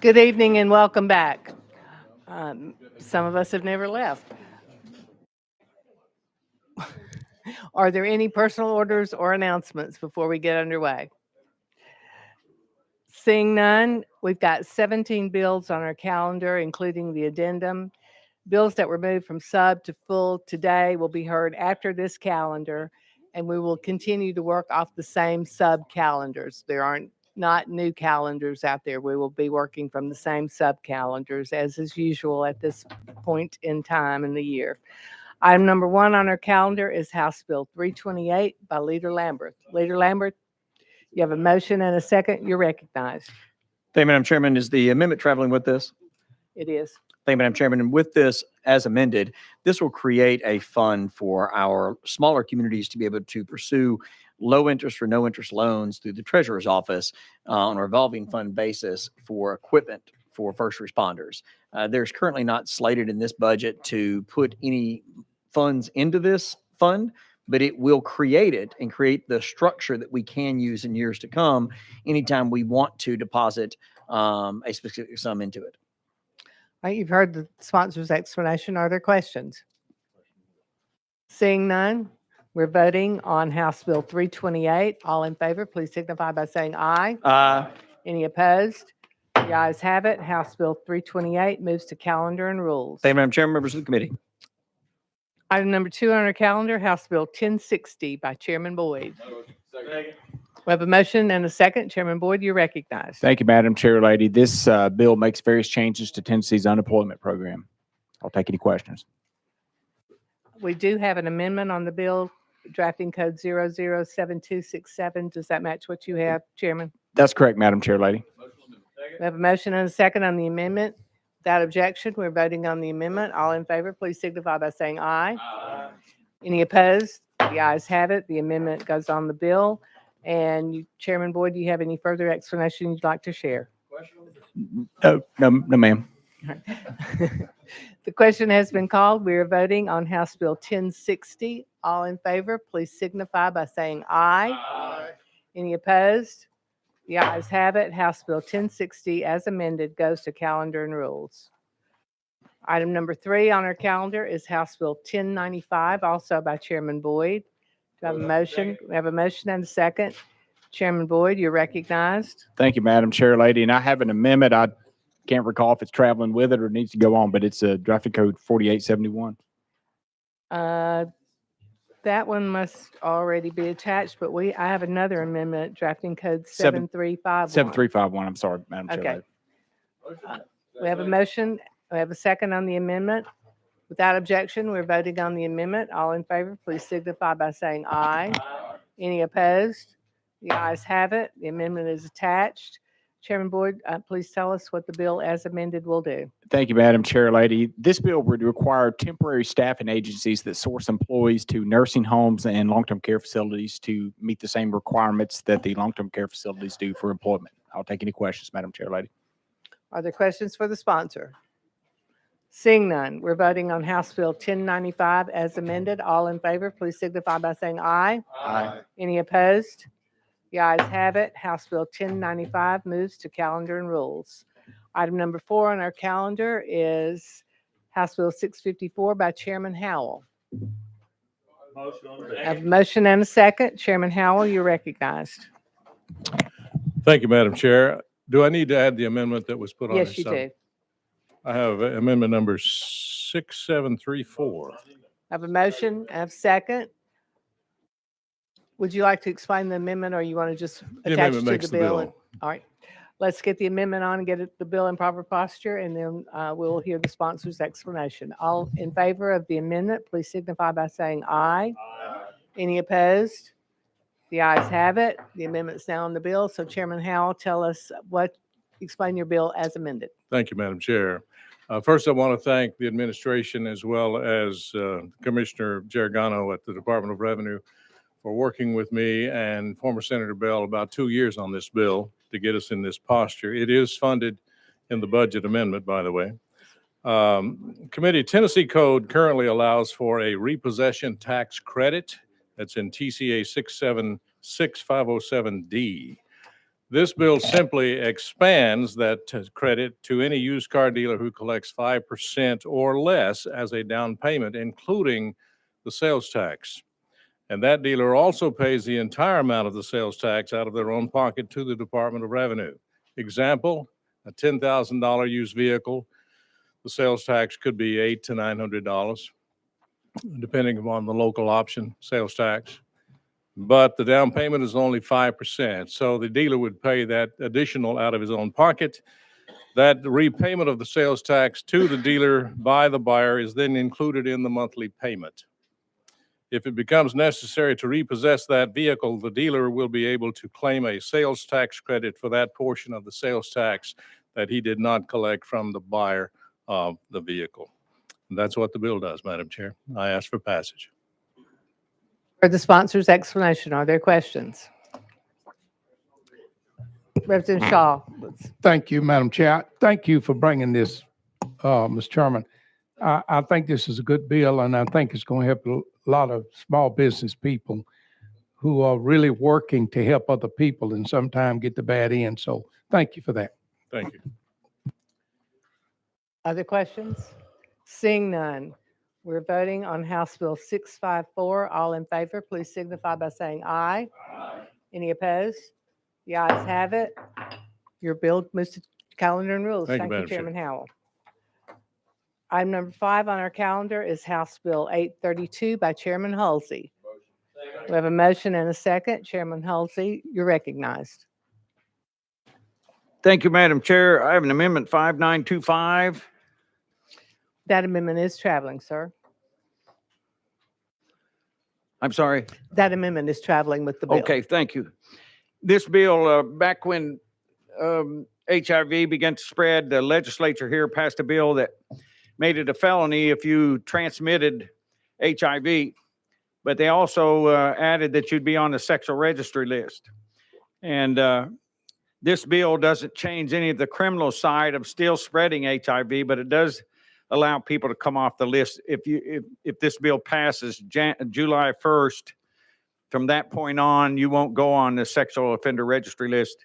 Good evening and welcome back. Some of us have never left. Are there any personal orders or announcements before we get underway? Seeing none, we've got 17 bills on our calendar, including the addendum. Bills that were moved from sub to full today will be heard after this calendar, and we will continue to work off the same sub calendars. There aren't not new calendars out there. We will be working from the same sub calendars as is usual at this point in time in the year. Item number 1 on our calendar is House Bill 328 by Leader Lambert. Leader Lambert, you have a motion and a second. You're recognized. Thank you, Madam Chairman. Is the amendment traveling with this? It is. Thank you, Madam Chairman. And with this, as amended, this will create a fund for our smaller communities to be able to pursue low interest or no interest loans through the Treasurer's Office on a revolving fund basis for equipment for first responders. There's currently not slated in this budget to put any funds into this fund, but it will create it and create the structure that we can use in years to come anytime we want to deposit a specific sum into it. All right, you've heard the sponsor's explanation. Are there questions? Seeing none, we're voting on House Bill 328. All in favor, please signify by saying aye. Aye. Any opposed? The ayes have it. House Bill 328 moves to calendar and rules. Thank you, Madam Chairman, members of the committee. Item number 2 on our calendar, House Bill 1060 by Chairman Boyd. We have a motion and a second. Chairman Boyd, you're recognized. Thank you, Madam Chair Lady. This bill makes various changes to Tennessee's unemployment program. I'll take any questions. We do have an amendment on the bill, drafting code 007267. Does that match what you have, Chairman? That's correct, Madam Chair Lady. We have a motion and a second on the amendment. Without objection, we're voting on the amendment. All in favor, please signify by saying aye. Aye. Any opposed? The ayes have it. The amendment goes on the bill. And Chairman Boyd, do you have any further explanation you'd like to share? No, ma'am. The question has been called. We are voting on House Bill 1060. All in favor, please signify by saying aye. Aye. Any opposed? The ayes have it. House Bill 1060, as amended, goes to calendar and rules. Item number 3 on our calendar is House Bill 1095, also by Chairman Boyd. Do I have a motion? We have a motion and a second. Chairman Boyd, you're recognized. Thank you, Madam Chair Lady. And I have an amendment. I can't recall if it's traveling with it or needs to go on, but it's a drafting code 4871. That one must already be attached, but I have another amendment, drafting code 7351. 7351. I'm sorry, Madam Chair Okay. Lady. We have a motion. We have a second on the amendment. Without objection, we're voting on the amendment. All in favor, please signify by saying aye. Aye. Any opposed? The ayes have it. The amendment is attached. Chairman Boyd, please tell us what the bill as amended will do. Thank you, Madam Chair Lady. This bill would require temporary staffing agencies that source employees to nursing homes and long-term care facilities to meet the same requirements that the long-term care facilities do for employment. I'll take any questions, Madam Chair Lady. Are there questions for the sponsor? Seeing none, we're voting on House Bill 1095 as amended. All in favor, please signify by saying aye. Aye. Any opposed? The ayes have it. House Bill 1095 moves to calendar and rules. Item number 4 on our calendar is House Bill 654 by Chairman Howell. I have a motion and a second. Chairman Howell, you're recognized. Thank you, Madam Chair. Do I need to add the amendment that was put on? Yes, you do. I have amendment number 6734. I have a motion. I have a second. Would you like to explain the amendment, or you want to just attach it to the bill? All right. Let's get the amendment on and get the bill in proper posture, and then we'll hear the sponsor's explanation. All in favor of the amendment, please signify by saying aye. Aye. Any opposed? The ayes have it. The amendment's now on the bill. So Chairman Howell, explain your bill as amended. Thank you, Madam Chair. First, I want to thank the administration as well as Commissioner Gergano at the Department of Revenue for working with me and former Senator Bell about 2 years on this bill to get us in this posture. It is funded in the budget amendment, by the way. Committee, Tennessee Code currently allows for a repossession tax credit. That's in TCA 6507D. This bill simply expands that credit to any used car dealer who collects 5% or less as a down payment, including the sales tax. And that dealer also pays the entire amount of the sales tax out of their own pocket to the Department of Revenue. Example, a $10,000 used vehicle, the sales tax could be $800 to $900, depending upon the local option sales tax. But the down payment is only 5%. So the dealer would pay that additional out of his own pocket. That repayment of the sales tax to the dealer by the buyer is then included in the monthly payment. If it becomes necessary to repossess that vehicle, the dealer will be able to claim a sales tax credit for that portion of the sales tax that he did not collect from the buyer of the vehicle. And that's what the bill does, Madam Chair. I ask for passage. For the sponsor's explanation, are there questions? Representative Shaw. Thank you, Madam Chair. Thank you for bringing this, Mr. Chairman. I think this is a good bill, and I think it's going to help a lot of small business people who are really working to help other people and sometimes get the bad end. So thank you for that. Thank you. Other questions? Seeing none, we're voting on House Bill 654. All in favor, please signify by saying aye. Any opposed? The ayes have it. Your bill moves to calendar and rules. Thank you, Thank you, Madam Chair. Chairman Howell. Item number 5 on our calendar is House Bill 832 by Chairman Halsey. We have a motion and a second. Chairman Halsey, you're recognized. Thank you, Madam Chair. I have an amendment 5925. That amendment is traveling, sir. I'm sorry. That amendment is traveling with the bill. Okay, thank you. This bill, back when HIV began to spread, the legislature here passed a bill that made it a felony if you transmitted HIV, but they also added that you'd be on the sexual registry list. And this bill doesn't change any of the criminal side of still spreading HIV, but it does allow people to come off the list. If this bill passes July 1st, from that point on, you won't go on the sexual offender registry list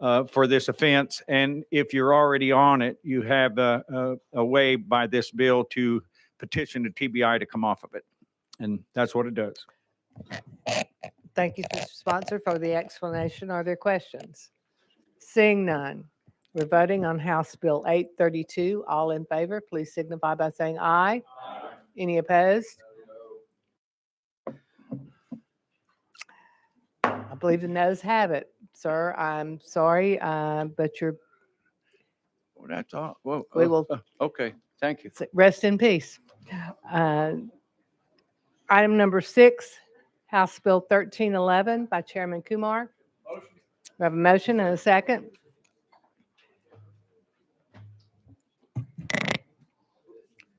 for this offense. And if you're already on it, you have a way by this bill to petition the TBI to come off of it. And that's what it does. Thank you, Mr. Sponsor, for the explanation. Are there questions? Seeing none, we're voting on House Bill 832. All in favor, please signify by saying aye. Any opposed? I believe the noes have it, sir. I'm sorry, but you're, Well, that's all. Well, we will okay, thank you. rest in peace. Item number 6, House Bill 1311 by Chairman Kumar. We have a motion and a second.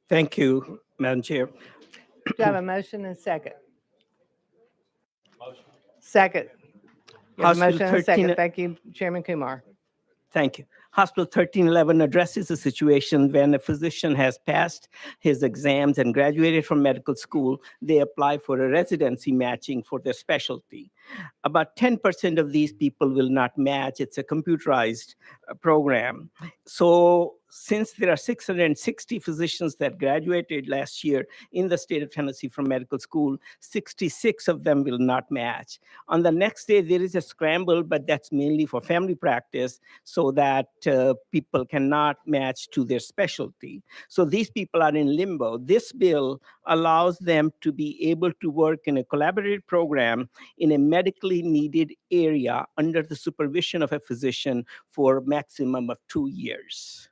Thank you, Madam Chair. Do you have a motion and a second? Second. You have House a Bill motion and a second. 13 Thank you, Chairman Kumar. Thank you. House Bill 1311 addresses a situation when a physician has passed his exams and graduated from medical school. They apply for a residency matching for their specialty. About 10% of these people will not match. It's a computerized program. So since there are 660 physicians that graduated last year in the state of Tennessee from medical school, 66 of them will not match. On the next day, there is a scramble, but that's mainly for family practice so that people cannot match to their specialty. So these people are in limbo. This bill allows them to be able to work in a collaborative program in a medically needed area under the supervision of a physician for a maximum of 2 years.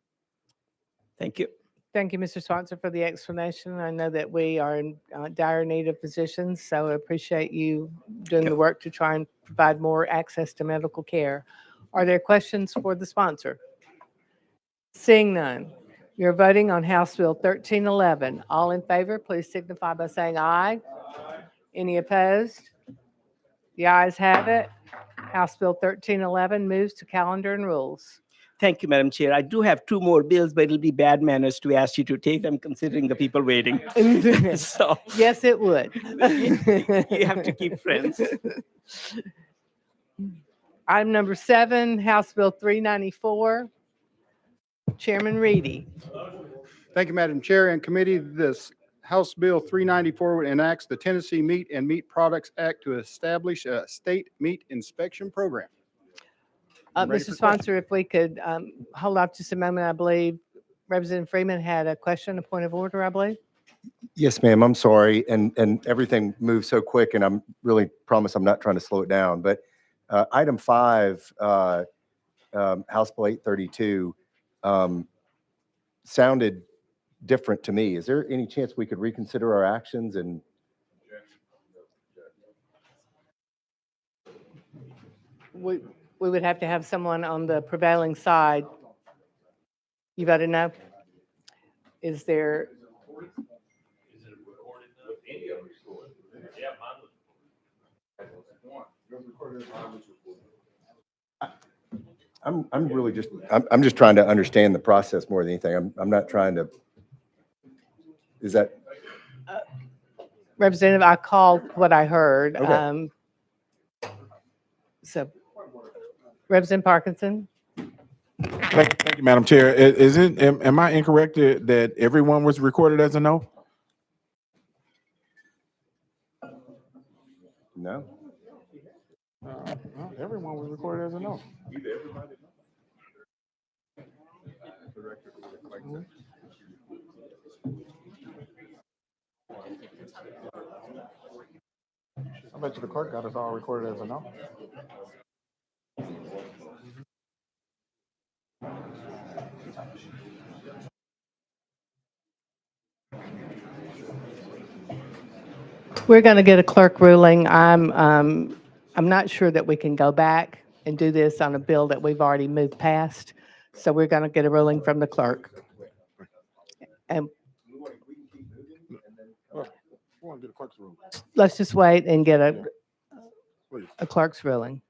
Thank you. Thank you, Mr. Sponsor, for the explanation. I know that we are in dire need of physicians, so I appreciate you doing the work to try and provide more access to medical care. Are there questions for the sponsor? Seeing none, you're voting on House Bill 1311. All in favor, please signify by saying aye. Any opposed? The ayes have it. House Bill 1311 moves to calendar and rules. Thank you, Madam Chair. I do have two more bills, but it'll be bad manners to ask you to take them considering the people waiting. So Yes, it would. you have to keep friends. Item number 7, House Bill 394. Chairman Reedy. Thank you, Madam Chair and Committee. This House Bill 394 enacts the Tennessee Meat and Meat Products Act to establish a state meat inspection program. I'm ready Mr. for Sponsor, if we could hold off just a moment, I believe Representative Freeman had a question, a point of order, I believe. Yes, ma'am. I'm sorry. And everything moves so quick, and I'm really promise I'm not trying to slow it down. But item 5, House Bill 832, sounded different to me. Is there any chance we could reconsider our actions? And We would have to have someone on the prevailing side. You voted no? Is there? I'm really just I'm just trying to understand the process more than anything. I'm not trying to. Is that Representative, I called what I heard. Okay. So, Representative Parkinson? Thank you, Madam Chair. Am I incorrect that everyone was recorded as a no? no? Everyone was recorded as a no. I bet you the clerk got us all recorded as a no. We're going to get a clerk ruling. I'm not sure that we can go back and do this on a bill that we've already moved past. So we're going to get a ruling from the clerk. And We want to get a clerk's room. let's just wait and get Please. a clerk's ruling.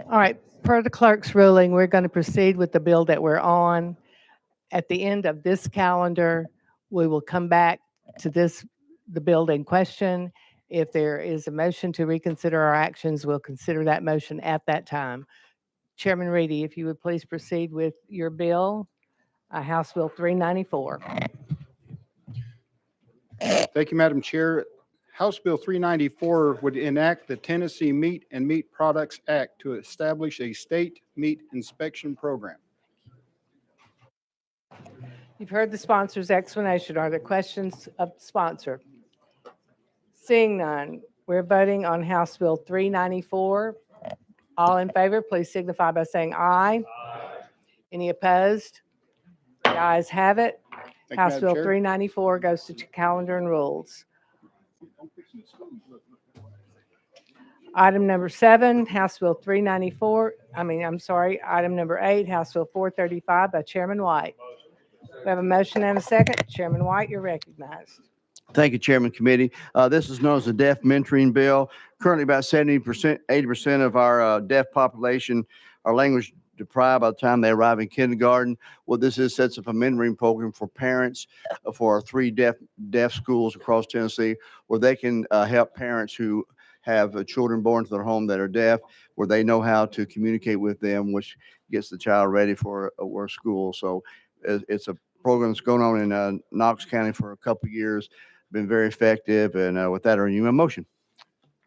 All right, Per the clerk's ruling, we're going to proceed with the bill that we're on. At the end of this calendar, we will come back to the bill in question. If there is a motion to reconsider our actions, we'll consider that motion at that time. Chairman Reedy, if you would please proceed with your bill, House Bill 394. Thank you, Madam Chair. House Bill 394 would enact the Tennessee Meat and Meat Products Act to establish a state meat inspection program. You've heard the sponsor's explanation. Are there questions of the sponsor? Seeing none, we're voting on House Bill 394. All in favor, please signify by saying aye. Any opposed? The ayes have it. Thank you, House Madam Bill Chair. 394 goes to calendar and rules. Item number 7, House Bill 394, item number 8, House Bill 435 by Chairman White. We have a motion and a second. Chairman White, you're recognized. Thank you, Chairman Committee. This is known as the deaf mentoring bill. Currently, about 70%, 80% of our deaf population are language deprived by the time they arrive in kindergarten. What this is sets up a mentoring program for parents for 3 deaf schools across Tennessee, where they can help parents who have children born to their home that are deaf, where they know how to communicate with them, which gets the child ready for a school. So it's a program that's going on in Knox County for a couple of years, been very effective. And with that, I renew my motion.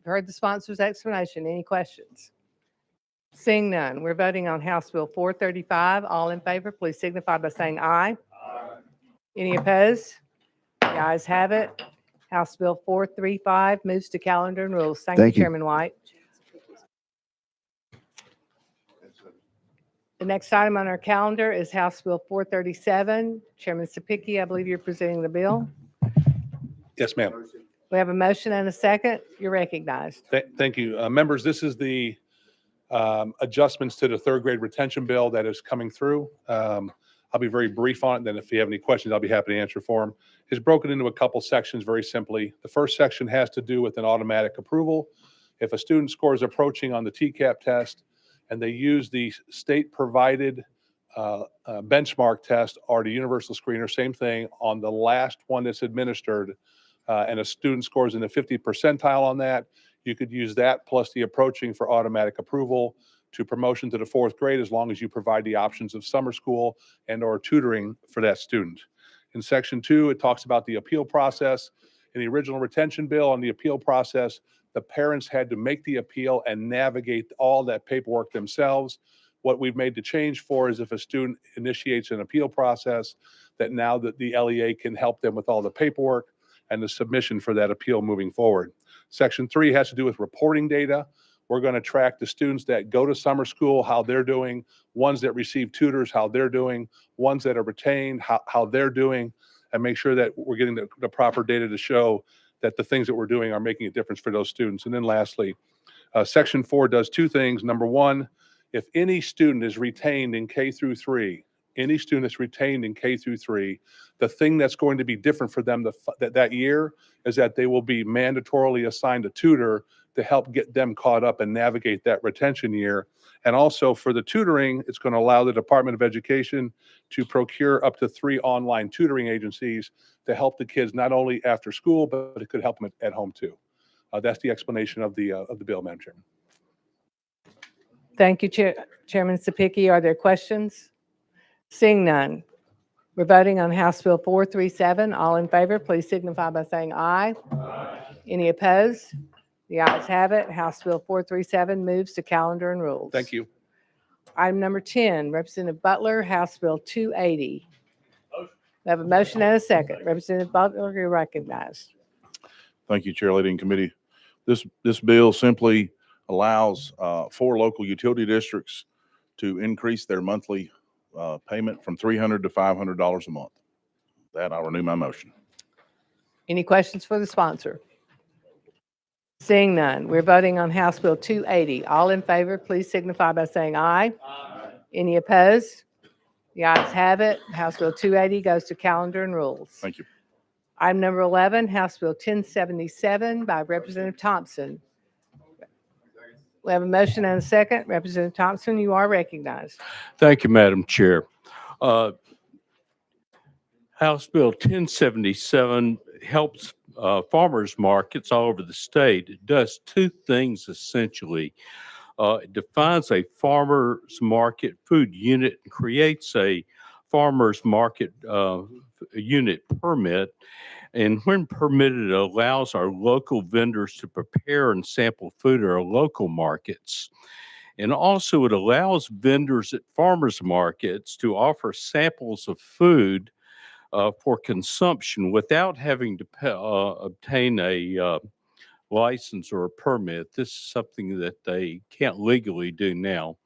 Heard the sponsor's explanation. Any questions? Seeing none, we're voting on House Bill 435. All in favor, please signify by saying aye. Any opposed? The ayes have it. House Bill 435 moves to calendar and rules. Thank you, Thank you. Chairman White. The next item on our calendar is House Bill 437. Chairman Sapicki, I believe you're presenting the bill. Yes, ma'am. We have a motion and a second. You're recognized. Thank you. Members, this is the adjustments to the third grade retention bill that is coming through. I'll be very brief on it. Then if you have any questions, I'll be happy to answer for them. It's broken into a couple sections very simply. The first section has to do with an automatic approval. If a student scores approaching on the TCAP test and they use the state-provided benchmark test or the universal screener, same thing, on the last one that's administered, and a student scores in the 50th percentile on that, you could use that plus the approaching for automatic approval to promotion to the 4th grade, as long as you provide the options of summer school and or tutoring for that student. In section 2, it talks about the appeal process. In the original retention bill on the appeal process, the parents had to make the appeal and navigate all that paperwork themselves. What we've made the change for is if a student initiates an appeal process, that now that the LEA can help them with all the paperwork and the submission for that appeal moving forward. Section 3 has to do with reporting data. We're going to track the students that go to summer school, how they're doing, ones that receive tutors, how they're doing, ones that are retained, how they're doing, and make sure that we're getting the proper data to show that the things that we're doing are making a difference for those students. And then lastly, Section 4 does 2 things. Number 1, if any student is retained in K through 3, any student that's retained in K through 3, the thing that's going to be different for them that year is that they will be mandatorily assigned a tutor to help get them caught up and navigate that retention year. And also for the tutoring, it's going to allow the Department of Education to procure up to 3 online tutoring agencies to help the kids not only after school, but it could help them at home too. That's the explanation of the bill, Madam Chairman. Thank you, Chairman Sapicki. Are there questions? Seeing none, we're voting on House Bill 437. All in favor, please signify by saying aye. Any opposed? The ayes have it. House Bill 437 moves to calendar and rules. Thank you. Item number 10, Representative Butler, House Bill 280. We have a motion and a second. Representative Butler, you're recognized. Thank you, Chair, Lady, and Committee. This bill simply allows 4 local utility districts to increase their monthly payment from $300 to $500 a month. That I'll renew my motion. Any questions for the sponsor? Seeing none, we're voting on House Bill 280. All in favor, please signify by saying aye. Any opposed? The ayes have it. House Bill 280 goes to calendar and rules. Thank you. Item number 11, House Bill 1077 by Representative Thompson. We have a motion and a second. Representative Thompson, you are recognized. Thank you, Madam Chair. Uh, House Bill 1077 helps farmers markets all over the state. It does two things essentially. It defines a farmers market food unit and creates a farmers market unit permit. And when permitted, it allows our local vendors to prepare and sample food at our local markets. And also, it allows vendors at farmers markets to offer samples of food for consumption without having to obtain a license or a permit. This is something that they can't legally do now.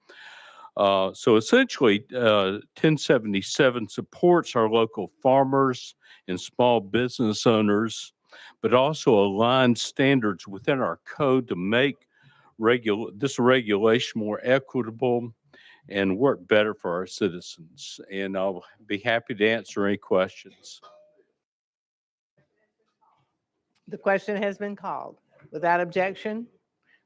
So essentially, 1077 supports our local farmers and small business owners, but also aligns standards within our code to make this regulation more equitable and work better for our citizens. And I'll be happy to answer any questions. The question has been called. Without objection,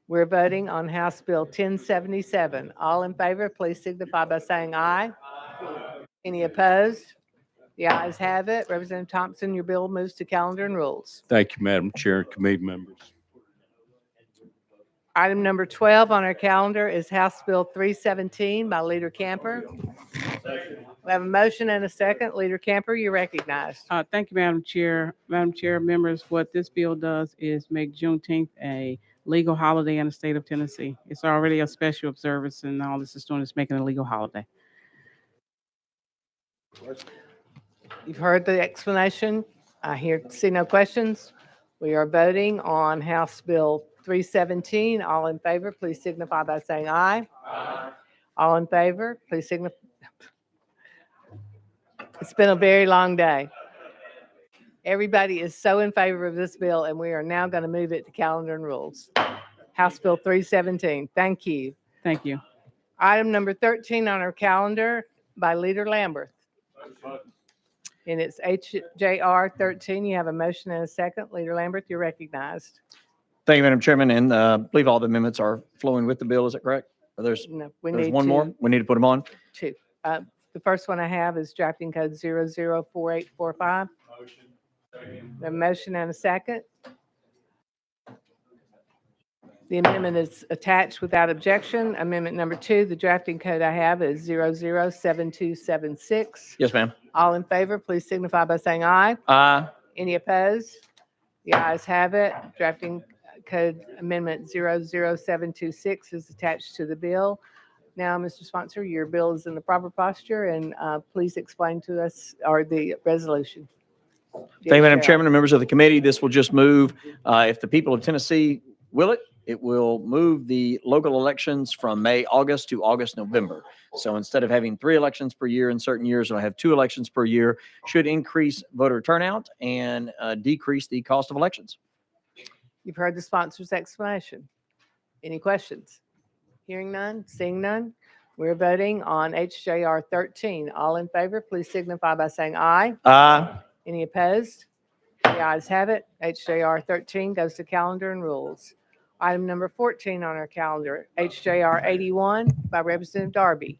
we're voting on House Bill 1077. All in favor, please signify by saying aye. Any opposed? The ayes have it. Representative Thompson, your bill moves to calendar and rules. Thank you, Madam Chair and committee members. Item number 12 on our calendar is House Bill 317 by Leader Camper. We have a motion and a second. Leader Camper, you're recognized. Thank you, Madam Chair. Madam Chair, members, what this bill does is make Juneteenth a legal holiday in the state of Tennessee. It's already a special observance, and all this is doing is making it a legal holiday. You've heard the explanation. I see no questions. We are voting on House Bill 317. All in favor, please signify by saying aye. Aye. All in favor, please signify. It's been a very long day. Everybody is so in favor of this bill, and we are now going to move it to calendar and rules. House Bill 317. Thank you. Thank you. Item number 13 on our calendar by Leader Lambert. And it's HJR 13. You have a motion and a second. Leader Lambert, you're recognized. Thank you, Madam Chairman, and I believe all the amendments are flowing with the bill. Is that correct? Or there's No, we there's need one more? We need to put them on? two. The first one I have is drafting code 004845. A motion and a second. The amendment is attached without objection. Amendment number 2, the drafting code I have is 007276. Yes, ma'am. All in favor, please signify by saying aye. Aye. Any opposed? The ayes have it. Drafting code amendment 00726 is attached to the bill. Now, Mr. Sponsor, your bill is in the proper posture, and please explain to us the resolution. Thank you, Madam Chairman and members of the committee. This will just move, if the people of Tennessee will it will move the local elections from August to August, November. So instead of having 3 elections per year in certain years, it'll have 2 elections per year. Should increase voter turnout and decrease the cost of elections. You've heard the sponsor's explanation. Any questions? Hearing none, seeing none. We're voting on HJR 13. All in favor, please signify by saying aye. Aye. Any opposed? The ayes have it. HJR 13 goes to calendar and rules. Item number 14 on our calendar, HJR 81 by Representative Darby.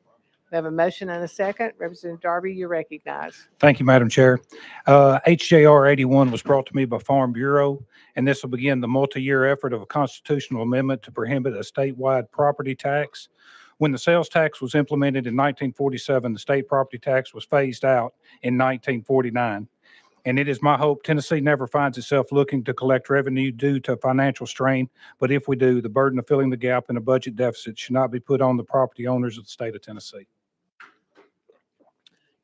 We have a motion and a second. Representative Darby, you're recognized. Thank you, Madam Chair. HJR 81 was brought to me by Farm Bureau, and this will begin the multi-year effort of a constitutional amendment to prohibit a statewide property tax. When the sales tax was implemented in 1947, the state property tax was phased out in 1949. And it is my hope Tennessee never finds itself looking to collect revenue due to financial strain. But if we do, the burden of filling the gap in a budget deficit should not be put on the property owners of the state of Tennessee.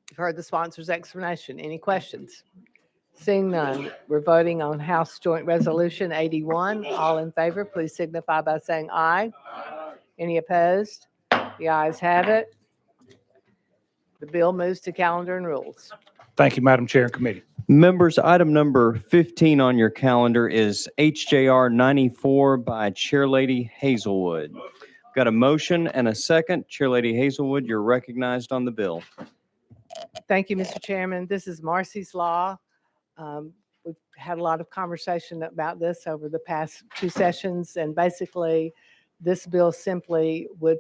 You've heard the sponsor's explanation. Any questions? Seeing none, we're voting on House Joint Resolution 81. All in favor, please signify by saying aye. Any opposed? The ayes have it. The bill moves to calendar and rules. Thank you, Madam Chair and committee. Members, item number 15 on your calendar is HJR 94 by Chairlady Hazelwood. Got a motion and a second. Chairlady Hazelwood, you're recognized on the bill. Thank you, Mr. Chairman. This is Marcy's Law. We've had a lot of conversation about this over the past 2 sessions, and basically This bill simply would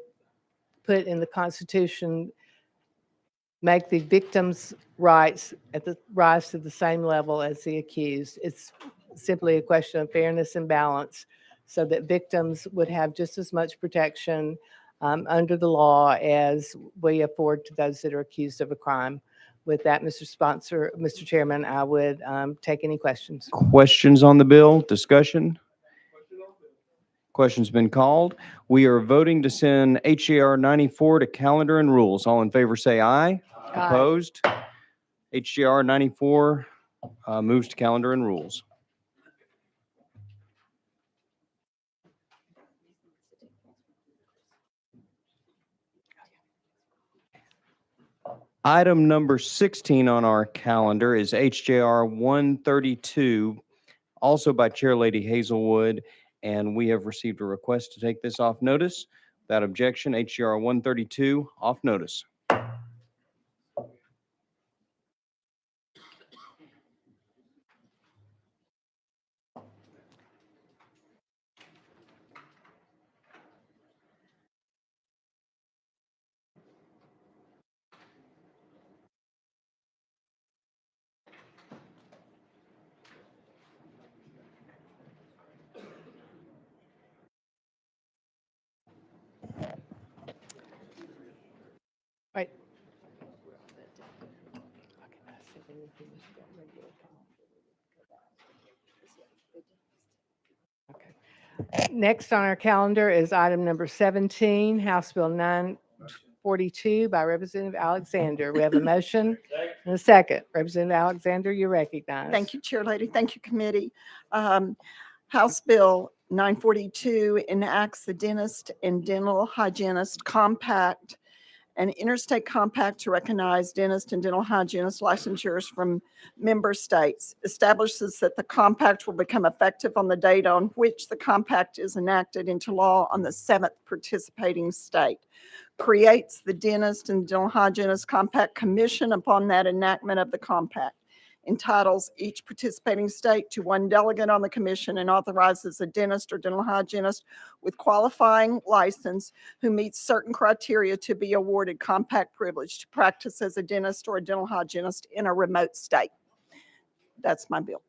put in the Constitution, make the victim's rights rise to the same level as the accused. It's simply a question of fairness and balance so that victims would have just as much protection under the law as we afford to those that are accused of a crime. With that, Mr. Chairman, I would take any questions. Questions on the bill? Discussion? Question's been called. We are voting to send HJR 94 to calendar and rules. All in favor say aye. Aye. Opposed? HJR 94 moves to calendar and rules. Item number 16 on our calendar is HJR 132, also by Chair Lady Hazelwood, and we have received a request to take this off notice. Without objection, HJR 132 off notice. Right. Next on our calendar is item number 17, House Bill 942 by Representative Alexander. We have a motion and a second. Representative Alexander, you're recognized. Thank you, Chair Lady. Thank you, Committee. House Bill 942 enacts the Dentist and Dental Hygienist Compact, an interstate compact to recognize dentist and dental hygienist licensures from member states, establishes that the compact will become effective on the date on which the compact is enacted into law on the 7th participating state, creates the Dentist and Dental Hygienist Compact Commission upon that enactment of the compact, entitles each participating state to one delegate on the commission, and authorizes a dentist or dental hygienist with qualifying license who meets certain criteria to be awarded compact privilege to practice as a dentist or a dental hygienist in a remote state. That's my bill.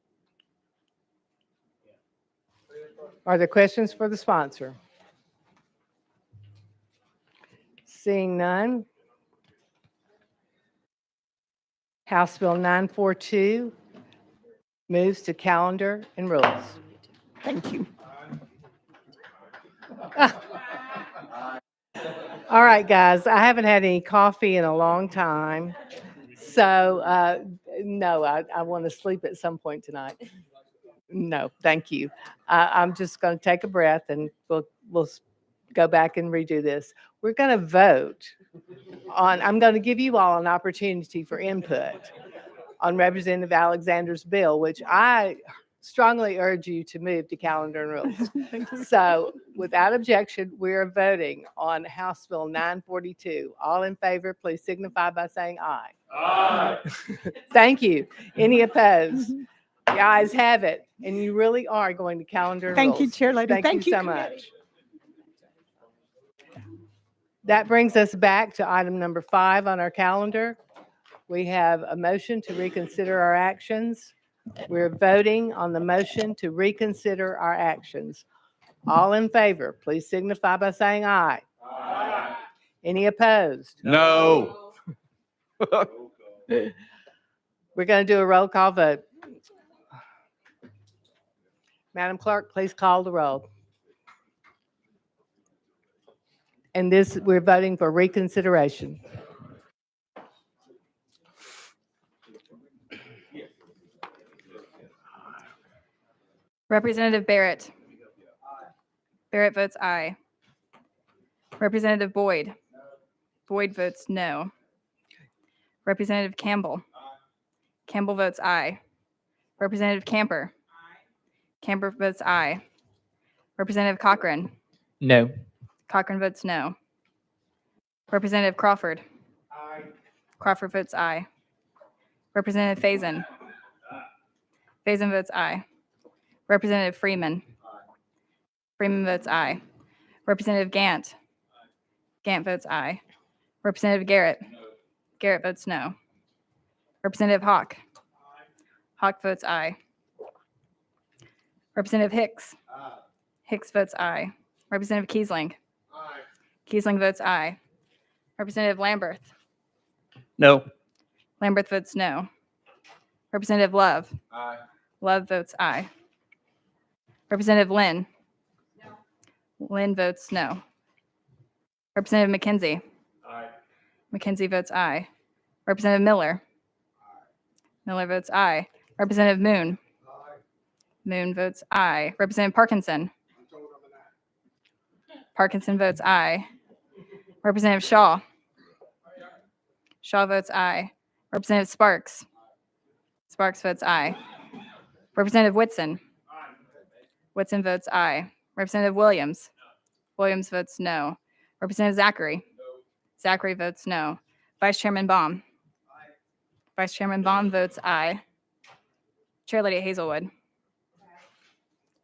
Are there questions for the sponsor? Seeing none. House Bill 942 moves to calendar and rules. Thank you. All right, guys, I haven't had any coffee in a long time. So, no, I want to sleep at some point tonight. No, thank you. I'm just going to take a breath and we'll go back and redo this. We're going to vote on, I'm going to give you all an opportunity for input on Representative Alexander's bill, which I strongly urge you to move to calendar and rules. So without objection, we're voting on House Bill 942. All in favor, please signify by saying aye. Aye. Thank you. Any opposed? The ayes have it, and you really are going to calendar and Thank you, rules. Chair Lady. Thank you so much. That brings us back to item number 5 on our calendar. We have a motion to reconsider our actions. We're voting on the motion to reconsider our actions. All in favor, please signify by saying aye. Aye. Any opposed? No. We're going to do a roll call vote. Madam Clerk, please call the roll. And this, we're voting for reconsideration. Representative Barrett. Barrett votes aye. Representative Boyd. Boyd votes no. Representative Campbell. Campbell votes aye. Representative Camper. Camper votes aye. Representative Cochran. No. Cochran votes no. Representative Crawford. Aye. Crawford votes aye. Representative Faison. Faison votes aye. Representative Freeman. Freeman votes aye. Representative Gant. Gant votes aye. Representative Garrett. Garrett votes no. Representative Hawk. Hawk votes aye. Representative Hicks. Hicks votes aye. Representative Kiesling. Kiesling votes aye. Representative Lamberth. No. Lamberth votes no. Representative Love. Aye. Love votes aye. Representative Lynn. Lynn votes no. Representative McKenzie. Aye. McKenzie votes aye. Representative Miller. Miller votes aye. Representative Moon. Moon votes aye. Representative Parkinson. Parkinson votes aye. Representative Shaw. Shaw votes aye. Representative Sparks. Sparks votes aye. Representative Whitson. Whitson votes aye. Representative Williams. Williams votes no. Representative Zachary. Zachary votes no. Vice Chairman Baum. Vice Chairman Baum votes aye. Chair Lady Hazelwood.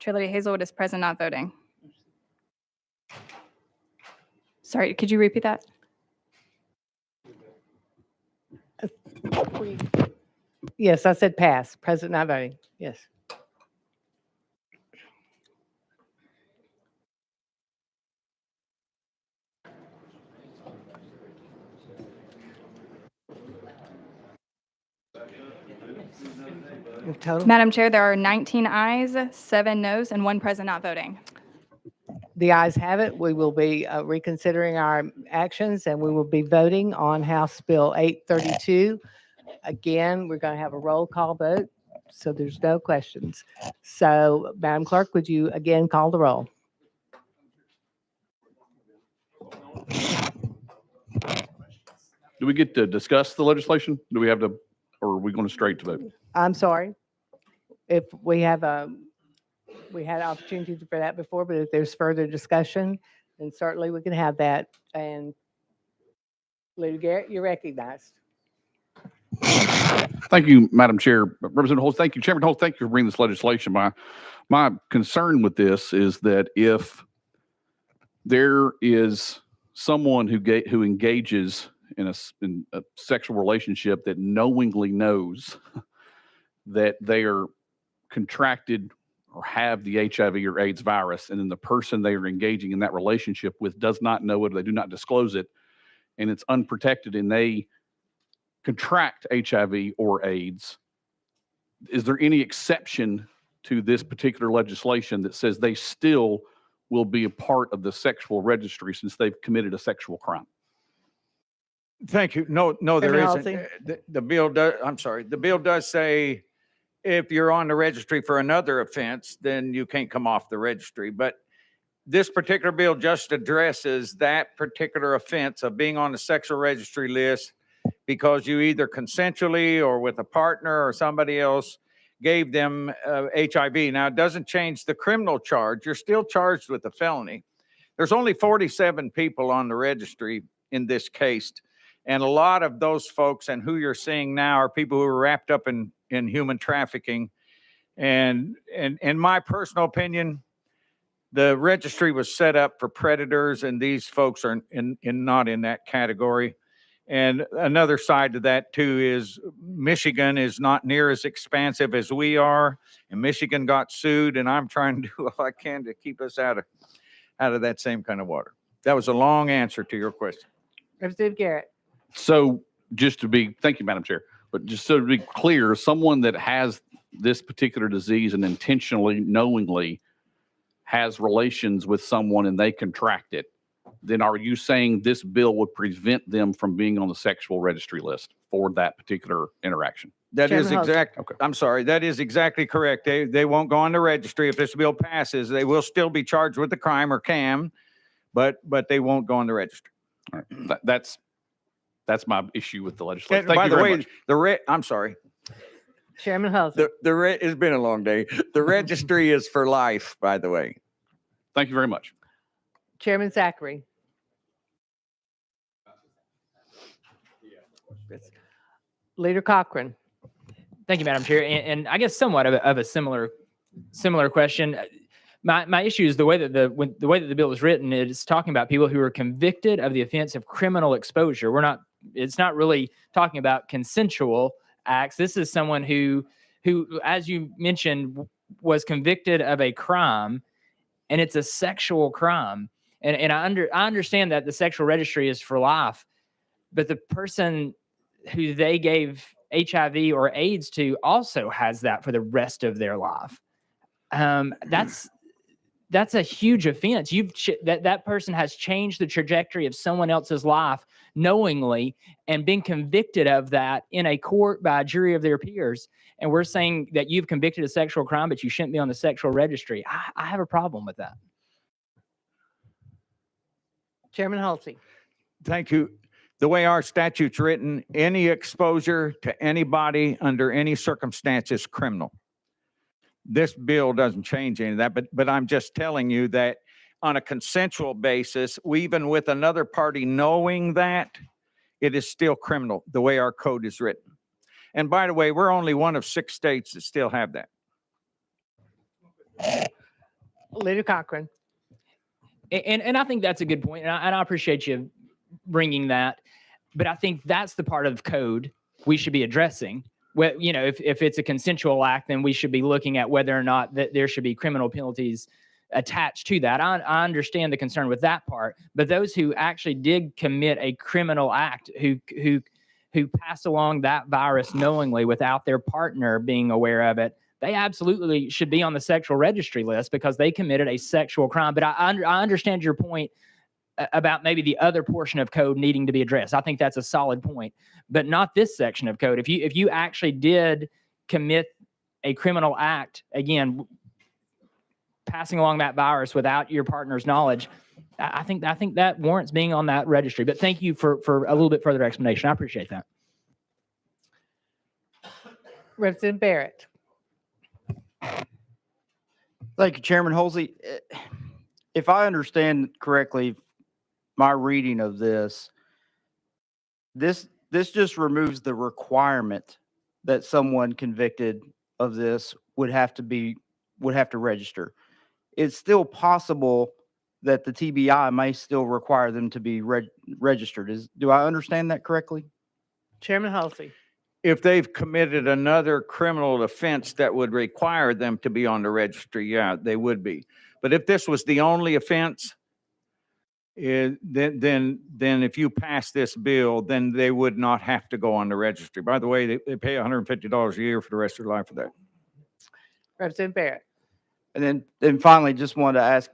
Chair Lady Hazelwood is present, not voting. Sorry, could you repeat that? Yes, I said pass. Present, not voting. Yes. Total. Madam Chair, there are 19 ayes, 7 noes, and 1 present not voting. The ayes have it. We will be reconsidering our actions, and we will be voting on House Bill 832. Again, we're going to have a roll call vote, so there's no questions. So, Madam Clerk, would you again call the roll? Do we get to discuss the legislation? Do we have to, or are we going straight to vote? I'm sorry. If we have we had opportunity for that before, but if there's further discussion, then certainly we can have that. And Leader Garrett, you're recognized. Thank you, Madam Chair. Representative Holtz, thank you. Chairman Holtz, thank you for bringing this legislation. My concern with this is that if there is someone who engages in a sexual relationship that knowingly knows that they are contracted or have the HIV or AIDS virus, and then the person they are engaging in that relationship with does not know it, or they do not disclose it, and it's unprotected, and they contract HIV or AIDS, is there any exception to this particular legislation that says they still will be a part of the sexual registry since they've committed a sexual crime? Thank you. No, there Chairman isn't. Halsey? The bill does, I'm sorry, the bill does say if you're on the registry for another offense, then you can't come off the registry. But this particular bill just addresses that particular offense of being on the sexual registry list because you either consensually or with a partner or somebody else gave them HIV. Now, it doesn't change the criminal charge. You're still charged with a felony. There's only 47 people on the registry in this case. And a lot of those folks and who you're seeing now are people who are wrapped up in human trafficking. And in my personal opinion, the registry was set up for predators, and these folks are not in that category. And another side to that too is Michigan is not near as expansive as we are, and Michigan got sued, and I'm trying to do all I can to keep us out of that same kind of water. That was a long answer to your question. Representative Garrett. So thank you, Madam Chair, but just so to be clear, someone that has this particular disease and intentionally, knowingly has relations with someone and they contract it, then are you saying this bill would prevent them from being on the sexual registry list for that particular interaction? That is Chairman exact. Okay. I'm sorry. That is exactly correct. They won't go on the registry if this bill passes. They will still be charged with the crime or CAM, but they won't go on the registry. All right. That's my issue with the legislation. And Thank by you the very way, much. I'm sorry. Chairman Halsey. It's been a long day. The registry is for life, by the way. Thank you very much. Chairman Zachary. Leader Cochran. Thank you, Madam Chair. And I guess somewhat of a similar question. My issue is the way that the way that the bill is written. It's talking about people who are convicted of the offense of criminal exposure. It's not really talking about consensual acts. This is someone who, as you mentioned, was convicted of a crime, and it's a sexual crime. And I understand that the sexual registry is for life, but the person who they gave HIV or AIDS to also has that for the rest of their life. That's a huge offense. That person has changed the trajectory of someone else's life knowingly and been convicted of that in a court by a jury of their peers. And we're saying that you've convicted a sexual crime, but you shouldn't be on the sexual registry. I have a problem with that. Chairman Halsey. Thank you. The way our statute's written, any exposure to anybody under any circumstance is criminal. This bill doesn't change any of that, but I'm just telling you that on a consensual basis, even with another party knowing that, it is still criminal the way our code is written. And by the way, we're only one of 6 states that still have that. Leader Cochran. And I think that's a good point, and I appreciate you bringing that. But I think that's the part of code we should be addressing. Well, if it's a consensual act, then we should be looking at whether or not that there should be criminal penalties attached to that. I understand the concern with that part, but those who actually did commit a criminal act, who passed along that virus knowingly without their partner being aware of it, they absolutely should be on the sexual registry list because they committed a sexual crime. But I understand your point about maybe the other portion of code needing to be addressed. I think that's a solid point, but not this section of code. If you actually did commit a criminal act, again, passing along that virus without your partner's knowledge, I think that warrants being on that registry. But thank you for a little bit further explanation. I appreciate that. Representative Barrett. Thank you, Chairman Halsey. If I understand correctly, my reading of this just removes the requirement that someone convicted of this would have to register. It's still possible that the TBI may still require them to be registered. Do I understand that correctly? Chairman Halsey. If they've committed another criminal offense that would require them to be on the registry, yeah, they would be. But if this was the only offense, then if you pass this bill, then they would not have to go on the registry. By the way, they pay $150 a year for the rest of their life for that. Representative Barrett. And then finally, just wanted to ask,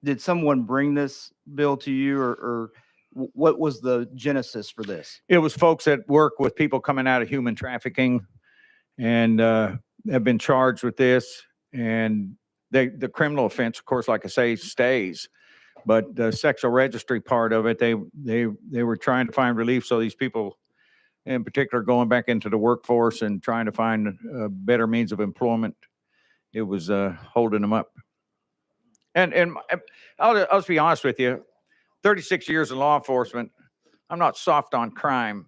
did someone bring this bill to you, or what was the genesis for this? It was folks that work with people coming out of human trafficking and have been charged with this. And the criminal offense, of course, like I say, stays. But the sexual registry part of it, they were trying to find relief. So these people in particular going back into the workforce and trying to find better means of employment, it was holding them up. And I'll just be honest with you, 36 years in law enforcement, I'm not soft on crime,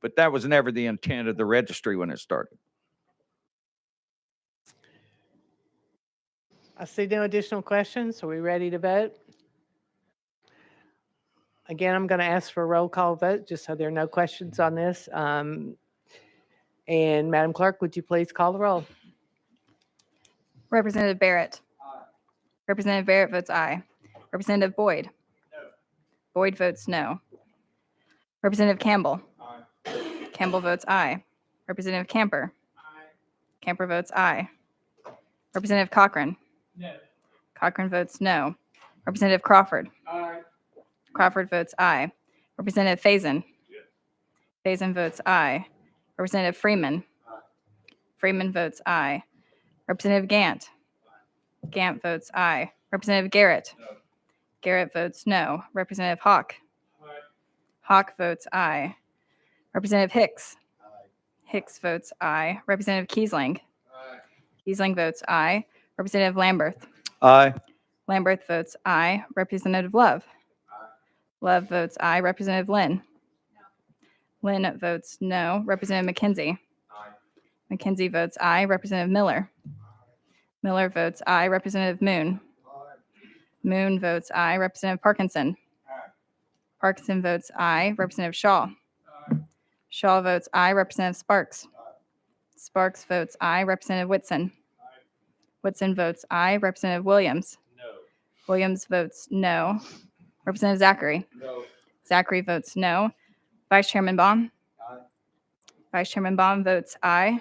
but that was never the intent of the registry when it started. I see no additional questions. Are we ready to vote? Again, I'm going to ask for a roll call vote just so there are no questions on this. And Madam Clerk, would you please call the roll? Representative Barrett. Aye. Representative Barrett votes aye. Representative Boyd. No. Boyd votes no. Representative Campbell. Aye. Campbell votes aye. Representative Camper. Aye. Camper votes aye. Representative Cochran. No. Cochran votes no. Representative Crawford. Aye. Crawford votes aye. Representative Faison. Yes. Faison votes aye. Representative Freeman. Aye. Freeman votes aye. Representative Gant. Aye. Gant votes aye. Representative Garrett. No. Garrett votes no. Representative Hawk. Aye. Hawk votes aye. Representative Hicks. Aye. Hicks votes aye. Representative Kiesling. Aye. Kiesling votes aye. Representative Lamberth. Aye. Lamberth votes aye. Representative Love. Aye. Love votes aye. Representative Lynn. No. Lynn votes no. Representative McKenzie. Aye. McKenzie votes aye. Representative Miller. Aye. Miller votes aye. Representative Moon. Moon votes aye. Representative Parkinson. Parkinson votes aye. Representative Shaw. Shaw votes aye. Representative Sparks. Sparks votes aye. Representative Whitson. Whitson votes aye. Representative Williams. Williams votes no. Representative Zachary. Zachary votes no. Vice Chairman Baum. Vice Chairman Baum votes aye.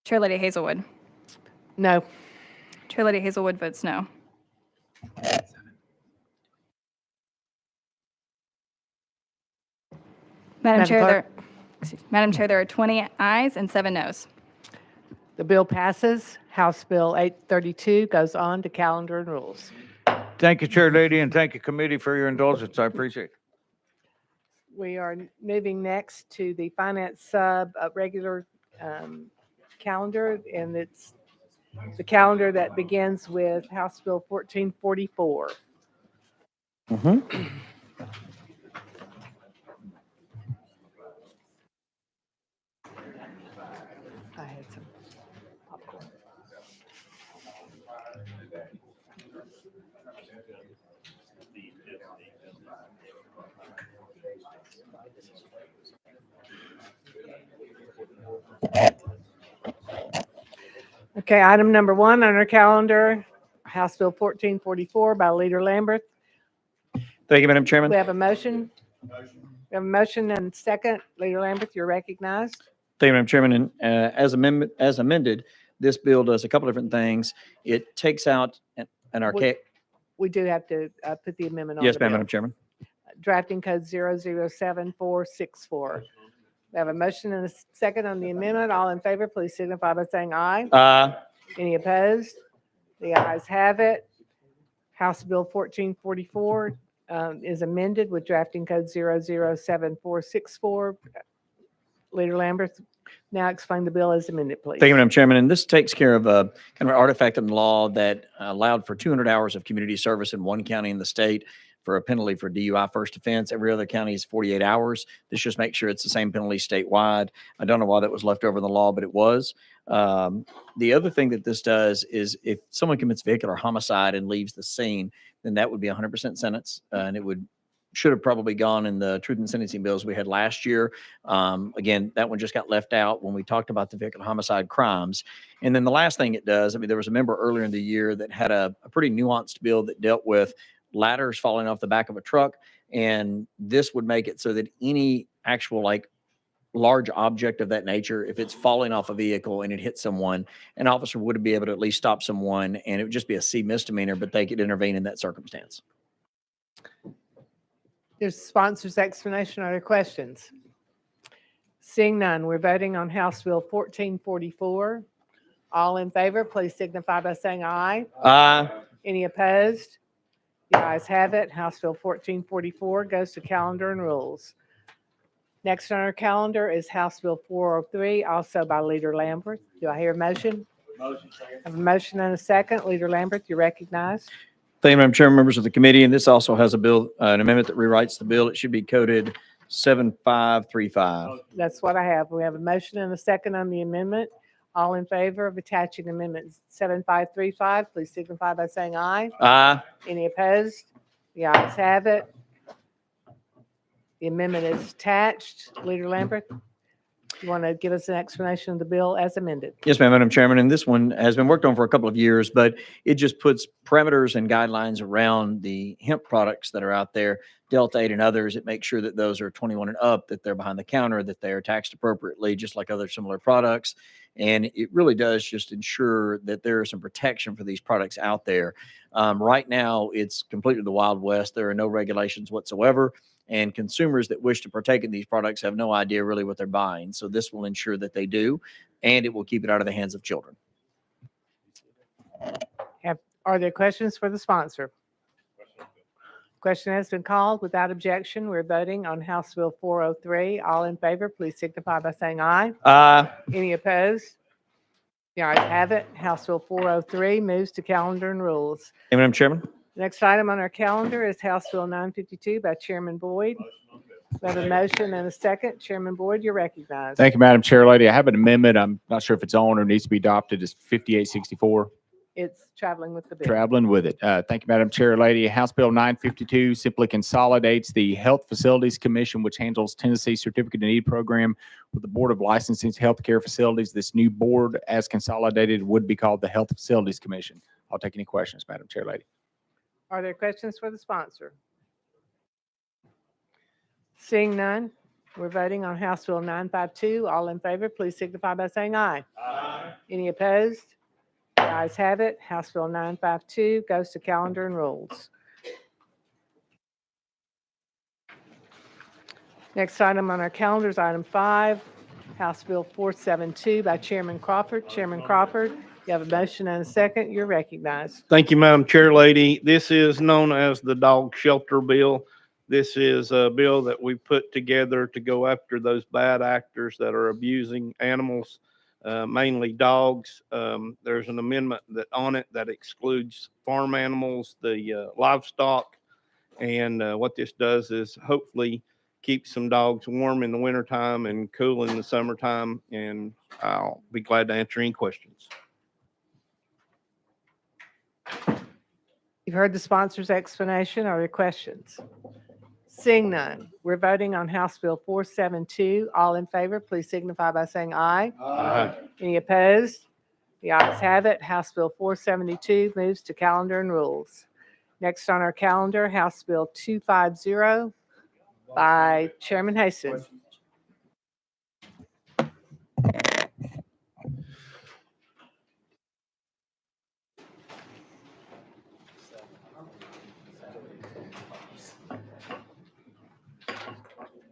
Chair Lady Hazelwood. No. Chair Lady Hazelwood votes no. Madam Chair, Madam Chair, there are 20 ayes and 7 noes. The bill passes. House Bill 832 goes on to calendar and rules. Thank you, Chair Lady, and thank you, committee, for your indulgence. I appreciate it. We are moving next to the Finance Sub regular calendar, and it's the calendar that begins with House Bill 1444. I had some popcorn. Okay, item number 1 on our calendar, House Bill 1444 by Leader Lambert. Thank you, Madam Chairman. We have a motion. We have a motion and second. Leader Lambert, you're recognized. Thank you, Madam Chairman. And as amended, this bill does a couple different things. It takes out an archaic. We do have to put the amendment on. Yes, the ma'am, bill. Madam Chairman. Drafting code 007464. We have a motion and a second on the amendment. All in favor, please signify by saying aye. Aye. Any opposed? The ayes have it. House Bill 1444 is amended with drafting code 007464. Leader Lambert, now explain the bill as amended, please. Thank you, Madam Chairman. And this takes care of a kind of an artifact in the law that allowed for 200 hours of community service in one county in the state for a penalty for DUI first offense. Every other county is 48 hours. This just makes sure it's the same penalty statewide. I don't know why that was left over in the law, but it was. The other thing that this does is if someone commits vehicular homicide and leaves the scene, then that would be 100% sentence, and it should have probably gone in the truth and sentencing bills we had last year. Again, that one just got left out when we talked about the vehicular homicide crimes. And then the last thing it does, there was a member earlier in the year that had a pretty nuanced bill that dealt with ladders falling off the back of a truck. And this would make it so that any actual large object of that nature, if it's falling off a vehicle and it hits someone, an officer would be able to at least stop someone, and it would just be a C misdemeanor, but they could intervene in that circumstance. There's sponsor's explanation. Are there questions? Seeing none, we're voting on House Bill 1444. All in favor, please signify by saying aye. Aye. Any opposed? The ayes have it. House Bill 1444 goes to calendar and rules. Next on our calendar is House Bill 403, also by Leader Lambert. Do I hear a motion? Motion. I have a motion and a second. Leader Lambert, you're recognized. Thank you, Madam Chairman, members of the committee. And this also has a bill, an amendment that rewrites the bill. It should be coded 7535. That's what I have. We have a motion and a second on the amendment. All in favor of attaching amendment 7535, please signify by saying aye. Aye. Any opposed? The ayes have it. The amendment is attached. Leader Lambert, you want to give us an explanation of the bill as amended? Yes, ma'am, Madam Chairman. And this one has been worked on for a couple of years, but it just puts parameters and guidelines around the hemp products that are out there, Delta 8 and others. It makes sure that those are 21 and up, that they're behind the counter, that they are taxed appropriately, just like other similar products. And it really does just ensure that there is some protection for these products out there. Right now, it's completely the Wild West. There are no regulations whatsoever. And consumers that wish to partake in these products have no idea really what they're buying. So this will ensure that they do, and it will keep it out of the hands of children. Are there questions for the sponsor? Question has been called. Without objection, we're voting on House Bill 403. All in favor, please signify by saying aye. Aye. Any opposed? The ayes have it. House Bill 403 moves to calendar and rules. Hey, Madam Chairman. Next item on our calendar is House Bill 952 by Chairman Boyd. We have a motion and a second. Chairman Boyd, you're recognized. Thank you, Madam Chair Lady. I have an amendment. I'm not sure if it's on or needs to be adopted. It's 5864. It's traveling with the bill. Traveling with it. Thank you, Madam Chair Lady. House Bill 952 simply consolidates the Health Facilities Commission, which handles Tennessee Certificate of Need program, with the Board of Licensing Healthcare Facilities. This new board, as consolidated, would be called the Health Facilities Commission. I'll take any questions, Madam Chair Lady. Are there questions for the sponsor? Seeing none, we're voting on House Bill 952. All in favor, please signify by saying aye. Aye. Any opposed? The ayes have it. House Bill 952 goes to calendar and rules. Next item on our calendar is item 5, House Bill 472 by Chairman Crawford. Chairman Crawford, you have a motion and a second. You're recognized. Thank you, Madam Chair Lady. This is known as the dog shelter bill. This is a bill that we put together to go after those bad actors that are abusing animals, mainly dogs. There's an amendment on it that excludes farm animals, the livestock. And what this does is hopefully keep some dogs warm in the wintertime and cool in the summertime. And I'll be glad to answer any questions. You've heard the sponsor's explanation. Are there questions? Seeing none, we're voting on House Bill 472. All in favor, please signify by saying aye. Aye. Any opposed? The ayes have it. House Bill 472 moves to calendar and rules. Next on our calendar, House Bill 250 by Chairman Haston.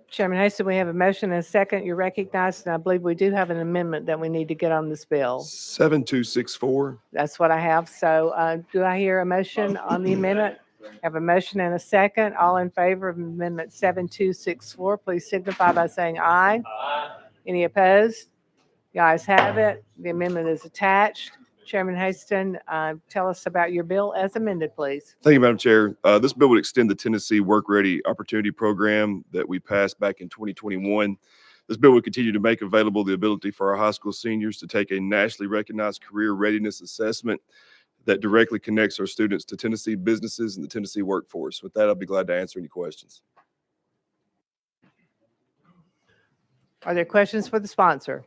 Chairman Haston, we have a motion and a second. You're recognized, and I believe we do have an amendment that we need to get on this bill. 7264. That's what I have. So do I hear a motion on the amendment? I have a motion and a second. All in favor of Amendment 7264, please signify by saying aye. Aye. Any opposed? The ayes have it. The amendment is attached. Chairman Haston, tell us about your bill as amended, please. Thank you, Madam Chair. This bill would extend the Tennessee Work Ready Opportunity Program that we passed back in 2021. This bill would continue to make available the ability for our high school seniors to take a nationally recognized career readiness assessment that directly connects our students to Tennessee businesses and the Tennessee workforce. With that, I'll be glad to answer any questions. Are there questions for the sponsor?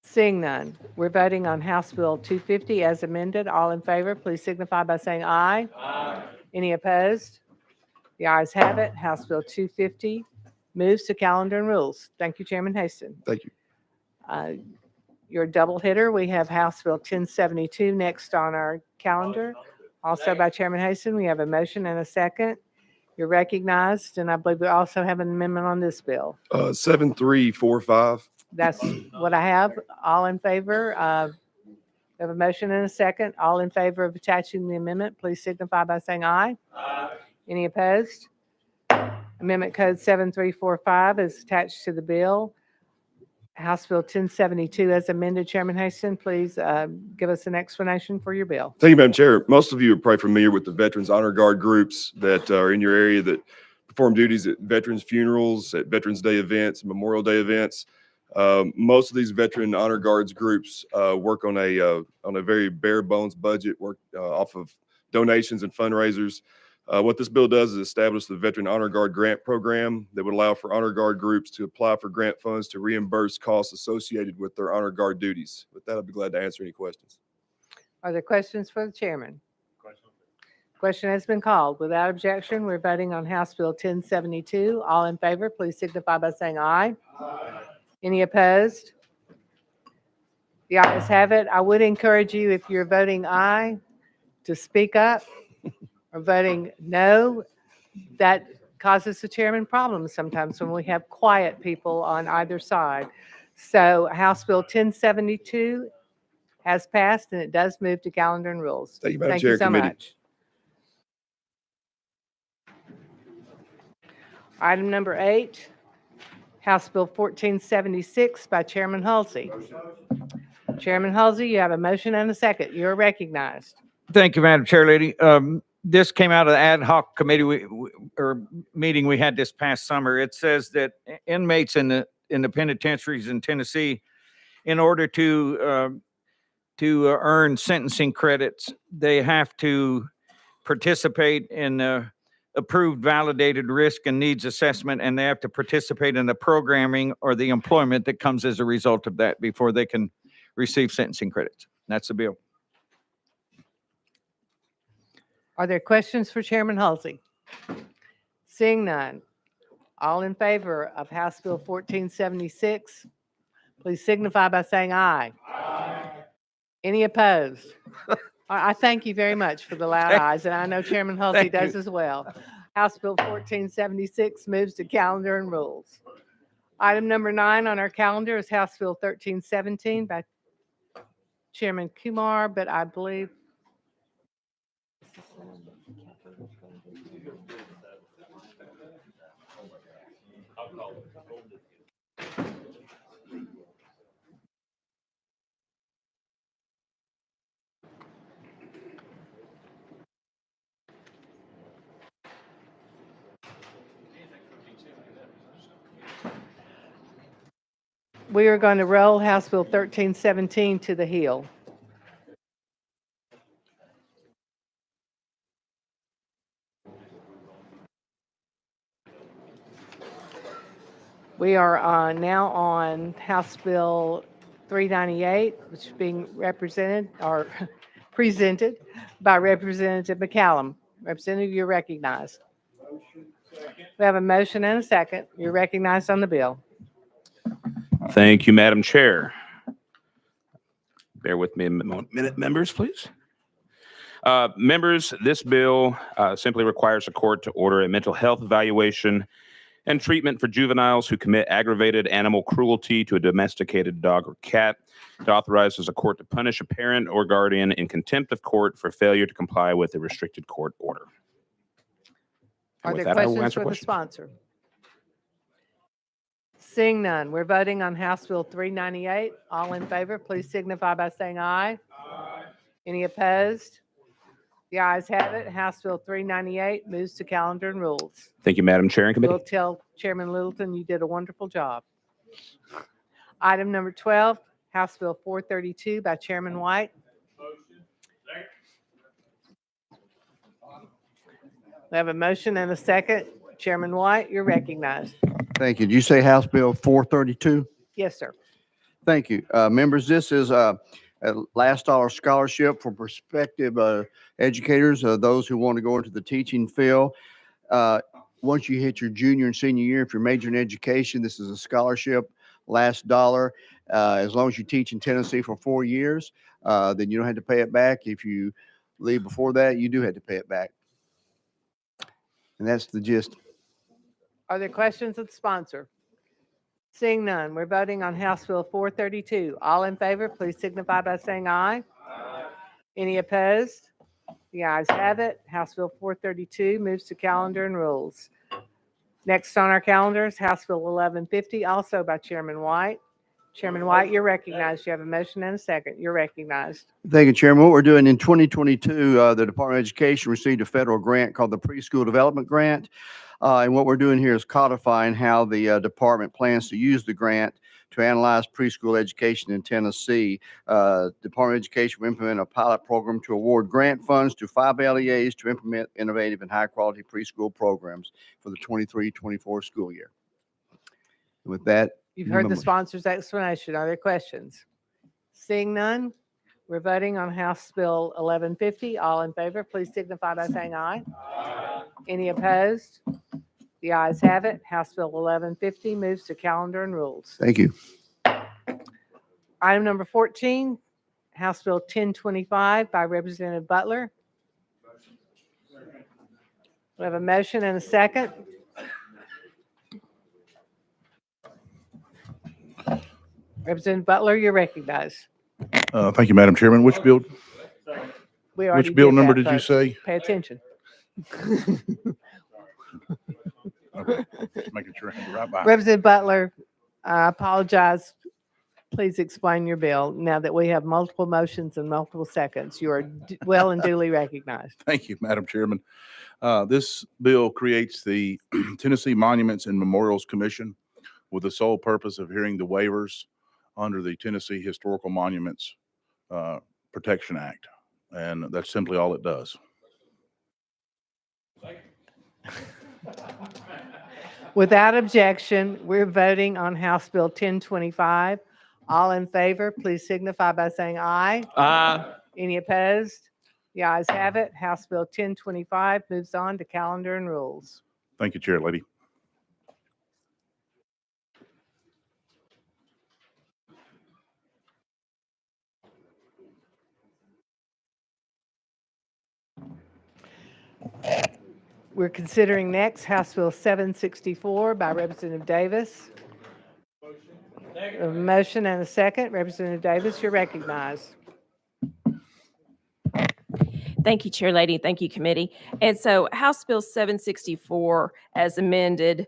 Seeing none, we're voting on House Bill 250 as amended. All in favor, please signify by saying aye. Aye. Any opposed? The ayes have it. House Bill 250 moves to calendar and rules. Thank you, Chairman Haston. Thank you. Your double hitter, we have House Bill 1072 next on our calendar. Also by Chairman Haston, we have a motion and a second. You're recognized, and I believe we also have an amendment on this bill. 7345. That's what I have. All in favor? We have a motion and a second. All in favor of attaching the amendment, please signify by saying aye. Aye. Any opposed? Amendment Code 7345 is attached to the bill. House Bill 1072 as amended. Chairman Haston, please give us an explanation for your bill. Thank you, Madam Chair. Most of you are probably familiar with the Veterans Honor Guard groups that are in your area that perform duties at veterans funerals, at Veterans Day events, Memorial Day events. Most of these Veteran Honor Guards groups work on a very bare bones budget, work off of donations and fundraisers. What this bill does is establish the Veteran Honor Guard grant program that would allow for Honor Guard groups to apply for grant funds to reimburse costs associated with their Honor Guard duties. With that, I'll be glad to answer any questions. Are there questions for the chairman? Question has been called. Without objection, we're voting on House Bill 1072. All in favor, please signify by saying aye. Aye. Any opposed? The ayes have it. I would encourage you, if you're voting aye, to speak up, or voting no. That causes the chairman problems sometimes when we have quiet people on either side. So House Bill 1072 has passed, and it does move to calendar and rules. Thank you, Madam Chair. Thank you so Committee. much. Item number 8, House Bill 1476 by Chairman Halsey. Chairman Halsey, you have a motion and a second. You're recognized. Thank you, Madam Chair Lady. this came out of the ad hoc committee or meeting we had this past summer. It says that inmates in the penitentiaries in Tennessee, in order to earn sentencing credits, they have to participate in approved validated risk and needs assessment, and they have to participate in the programming or the employment that comes as a result of that before they can receive sentencing credits. That's the bill. Are there questions for Chairman Halsey? Seeing none. All in favor of House Bill 1476, please signify by saying aye. Any opposed? I thank you very much for the loud ayes, and I know Chairman Halsey does as well. House Bill 1476 moves to calendar and rules. Item number 9 on our calendar is House Bill 1317 by Chairman Kumar, but I believe we are going to roll House Bill 1317 to the hill. We are now on House Bill 398, which is being represented or presented by Representative McCallum. Representative, you're recognized. We have a motion and a second. You're recognized on the bill. Thank you, Madam Chair. Bear with me a minute, members, please. Members, this bill simply requires a court to order a mental health evaluation and treatment for juveniles who commit aggravated animal cruelty to a domesticated dog or cat. It authorizes a court to punish a parent or guardian in contempt of court for failure to comply with a restricted court order. Are And with there that, I will questions answer for the questions. sponsor? Seeing none, we're voting on House Bill 398. All in favor, please signify by saying aye. Aye. Any opposed? The ayes have it. House Bill 398 moves to calendar and rules. Thank you, Madam Chair and Committee. We'll tell Chairman Littleton you did a wonderful job. Item number 12, House Bill 432 by Chairman White. We have a motion and a second. Chairman White, you're recognized. Thank you. Did you say House Bill 432? Yes, sir. Thank you. Members, this is a last dollar scholarship for prospective educators, those who want to go into the teaching field. Once you hit your junior and senior year, if you're majoring in education, this is a scholarship, last dollar. As long as you teach in Tennessee for 4 years, then you don't have to pay it back. If you leave before that, you do have to pay it back. And that's the gist. Are there questions of the sponsor? Seeing none, we're voting on House Bill 432. All in favor, please signify by saying aye. Aye. Any opposed? The ayes have it. House Bill 432 moves to calendar and rules. Next on our calendar is House Bill 1150, also by Chairman White. Chairman White, you're recognized. You have a motion and a second. You're recognized. Thank you, Chairman. What we're doing in 2022, the Department of Education received a federal grant called the Preschool Development Grant. And what we're doing here is codifying how the department plans to use the grant to analyze preschool education in Tennessee. Department of Education will implement a pilot program to award grant funds to 5 LEAs to implement innovative and high-quality preschool programs for the 23-24 school year. And with that, You've heard the sponsor's explanation. Are there questions? Seeing none, we're voting on House Bill 1150. All in favor, please signify by saying aye. Aye. Any opposed? The ayes have it. House Bill 1150 moves to calendar and rules. Thank you. Item number 14, House Bill 1025 by Representative Butler. We have a motion and a second. Representative Butler, you're recognized. Thank you, Madam Chairman. Which bill? We already Which bill did number that, did you folks. say? Pay attention. Okay, just making sure I have the right by. Representative Butler, I apologize. Please explain your bill. Now that we have multiple motions and multiple seconds, you are well and duly recognized. Thank you, Madam Chairman. This bill creates the Tennessee Monuments and Memorials Commission with the sole purpose of hearing the waivers under the Tennessee Historical Monuments Protection Act. And that's simply all it does. Without objection, we're voting on House Bill 1025. All in favor, please signify by saying aye. Aye. Any opposed? The ayes have it. House Bill 1025 moves on to calendar and rules. Thank you, Chair Lady. We're considering next House Bill 764 by Representative Davis. A motion and a second. Representative Davis, you're recognized. Thank you, Chair Lady. Thank you, committee. And so House Bill 764, as amended,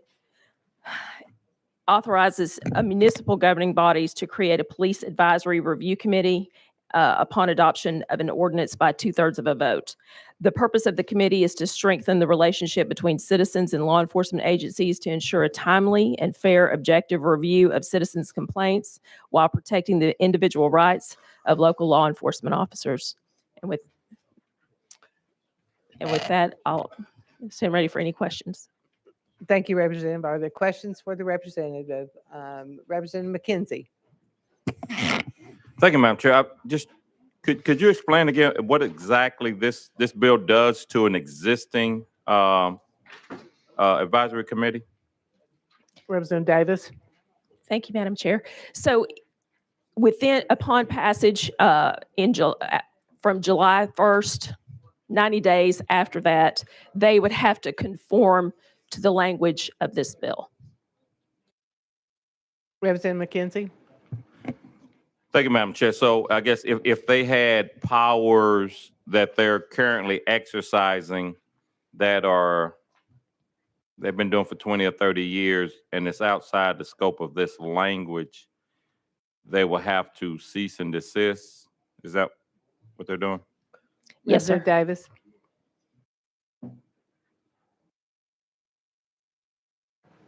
authorizes municipal governing bodies to create a police advisory review committee upon adoption of an ordinance by 2/3 of a vote. The purpose of the committee is to strengthen the relationship between citizens and law enforcement agencies to ensure a timely and fair objective review of citizens' complaints while protecting the individual rights of local law enforcement officers. And with that, I'll stand ready for any questions. Thank you, Representative. Are there questions for the representative? Representative McKenzie. Thank you, Madam Chair. Could you explain again what exactly this bill does to an existing advisory committee? Representative Davis. Thank you, Madam Chair. So upon passage from July 1st, 90 days after that, they would have to conform to the language of this bill. Representative McKenzie. Thank you, Madam Chair. So I guess if they had powers that they're currently exercising that they've been doing for 20 or 30 years, and it's outside the scope of this language, they will have to cease and desist. Is that what they're doing? Yes, sir. Representative Davis.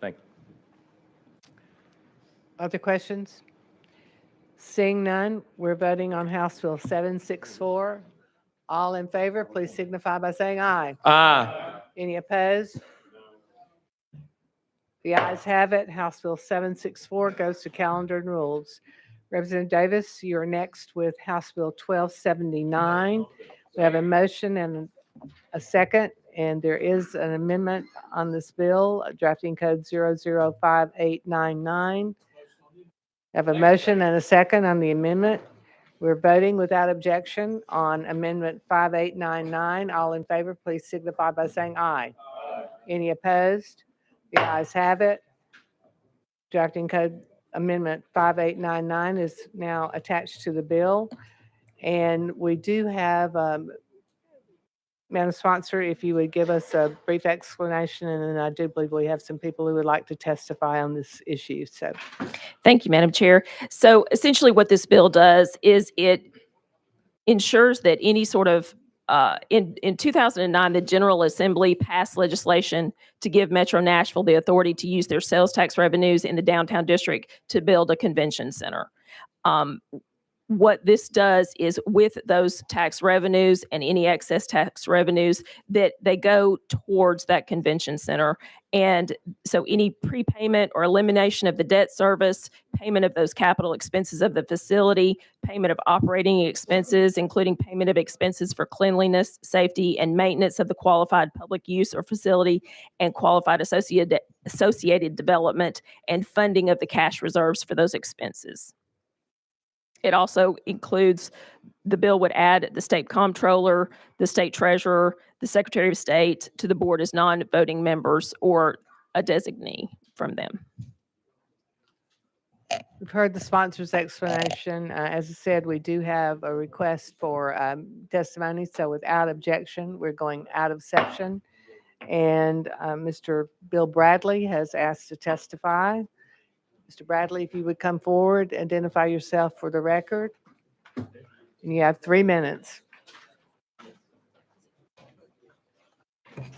Thank you. Other questions? Seeing none, we're voting on House Bill 764. All in favor, please signify by saying aye. Aye. Any opposed? The ayes have it. House Bill 764 goes to calendar and rules. Representative Davis, you're next with House Bill 1279. We have a motion and a second, and there is an amendment on this bill, drafting code 005899. I have a motion and a second on the amendment. We're voting without objection on Amendment 5899. All in favor, please signify by saying aye. Any opposed? The ayes have it. Drafting Code Amendment 5899 is now attached to the bill. And we do have, Madam Sponsor, if you would give us a brief explanation, and then I do believe we have some people who would like to testify on this issue. So, Thank you, Madam Chair. So essentially what this bill does is it ensures that any sort of, in 2009, the General Assembly passed legislation to give Metro Nashville the authority to use their sales tax revenues in the downtown district to build a convention center. What this does is with those tax revenues and any excess tax revenues that they go towards that convention center. And so any prepayment or elimination of the debt service, payment of those capital expenses of the facility, payment of operating expenses, including payment of expenses for cleanliness, safety, and maintenance of the qualified public use or facility, and qualified associated development and funding of the cash reserves for those expenses. It also includes, the bill would add the state comptroller, the state treasurer, the secretary of state to the board as non-voting members or a designee from them. we've heard the sponsor's explanation. As I said, we do have a request for testimony. So without objection, we're going out of session. And Mr. Bill Bradley has asked to testify. Mr. Bradley, if you would come forward, identify yourself for the record. And you have 3 minutes.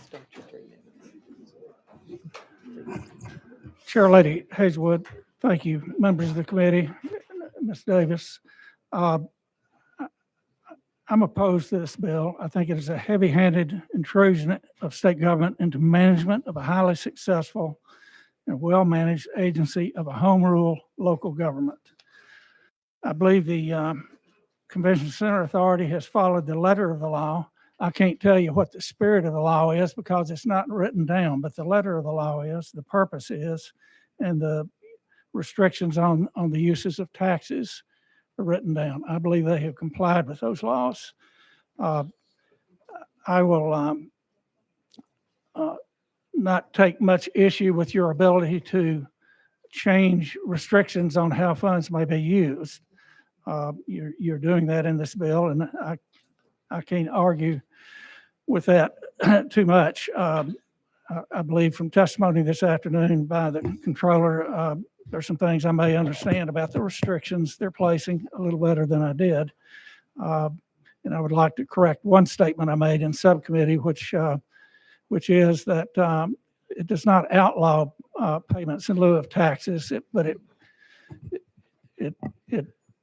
Start your 3 minutes. Chair Lady Hazelwood, thank you, members of the committee, Ms. Davis. I'm opposed to this bill. I think it is a heavy-handed intrusion of state government into management of a highly successful and well-managed agency of a home rule local government. I believe the Convention Center Authority has followed the letter of the law. I can't tell you what the spirit of the law is because it's not written down, but the letter of the law is, the purpose is, and the restrictions on the uses of taxes are written down. I believe they have complied with those laws. I will not take much issue with your ability to change restrictions on how funds may be used. You're doing that in this bill, and I can't argue with that too much. I believe from testimony this afternoon by the controller, there's some things I may understand about the restrictions they're placing a little better than I did. And I would like to correct one statement I made in subcommittee, which is that it does not outlaw payments in lieu of taxes, but it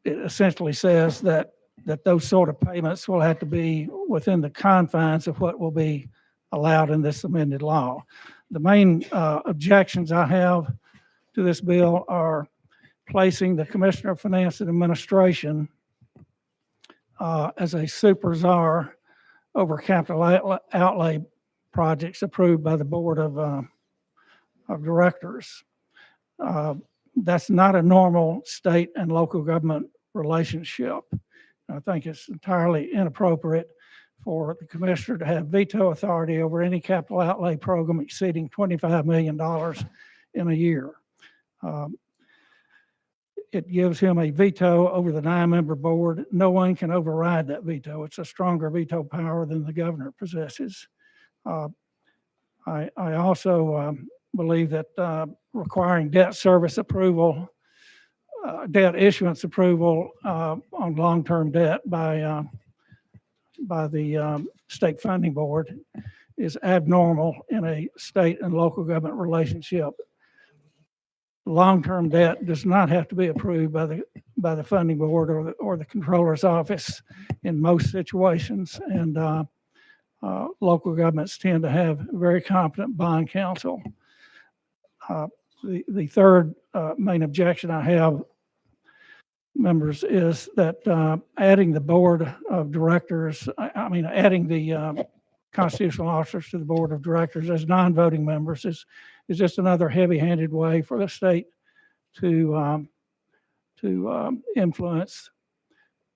essentially says that those sort of payments will have to be within the confines of what will be allowed in this amended law. The main objections I have to this bill are placing the Commissioner of Finance and Administration as a super czar over capital outlay projects approved by the Board of Directors. That's not a normal state and local government relationship. I think it's entirely inappropriate for the commissioner to have veto authority over any capital outlay program exceeding $25 million in a year. It gives him a veto over the 9-member board. No one can override that veto. It's a stronger veto power than the governor possesses. I also believe that requiring debt service approval, debt issuance approval on long-term debt by the state funding board is abnormal in a state and local government relationship. Long-term debt does not have to be approved by the funding board or the controller's office in most situations, and local governments tend to have very competent bond counsel. The third main objection I have, members, is that adding the board of directors, adding the constitutional officers to the board of directors as non-voting members is just another heavy-handed way for the state to influence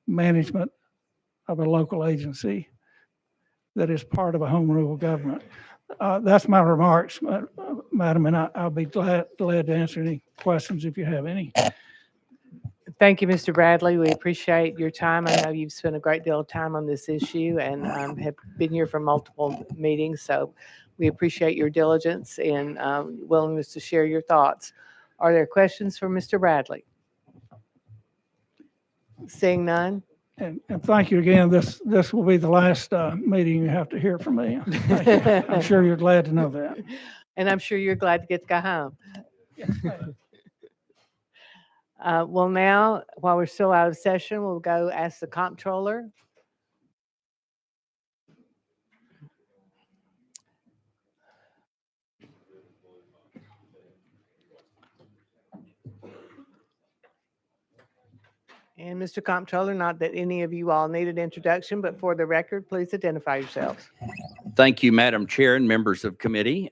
management of a local agency that is part of a home rule government. That's my remarks, Madam, and I'll be glad to answer any questions if you have any. Thank you, Mr. Bradley. We appreciate your time. I know you've spent a great deal of time on this issue and have been here for multiple meetings, so we appreciate your diligence and willingness to share your thoughts. Are there questions for Mr. Bradley? Seeing none? And thank you again. This will be the last meeting you have to hear from me. Thank you. I'm sure you're glad to know that. And I'm sure you're glad to get to go home. Well, now, while we're still out of session, we'll go ask the comptroller. And Mr. Comptroller, not that any of you all need an introduction, but for the record, please identify yourselves. Thank you, Madam Chair and members of committee.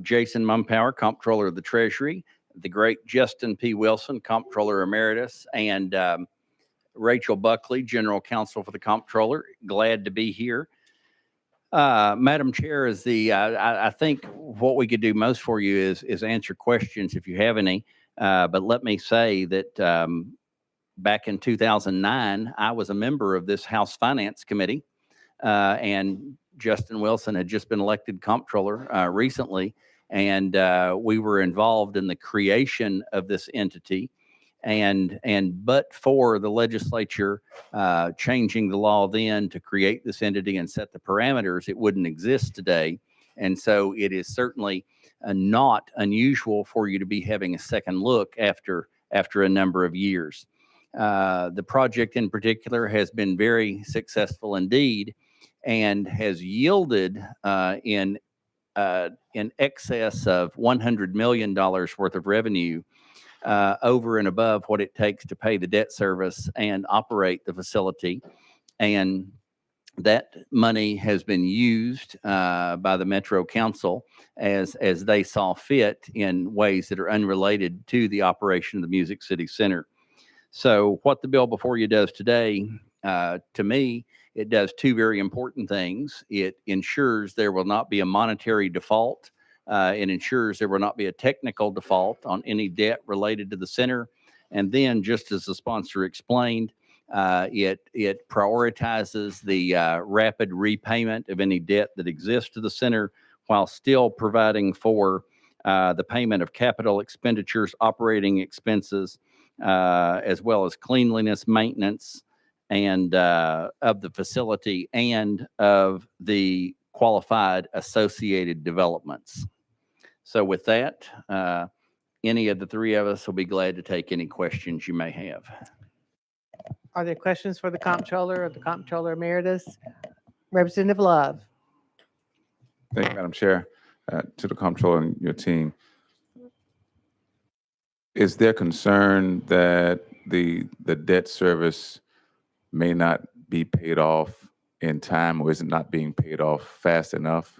Jason Mumpower, Comptroller of the Treasury, the great Justin P. Wilson, Comptroller Emeritus, and Rachel Buckley, General Counsel for the Comptroller. Glad to be here. Madam Chair, I think what we could do most for you is answer questions if you have any. But let me say that back in 2009, I was a member of this House Finance Committee, and Justin Wilson had just been elected comptroller recently. And we were involved in the creation of this entity. And but for the legislature changing the law then to create this entity and set the parameters, it wouldn't exist today. And so it is certainly not unusual for you to be having a second look after a number of years. The project in particular has been very successful indeed, and has yielded in excess of $100 million worth of revenue over and above what it takes to pay the debt service and operate the facility. And that money has been used by the Metro Council as they saw fit in ways that are unrelated to the operation of the Music City Center. So what the bill before you does today, to me, it does two very important things. It ensures there will not be a monetary default. It ensures there will not be a technical default on any debt related to the center. And then, just as the sponsor explained, it prioritizes the rapid repayment of any debt that exists to the center, while still providing for the payment of capital expenditures, operating expenses, as well as cleanliness, maintenance, and of the facility and of the qualified associated developments. So with that, any of the three of us will be glad to take any questions you may have. Are there questions for the comptroller or the comptroller emeritus? Representative Love. Thank you, Madam Chair. To the comptroller and your team, is there concern that the debt service may not be paid off in time, or is it not being paid off fast enough?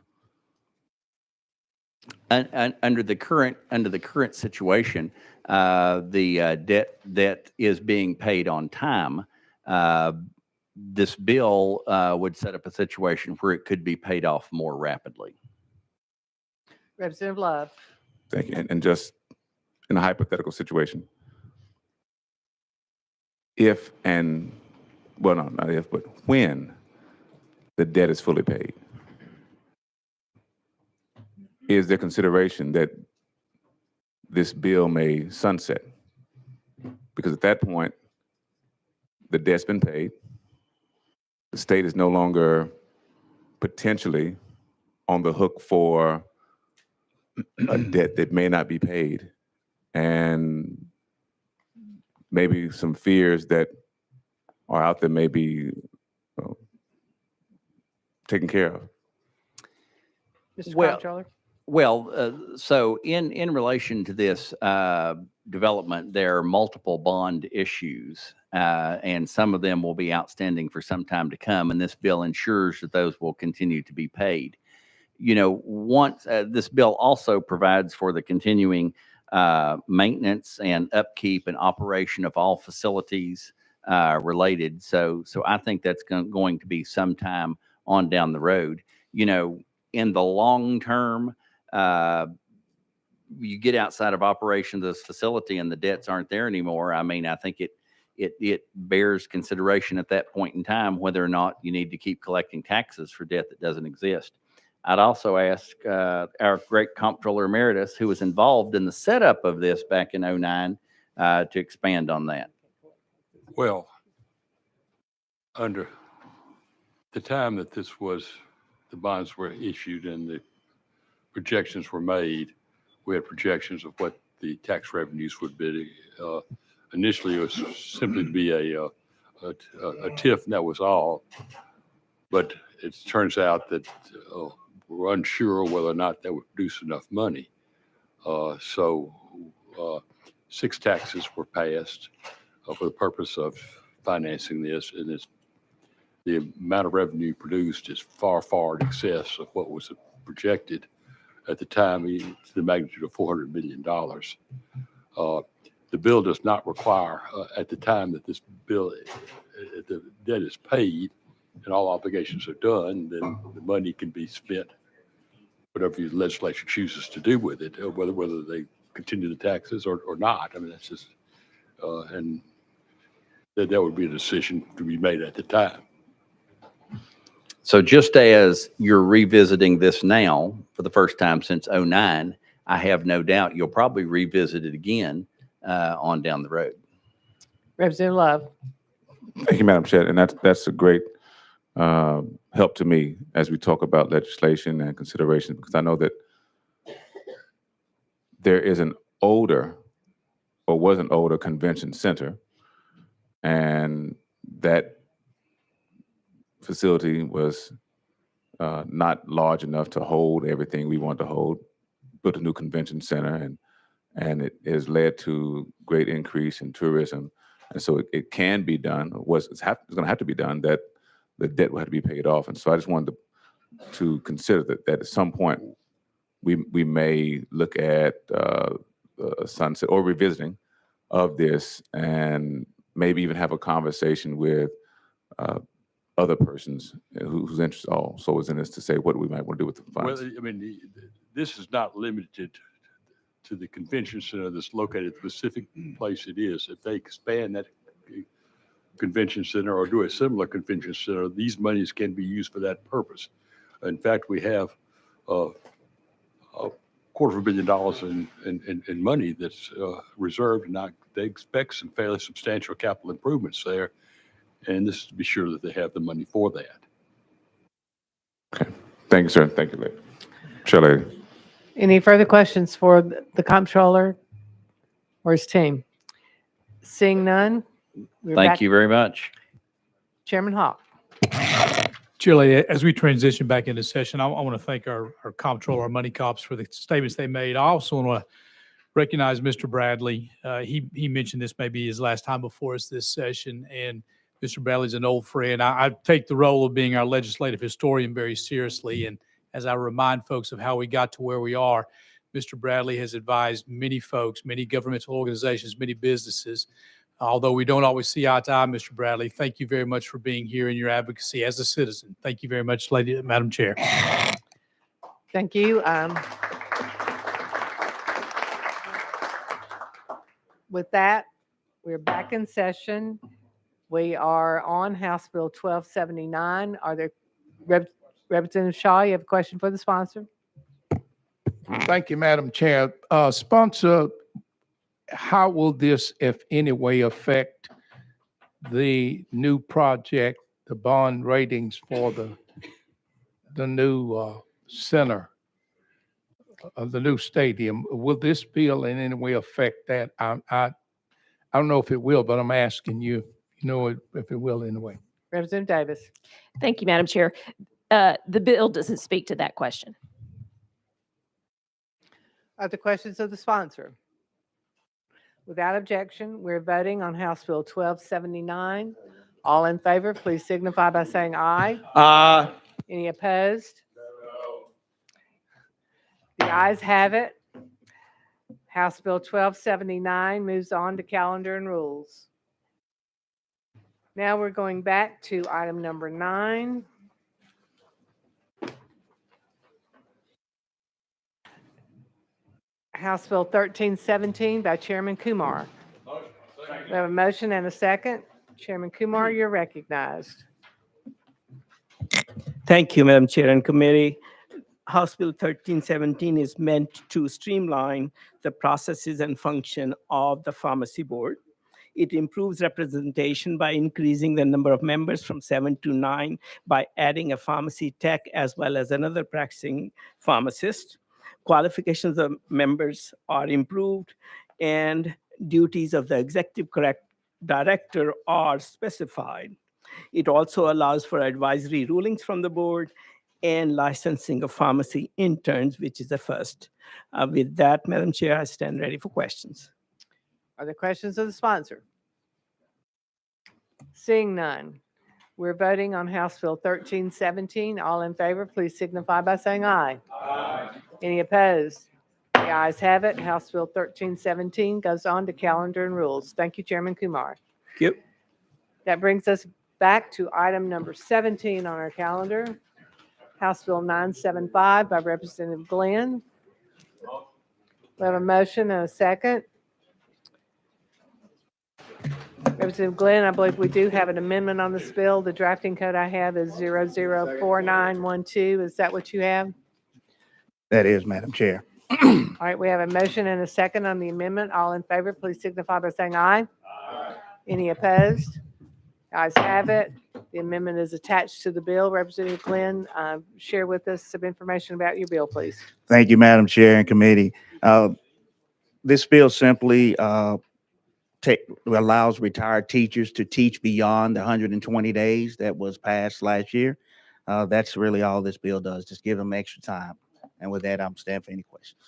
Under the current situation, the debt is being paid on time. This bill would set up a situation where it could be paid off more rapidly. Representative Love. Thank you. And just in a hypothetical situation, if and, well, no, not if, but when the debt is fully paid, is there consideration that this bill may sunset? Because at that point, the debt's been paid. The state is no longer potentially on the hook for a debt that may not be paid, and maybe some fears that are out there may be taken care of. Mr. Well, Comptroller. So in relation to this development, there are multiple bond issues, and some of them will be outstanding for some time to come, and this bill ensures that those will continue to be paid. You know, once this bill also provides for the continuing maintenance and upkeep and operation of all facilities related. So I think that's going to be some time on down the road. You know, in the long term, you get outside of operation of this facility and the debts aren't there anymore. I mean, I think it bears consideration at that point in time whether or not you need to keep collecting taxes for debt that doesn't exist. I'd also ask our great comptroller emeritus, who was involved in the setup of this back in 2009, to expand on that. Well, under the time that this was, the bonds were issued and the projections were made, we had projections of what the tax revenues would be. Initially, it was simply to be a TIF, and that was all. But it turns out that we're unsure whether or not that would produce enough money. So 6 taxes were passed for the purpose of financing this, and the amount of revenue produced is far, far in excess of what was projected at the time, to the magnitude of $400 million. The bill does not require, at the time that this bill, the debt is paid and all obligations are done, then the money can be spent, whatever the legislature chooses to do with it, whether they continue the taxes or not. I mean, that's just, and that would be a decision to be made at the time. So just as you're revisiting this now for the first time since '09, I have no doubt you'll probably revisit it again on down the road. Representative Love. Thank you, Madam Chair. And that's a great help to me as we talk about legislation and consideration, because I know that there is an older or was an older convention center, and that facility was not large enough to hold everything we want to hold. Built a new convention center, and it has led to great increase in tourism. And so it can be done, it's going to have to be done, that the debt will have to be paid off. And so I just wanted to consider that at some point we may look at sunset or revisiting of this, and maybe even have a conversation with other persons whose interest also is in this, to say what we might want to do with the funds. Well, I mean, this is not limited to the convention center that's located at the specific place it is. If they expand that convention center or do a similar convention center, these monies can be used for that purpose. In fact, we have a $250 million in money that's reserved, and they expect some fairly substantial capital improvements there. And this is to be sure that they have the money for that. Okay. Thank you, sir. Thank you, lady. Chair lady. Any further questions for the comptroller or his team? Seeing none. Thank you very much. Chairman Hawk. Chair Lady, as we transition back into session, I want to thank our comptroller, our money cops, for the statements they made. I also want to recognize Mr. Bradley. He mentioned this may be his last time before us this session, and Mr. Bradley's an old friend. I take the role of being our legislative historian very seriously, and as I remind folks of how we got to where we are, Mr. Bradley has advised many folks, many governmental organizations, many businesses. Although we don't always see eye to eye, Mr. Bradley, thank you very much for being here in your advocacy as a citizen. Thank you very much, Madam Chair. Thank you. With that, we're back in session. We are on House Bill 1279. Are there, Representative Shaw, you have a question for the sponsor? Thank you, Madam Chair. Sponsor, how will this, if any way, affect the new project, the bond ratings for the new center of the new stadium? Will this bill in any way affect that? I don't know if it will, but I'm asking you, if it will in a way. Representative Davis. Thank you, Madam Chair. The bill doesn't speak to that question. Other questions of the sponsor? Without objection, we're voting on House Bill 1279. All in favor, please signify by saying aye. Aye. Any opposed? The ayes have it. House Bill 1279 moves on to calendar and rules. Now we're going back to item number 9. House Bill 1317 by Chairman Kumar. We have a motion and a second. Chairman Kumar, you're recognized. Thank you, Madam Chair and Committee. House Bill 1317 is meant to streamline the processes and function of the Pharmacy Board. It improves representation by increasing the number of members from 7 to 9 by adding a pharmacy tech as well as another practicing pharmacist. Qualifications of members are improved, and duties of the executive director are specified. It also allows for advisory rulings from the board and licensing of pharmacy interns, which is the first. With that, Madam Chair, I stand ready for questions. Are there questions of the sponsor? Seeing none, we're voting on House Bill 1317. All in favor, please signify by saying aye. Aye. Any opposed? The ayes have it. House Bill 1317 goes on to calendar and rules. Thank you, Chairman Kumar. Thank you. That brings us back to item number 17 on our calendar. House Bill 975 by Representative Glenn. We have a motion and a second. Representative Glenn, I believe we do have an amendment on this bill. The drafting code I have is 004912. Is that what you have? That is, Madam Chair. All right, we have a motion and a second on the amendment. All in favor, please signify by saying aye. Any opposed? Ayes have it. The amendment is attached to the bill. Representative Glenn, share with us some information about your bill, please. Thank you, Madam Chair and committee. This bill simply allows retired teachers to teach beyond the 120 days that was passed last year. That's really all this bill does, just give them extra time. And with that, I'm standing for any questions.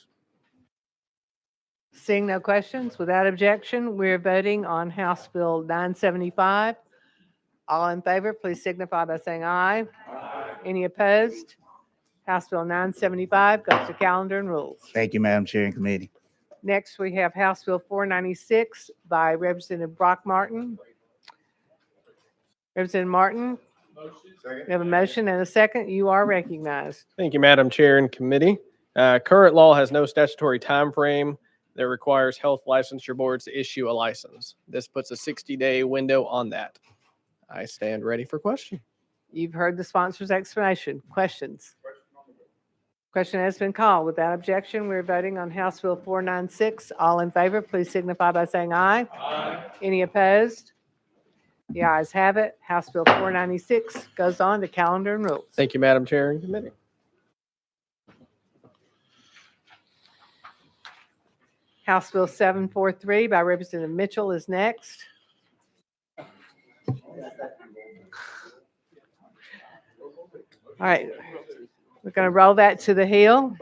Seeing no questions, without objection, we're voting on House Bill 975. All in favor, please signify by saying aye. Any opposed? House Bill 975 goes to calendar and rules. Thank you, Madam Chair and committee. Next, we have House Bill 496 by Representative Brock Martin. Representative Martin, we have a motion and a second. You are recognized. Thank you, Madam Chair and committee. Current law has no statutory time frame that requires health licensure boards to issue a license. This puts a 60-day window on that. I stand ready for question. You've heard the sponsor's explanation. Questions? Question has been called. Without objection, we're voting on House Bill 496. All in favor, please signify by saying aye. Aye. Any opposed? The ayes have it. House Bill 496 goes on to calendar and rules. Thank you, Madam Chair and committee. House Bill 743 by Representative Mitchell is next. All right, we're going to roll that to the Hill.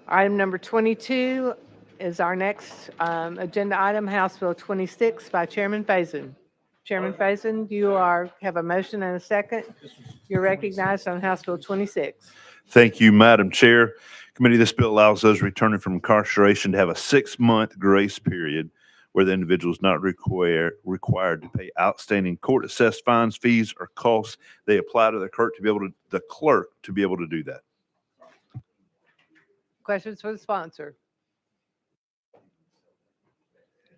Item number 22 is our next agenda item, House Bill 26 by Chairman Faison. Chairman Faison, you have a motion and a second. You're recognized on House Bill 26. Thank you, Madam Chair. Committee, this bill allows those returning from incarceration to have a 6-month grace period where the individual is not required to pay outstanding court-assessed fines, fees, or costs. They apply to the clerk to be able to do that. Questions for the sponsor?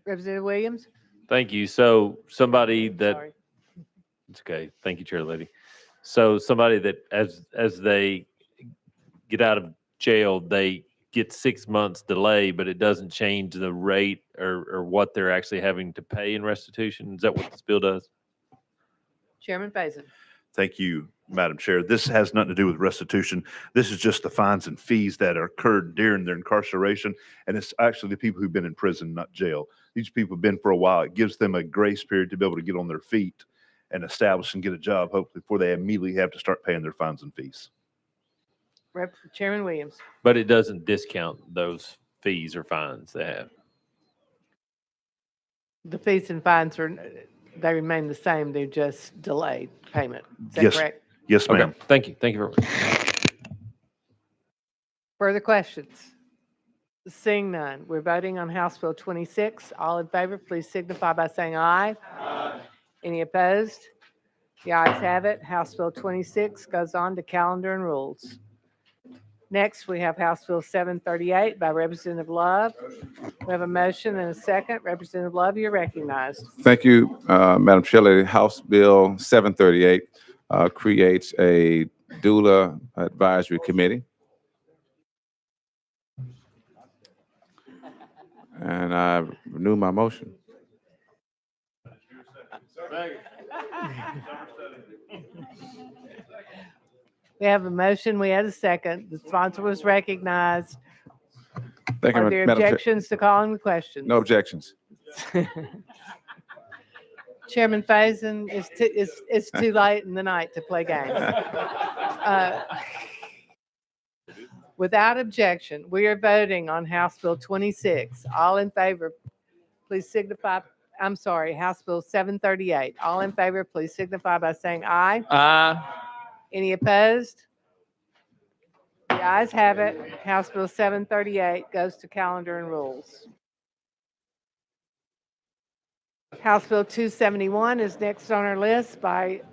Representative Williams? Thank you. So somebody that, Sorry. it's okay. Thank you, Chair Lady. So somebody that as they get out of jail, they get 6 months delay, but it doesn't change the rate or what they're actually having to pay in restitution. Is that what this bill does? Chairman Faison. Thank you, Madam Chair. This has nothing to do with restitution. This is just the fines and fees that are occurred during their incarceration. And it's actually the people who've been in prison, not jail. These people have been for a while. It gives them a grace period to be able to get on their feet and establish and get a job, hopefully, before they immediately have to start paying their fines and fees. Chairman Williams. But it doesn't discount those fees or fines they have. The fees and fines they remain the same. They're just delayed payment. Is that Yes. correct? Yes, ma'am. Okay. Thank you. Thank you very much. Further questions? Seeing none, we're voting on House Bill 26. All in favor, please signify by saying aye. Aye. Any opposed? The ayes have it. House Bill 26 goes on to calendar and rules. Next, we have House Bill 738 by Representative Love. We have a motion and a second. Representative Love, you're recognized. Thank you, Madam Chair. House Bill 738 creates a doula advisory committee. And I renew my motion. We have a motion. We had a second. The sponsor was recognized. Thank you, Are there Madam Chair. objections to calling the question? No objections. Chairman Faison, it's too late in the night to play games. Without objection, we are voting on House Bill 26. All in favor, please signify. I'm sorry, House Bill 738. All in favor, please signify by saying aye. Aye. Any opposed? The ayes have it. House Bill 738 goes to calendar and rules. House Bill 271 is next on our list by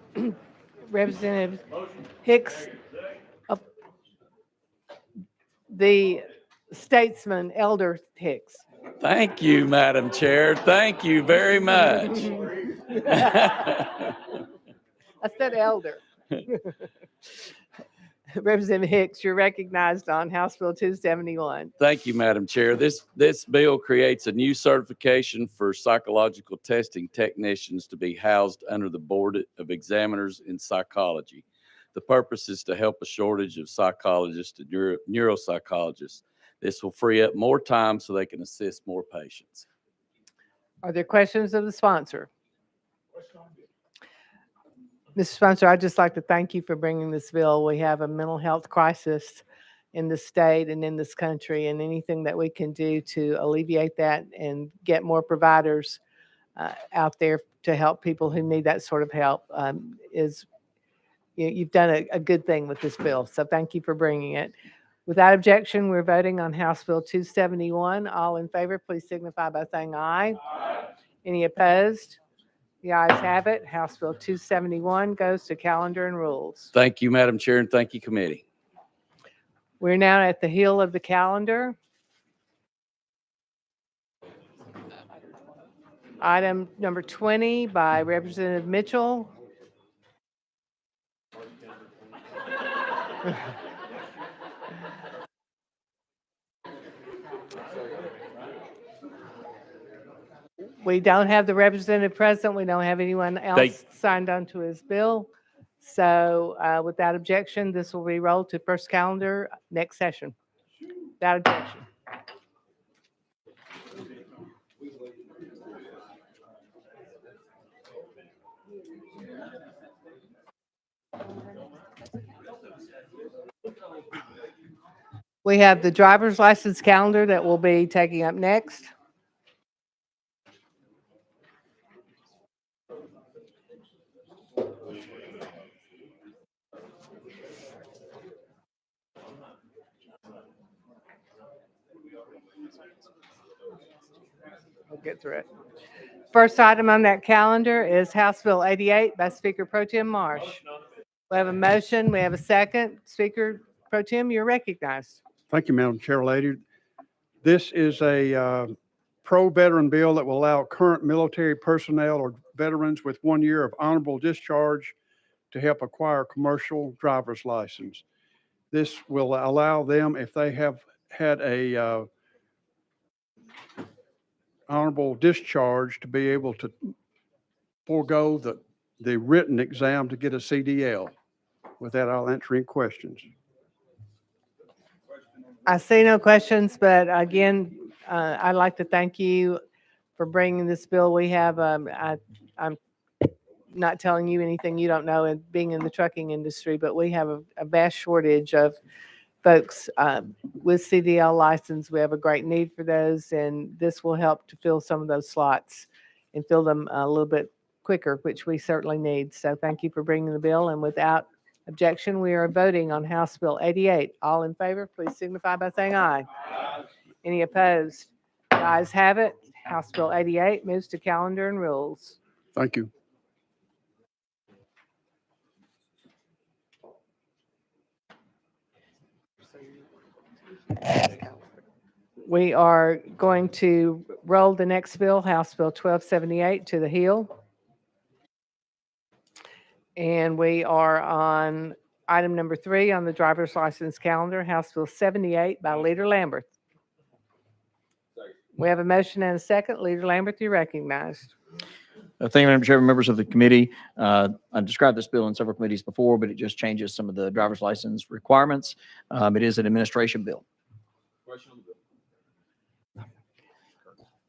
Representative Hicks. The statesman, Elder Hicks. Thank you, Madam Chair. Thank you very much. I said elder. Representative Hicks, you're recognized on House Bill 271. Thank you, Madam Chair. This bill creates a new certification for psychological testing technicians to be housed under the Board of Examiners in Psychology. The purpose is to help a shortage of psychologists and neuropsychologists. This will free up more time so they can assist more patients. Are there questions of the sponsor? Mr. Sponsor, I'd just like to thank you for bringing this bill. We have a mental health crisis in the state and in this country, and anything that we can do to alleviate that and get more providers out there to help people who need that sort of help you've done a good thing with this bill. So thank you for bringing it. Without objection, we're voting on House Bill 271. All in favor, please signify by saying aye. Any opposed? The ayes have it. House Bill 271 goes to calendar and rules. Thank you, Madam Chair, and thank you, committee. We're now at the heel of the calendar. Item number 20 by Representative Mitchell. We don't have the representative present. We don't have anyone else signed on to his bill. So without objection, this will be rolled to first calendar next session. Without objection. We have the driver's license calendar that we'll be taking up next. We'll get through it. First item on that calendar is House Bill 88 by Speaker Pro Tem Marsh. We have a motion. We have a second. Speaker Pro Tem, you're recognized. Thank you, Madam Chair Lady. This is a pro-veteran bill that will allow current military personnel or veterans with 1 year of honorable discharge to help acquire a commercial driver's license. This will allow them, if they have had a honorable discharge, to be able to forego the written exam to get a CDL. With that, I'll answer any questions. I see no questions, but again, I'd like to thank you for bringing this bill. We have, I'm not telling you anything you don't know, and being in the trucking industry, but we have a vast shortage of folks with CDL license. We have a great need for those, and this will help to fill some of those slots and fill them a little bit quicker, which we certainly need. So thank you for bringing the bill, and without objection, we are voting on House Bill 88. All in favor, please signify by saying aye. Any opposed? The ayes have it. House Bill 88 moves to calendar and rules. Thank you. We are going to roll the next bill, House Bill 1278, to the heel. And we are on item number 3 on the driver's license calendar, House Bill 78 by Leader Lambert. We have a motion and a second. Leader Lambert, you're recognized. Thank you, Madam Chair, members of the committee. I described this bill in several committees before, but it just changes some of the driver's license requirements. It is an administration bill.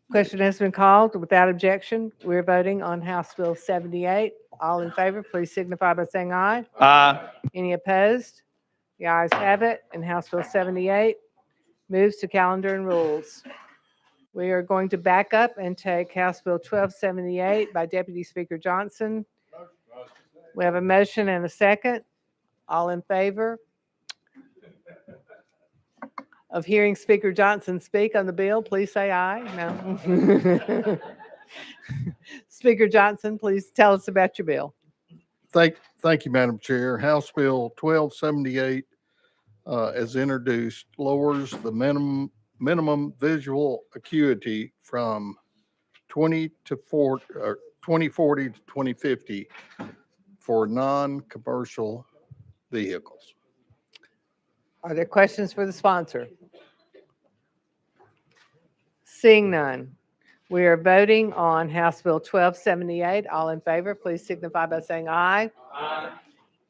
Question has been called. Without objection, we're voting on House Bill 78. All in favor, please signify by saying aye. Aye. Any opposed? The ayes have it, and House Bill 78 moves to calendar and rules. We are going to back up and take House Bill 1278 by Deputy Speaker Johnson. We have a motion and a second. All in favor of hearing Speaker Johnson speak on the bill, please say aye. No. Speaker Johnson, please tell us about your bill. Thank you, Madam Chair. House Bill 1278 as introduced, lowers the minimum visual acuity from 2040 to 2050 for non-commercial vehicles. Are there questions for the sponsor? Seeing none, we are voting on House Bill 1278. All in favor, please signify by saying aye. Aye.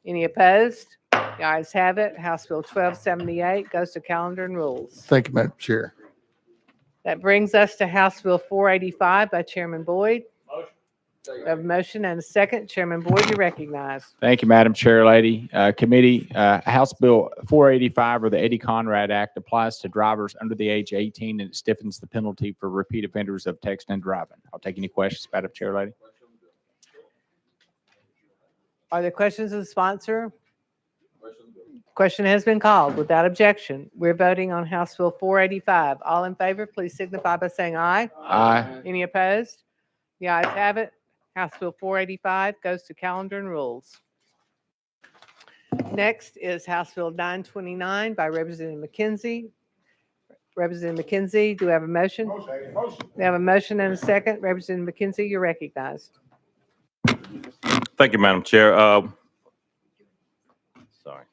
Any opposed? The ayes have it. House Bill 1278 goes to calendar and rules. Thank you, Madam Chair. That brings us to House Bill 485 by Chairman Boyd. We have a motion and a second. Chairman Boyd, you're recognized. Thank you, Madam Chair Lady. Committee, House Bill 485 or the Eddie Conrad Act applies to drivers under the age of 18 and it stiffens the penalty for repeat offenders of texting and driving. I'll take any questions, Madam Chair Lady. Are there questions of the sponsor? Question has been called. Without objection, we're voting on House Bill 485. All in favor, please signify by saying aye. Aye. Any opposed? The ayes have it. House Bill 485 goes to calendar and rules. Next is House Bill 929 by Representative McKenzie. Representative McKenzie, do we have a motion? We have a motion and a second. Representative McKenzie, you're recognized. Thank you, Madam Chair. Sorry.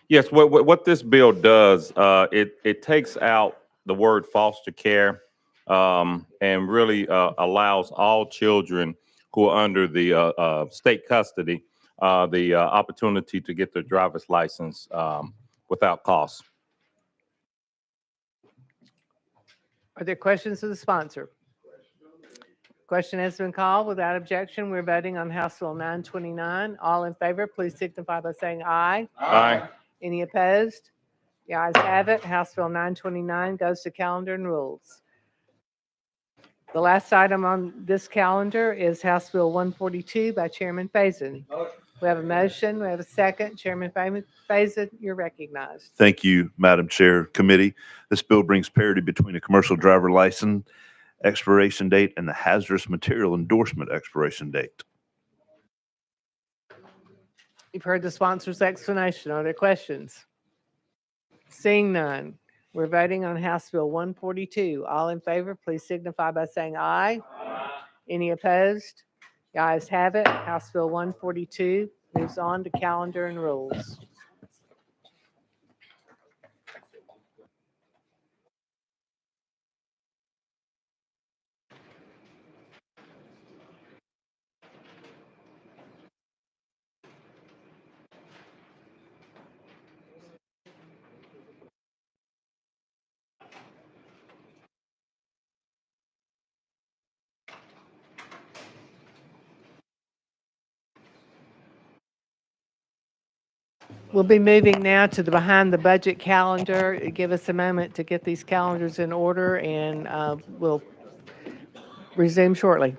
Yes, what this bill does, it takes out the word foster care and really allows all children who are under the state custody the opportunity to get their driver's license without cost. Are there questions of the sponsor? Question has been called. Without objection, we're voting on House Bill 929. All in favor, please signify by saying aye. Aye. Any opposed? The ayes have it. House Bill 929 goes to calendar and rules. The last item on this calendar is House Bill 142 by Chairman Faison. We have a motion. We have a second. Chairman Faison, you're recognized. Thank you, Madam Chair. Committee, this bill brings parity between a commercial driver license expiration date and the hazardous material endorsement expiration date. You've heard the sponsor's explanation. Are there questions? Seeing none, we're voting on House Bill 142. All in favor, please signify by saying aye. Aye. Any opposed? The ayes have it. House Bill 142 moves on to calendar and rules. We'll be moving now to the behind the budget calendar. Give us a moment to get these calendars in order and we'll resume shortly.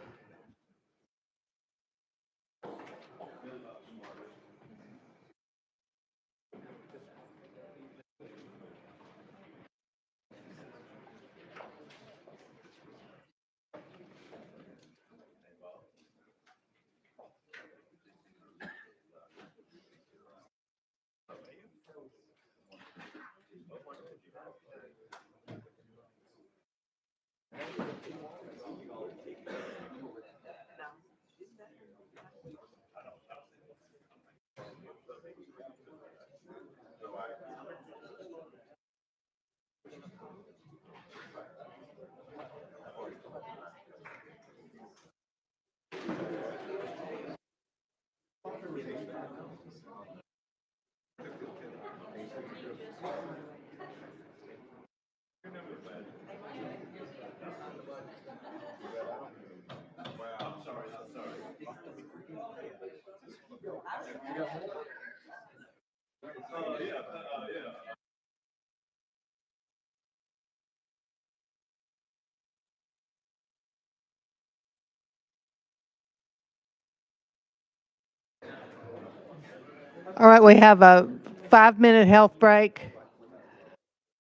All right, we have a 5-minute health break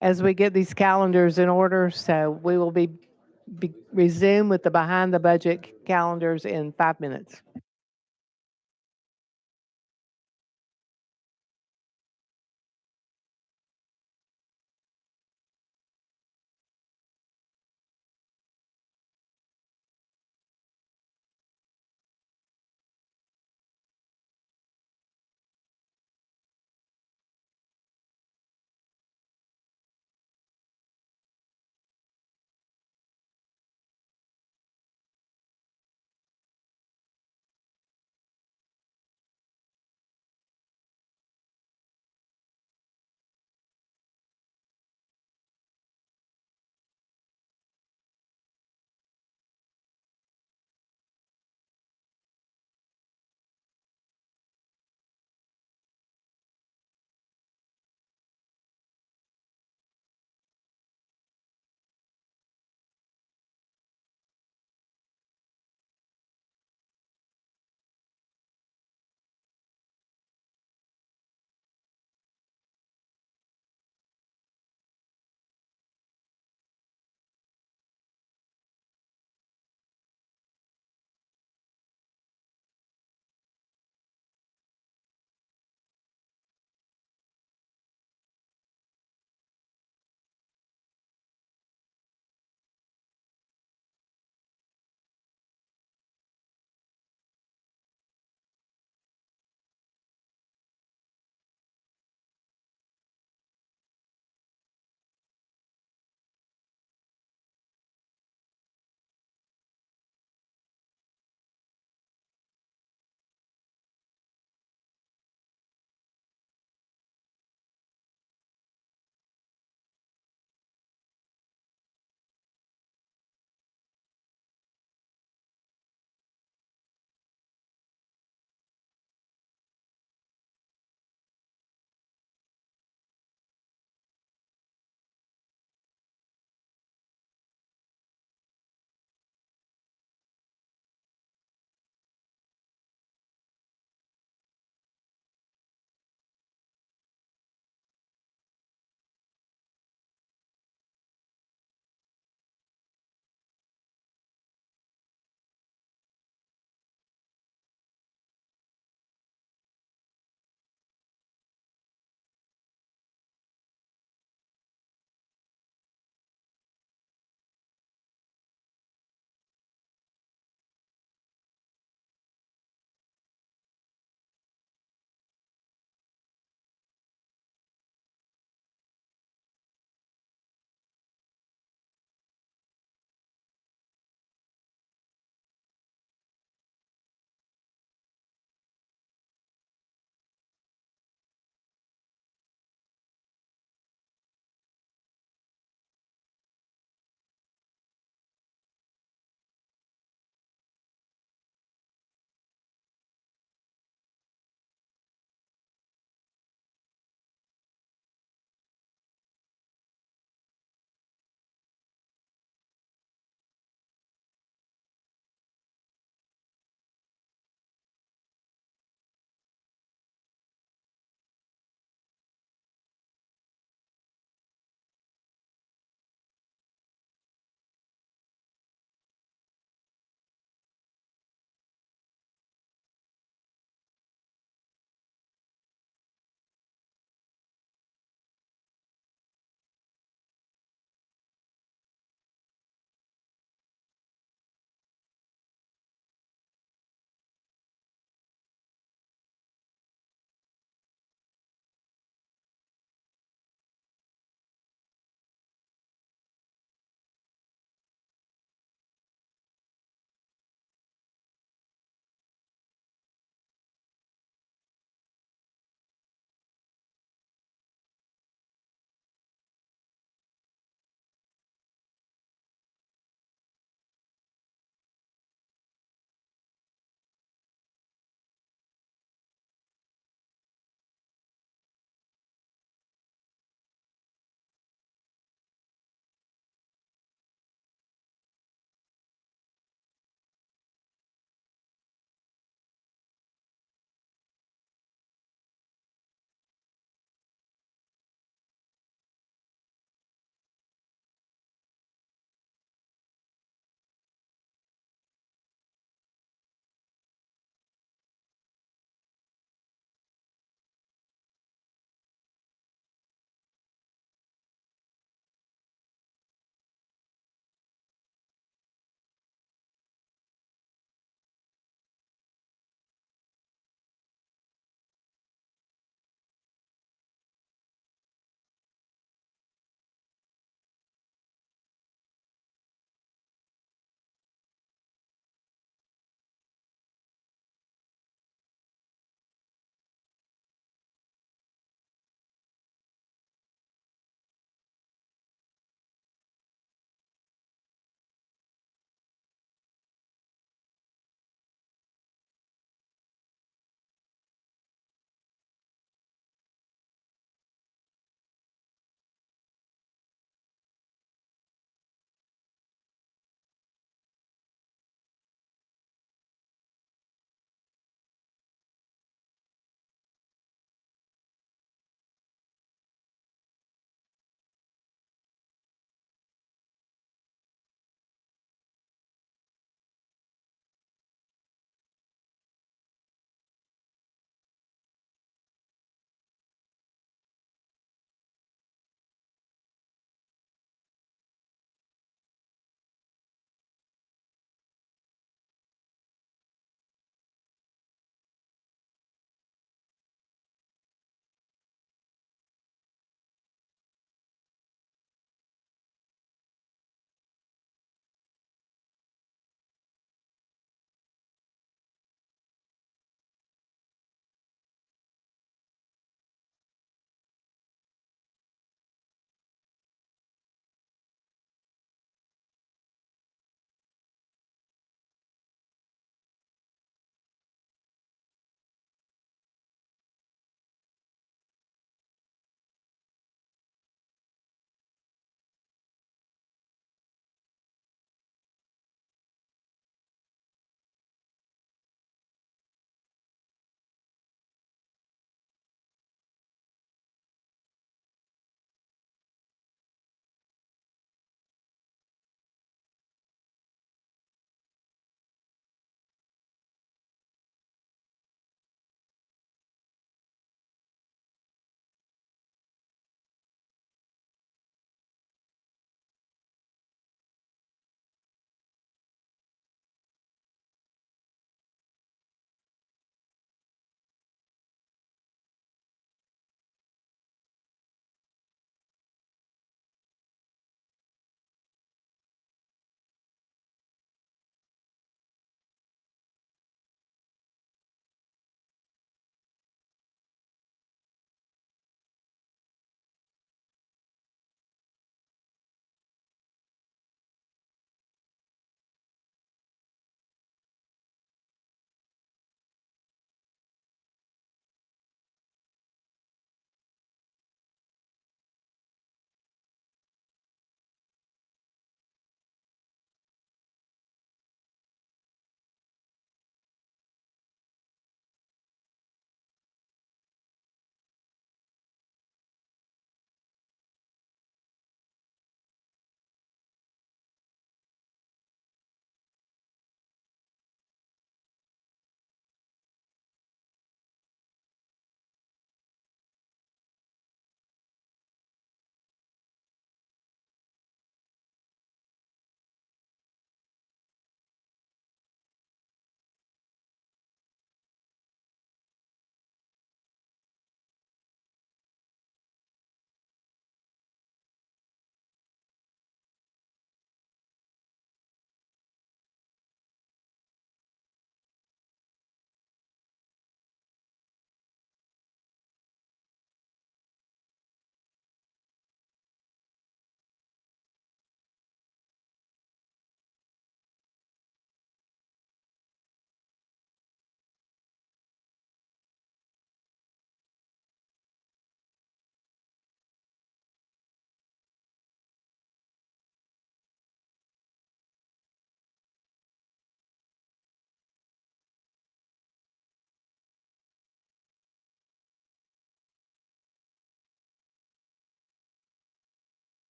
as we get these calendars in order. So we will be resume with the behind the budget calendars in 5 minutes.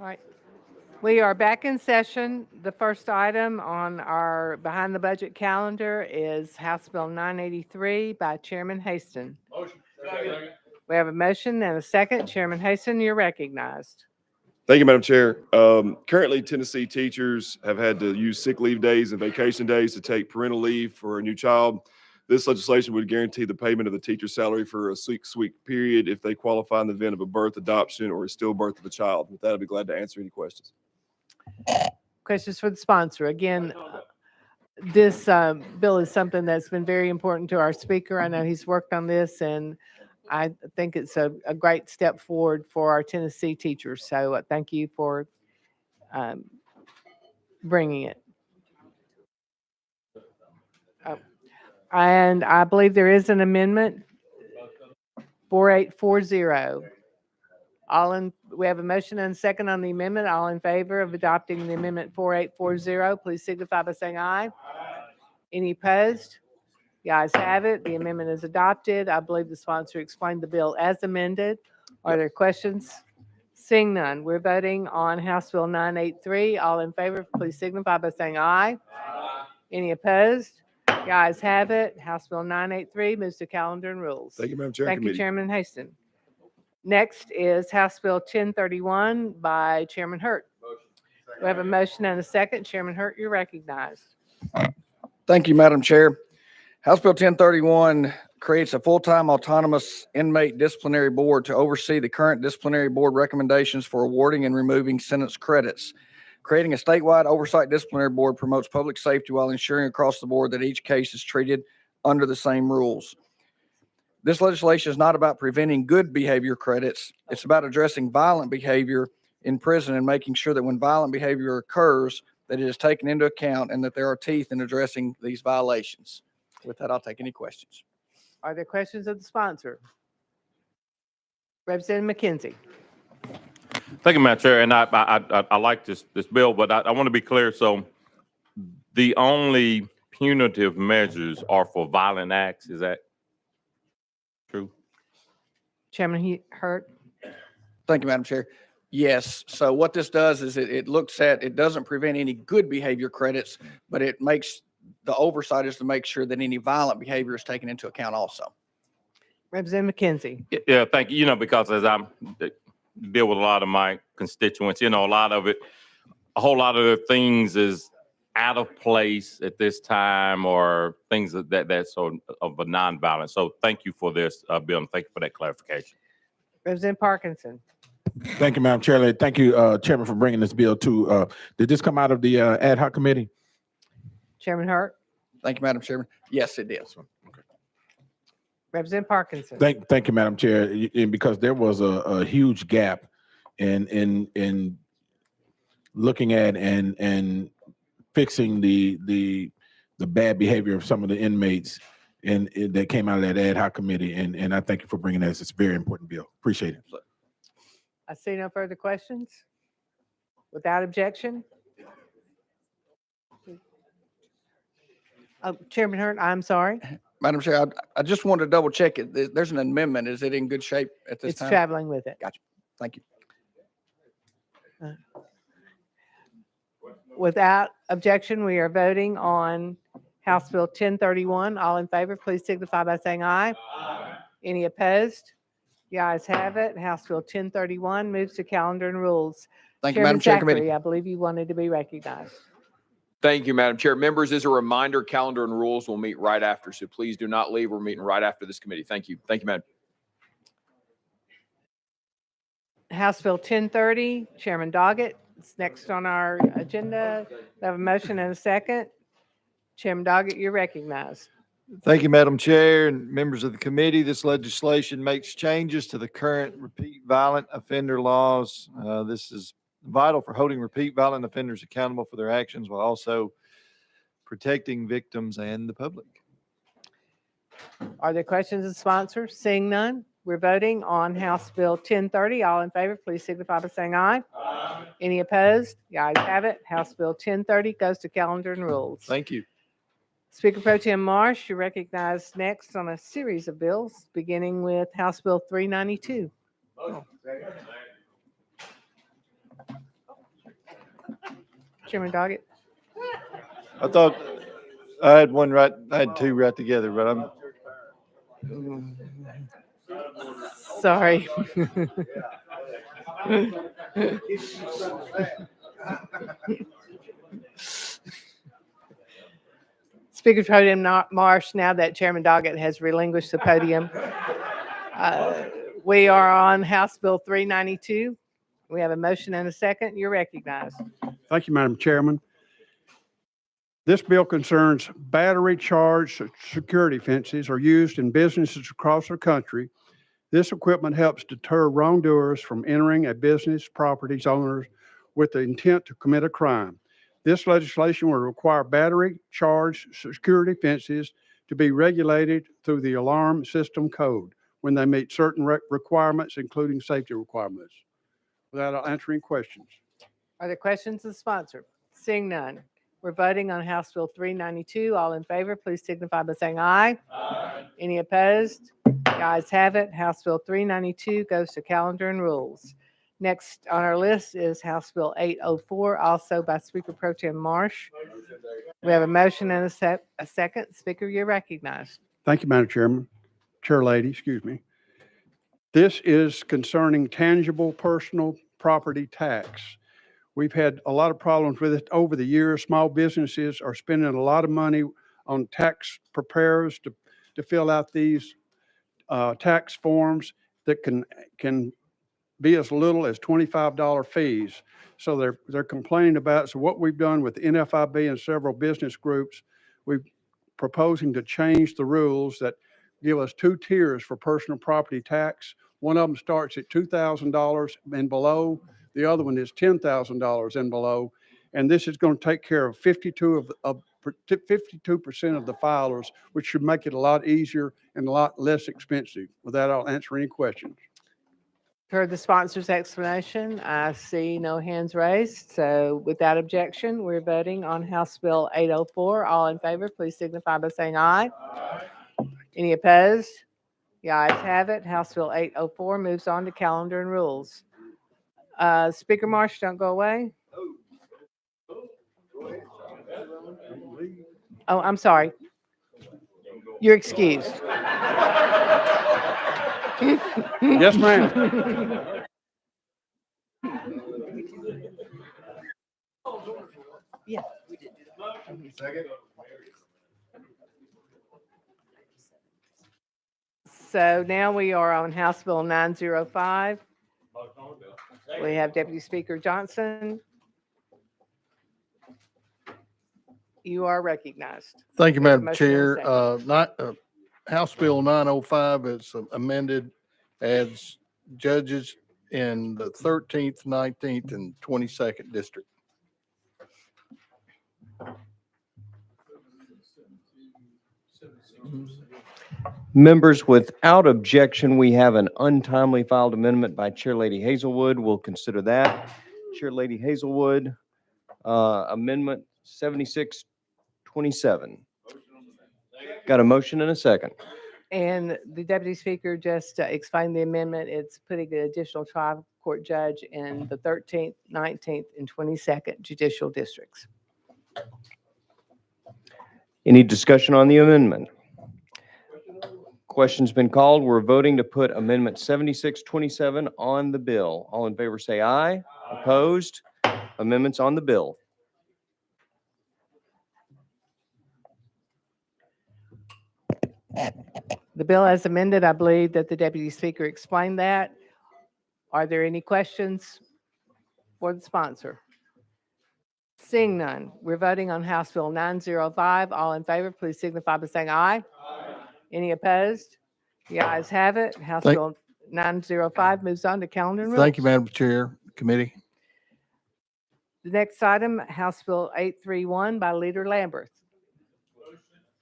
All right. We are back in session. The first item on our behind the budget calendar is House Bill 983 by Chairman Haston. Motion. We have a motion and a second. Chairman Haston, you're recognized. Thank you, Madam Chair. Currently, Tennessee teachers have had to use sick leave days and vacation days to take parental leave for a new child. This legislation would guarantee the payment of the teacher's salary for a 6-week period if they qualify in the event of a birth, adoption, or a stillbirth of a child. With that, I'd be glad to answer any questions. Questions for the sponsor? Again, this bill is something that's been very important to our speaker. I know he's worked on this, and I think it's a great step forward for our Tennessee teachers. So thank you for bringing it. And I believe there is an amendment, 4840. We have a motion and a second on the amendment. All in favor of adopting the amendment 4840, please signify by saying aye. Any opposed? The ayes have it. The amendment is adopted. I believe the sponsor explained the bill as amended. Are there questions? Seeing none, we're voting on House Bill 983. All in favor, please signify by saying aye. Any opposed? The ayes have it. House Bill 983 moves to calendar and rules. Thank you, Madam Chair. Thank you, Committee. Chairman Haston. Next is House Bill 1031 by Chairman Hurt. We have a motion and a second. Chairman Hurt, you're recognized. Thank you, Madam Chair. House Bill 1031 creates a full-time autonomous inmate disciplinary board to oversee the current disciplinary board recommendations for awarding and removing sentence credits. Creating a statewide oversight disciplinary board promotes public safety while ensuring across the board that each case is treated under the same rules. This legislation is not about preventing good behavior credits. It's about addressing violent behavior in prison and making sure that when violent behavior occurs, that it is taken into account and that there are teeth in addressing these violations. With that, I'll take any questions. Are there questions of the sponsor? Representative McKenzie. Thank you, Madam Chair. And I like this bill, but I want to be clear. So the only punitive measures are for violent acts. Is that true? Chairman Hurt. Thank you, Madam Chair. Yes. So what this does is it looks at, it doesn't prevent any good behavior credits, but it makes the oversight is to make sure that any violent behavior is taken into account also. Representative McKenzie. Yeah, thank you. You know, because as I deal with a lot of my constituents, you know, a whole lot of the things is out of place at this time or things that's sort of a nonviolent. So thank you for this bill and thank you for that clarification. Representative Parkinson. Thank you, Madam Chair. Thank you, Chairman, for bringing this bill to. Did this come out of the ad hoc committee? Chairman Hurt. Thank you, Madam Chairman. Yes, it did. Representative Parkinson. Thank you, Madam Chair. And because there was a huge gap in looking at and fixing the bad behavior of some of the inmates and that came out of that ad hoc committee. And I thank you for bringing this. It's a very important bill. Appreciate it. I see no further questions. Without objection. Chairman Hurt, I'm sorry. Madam Chair, I just wanted to double check it. There's an amendment. Is it in good shape at this time? It's traveling with it. Gotcha. Thank you. Without objection, we are voting on House Bill 1031. All in favor, please signify by saying aye. Aye. Any opposed? The ayes have it. House Bill 1031 moves to calendar and rules. Thank you, Madam Chair. Zachary, Committee. I believe you wanted to be recognized. Thank you, Madam Chair. Members, as a reminder, calendar and rules will meet right after, so please do not leave. We're meeting right after this committee. Thank you. Thank you, Madam. House Bill 1030, Chairman Doggett. It's next on our agenda. We have a motion and a second. Chairman Doggett, you're recognized. Thank you, Madam Chair and members of the committee. This legislation makes changes to the current repeat violent offender laws. This is vital for holding repeat violent offenders accountable for their actions while also protecting victims and the public. Are there questions of the sponsor? Seeing none, we're voting on House Bill 1030. All in favor, please signify by saying aye. Aye. Any opposed? The ayes have it. House Bill 1030 goes to calendar and rules. Thank you. Speaker Pro Tem Marsh, you're recognized next on a series of bills, beginning with House Bill 392. Chairman Doggett? I thought I had one right, I had two right together, but I'm. Sorry. Speaker Pro Tem Marsh, now that Chairman Doggett has relinquished the podium, we are on House Bill 392. We have a motion and a second. You're recognized. Thank you, Madam Chairman. This bill concerns battery charged security fences are used in businesses across the country. This equipment helps deter wrongdoers from entering a business property's owners with the intent to commit a crime. This legislation will require battery charged security fences to be regulated through the alarm system code when they meet certain requirements, including safety requirements. Without answering questions. Are there questions of the sponsor? Seeing none. We're voting on House Bill 392. All in favor, please signify by saying aye. Aye. Any opposed? The ayes have it. House Bill 392 goes to calendar and rules. Next on our list is House Bill 804, also by Speaker Pro Tem Marsh. We have a motion and a second. Speaker, you're recognized. Thank you, Madam Chairman. Chair Lady, excuse me. This is concerning tangible personal property tax. We've had a lot of problems with it over the years. Small businesses are spending a lot of money on tax preparers to fill out these tax forms that can be as little as $25 fees. So they're complaining about it. So what we've done with NFIB and several business groups, we're proposing to change the rules that give us two tiers for personal property tax. One of them starts at $2,000 and below. The other one is $10,000 and below. And this is going to take care of 52% of the filers, which should make it a lot easier and a lot less expensive. With that, I'll answer any questions. Heard the sponsor's explanation. I see no hands raised. So without objection, we're voting on House Bill 804. All in favor, please signify by saying aye. Aye. Any opposed? The ayes have it. House Bill 804 moves on to calendar and rules. Speaker Marsh, don't go away. Oh, I'm sorry. You're excused. Yes, ma'am. Yeah. So now we are on House Bill 905. We have Deputy Speaker Johnson. You are recognized. Thank you, There's a Madam motion and a Chair. second. House Bill 905 is amended, adds judges in the 13th, 19th, and 22nd district. Members, without objection, we have an untimely filed amendment by Chair Lady Hazelwood. We'll consider that. Chair Lady Hazelwood, Amendment 7627. Got a motion and a second. And the Deputy Speaker just explained the amendment. It's putting an additional trial court judge in the 13th, 19th, and 22nd judicial districts. Any discussion on the amendment? Question's been called. We're voting to put Amendment 7627 on the bill. All in favor say aye. Aye. Opposed? Amendments on the bill. The bill as amended, I believe that the Deputy Speaker explained that. Are there any questions for the sponsor? Seeing none, we're voting on House Bill 905. All in favor, please signify by saying aye. Aye. Any opposed? The ayes have it. House Bill 905 moves on to calendar and rules. Thank you, Madam Chair, Committee. The next item, House Bill 831 by Leader Lambert.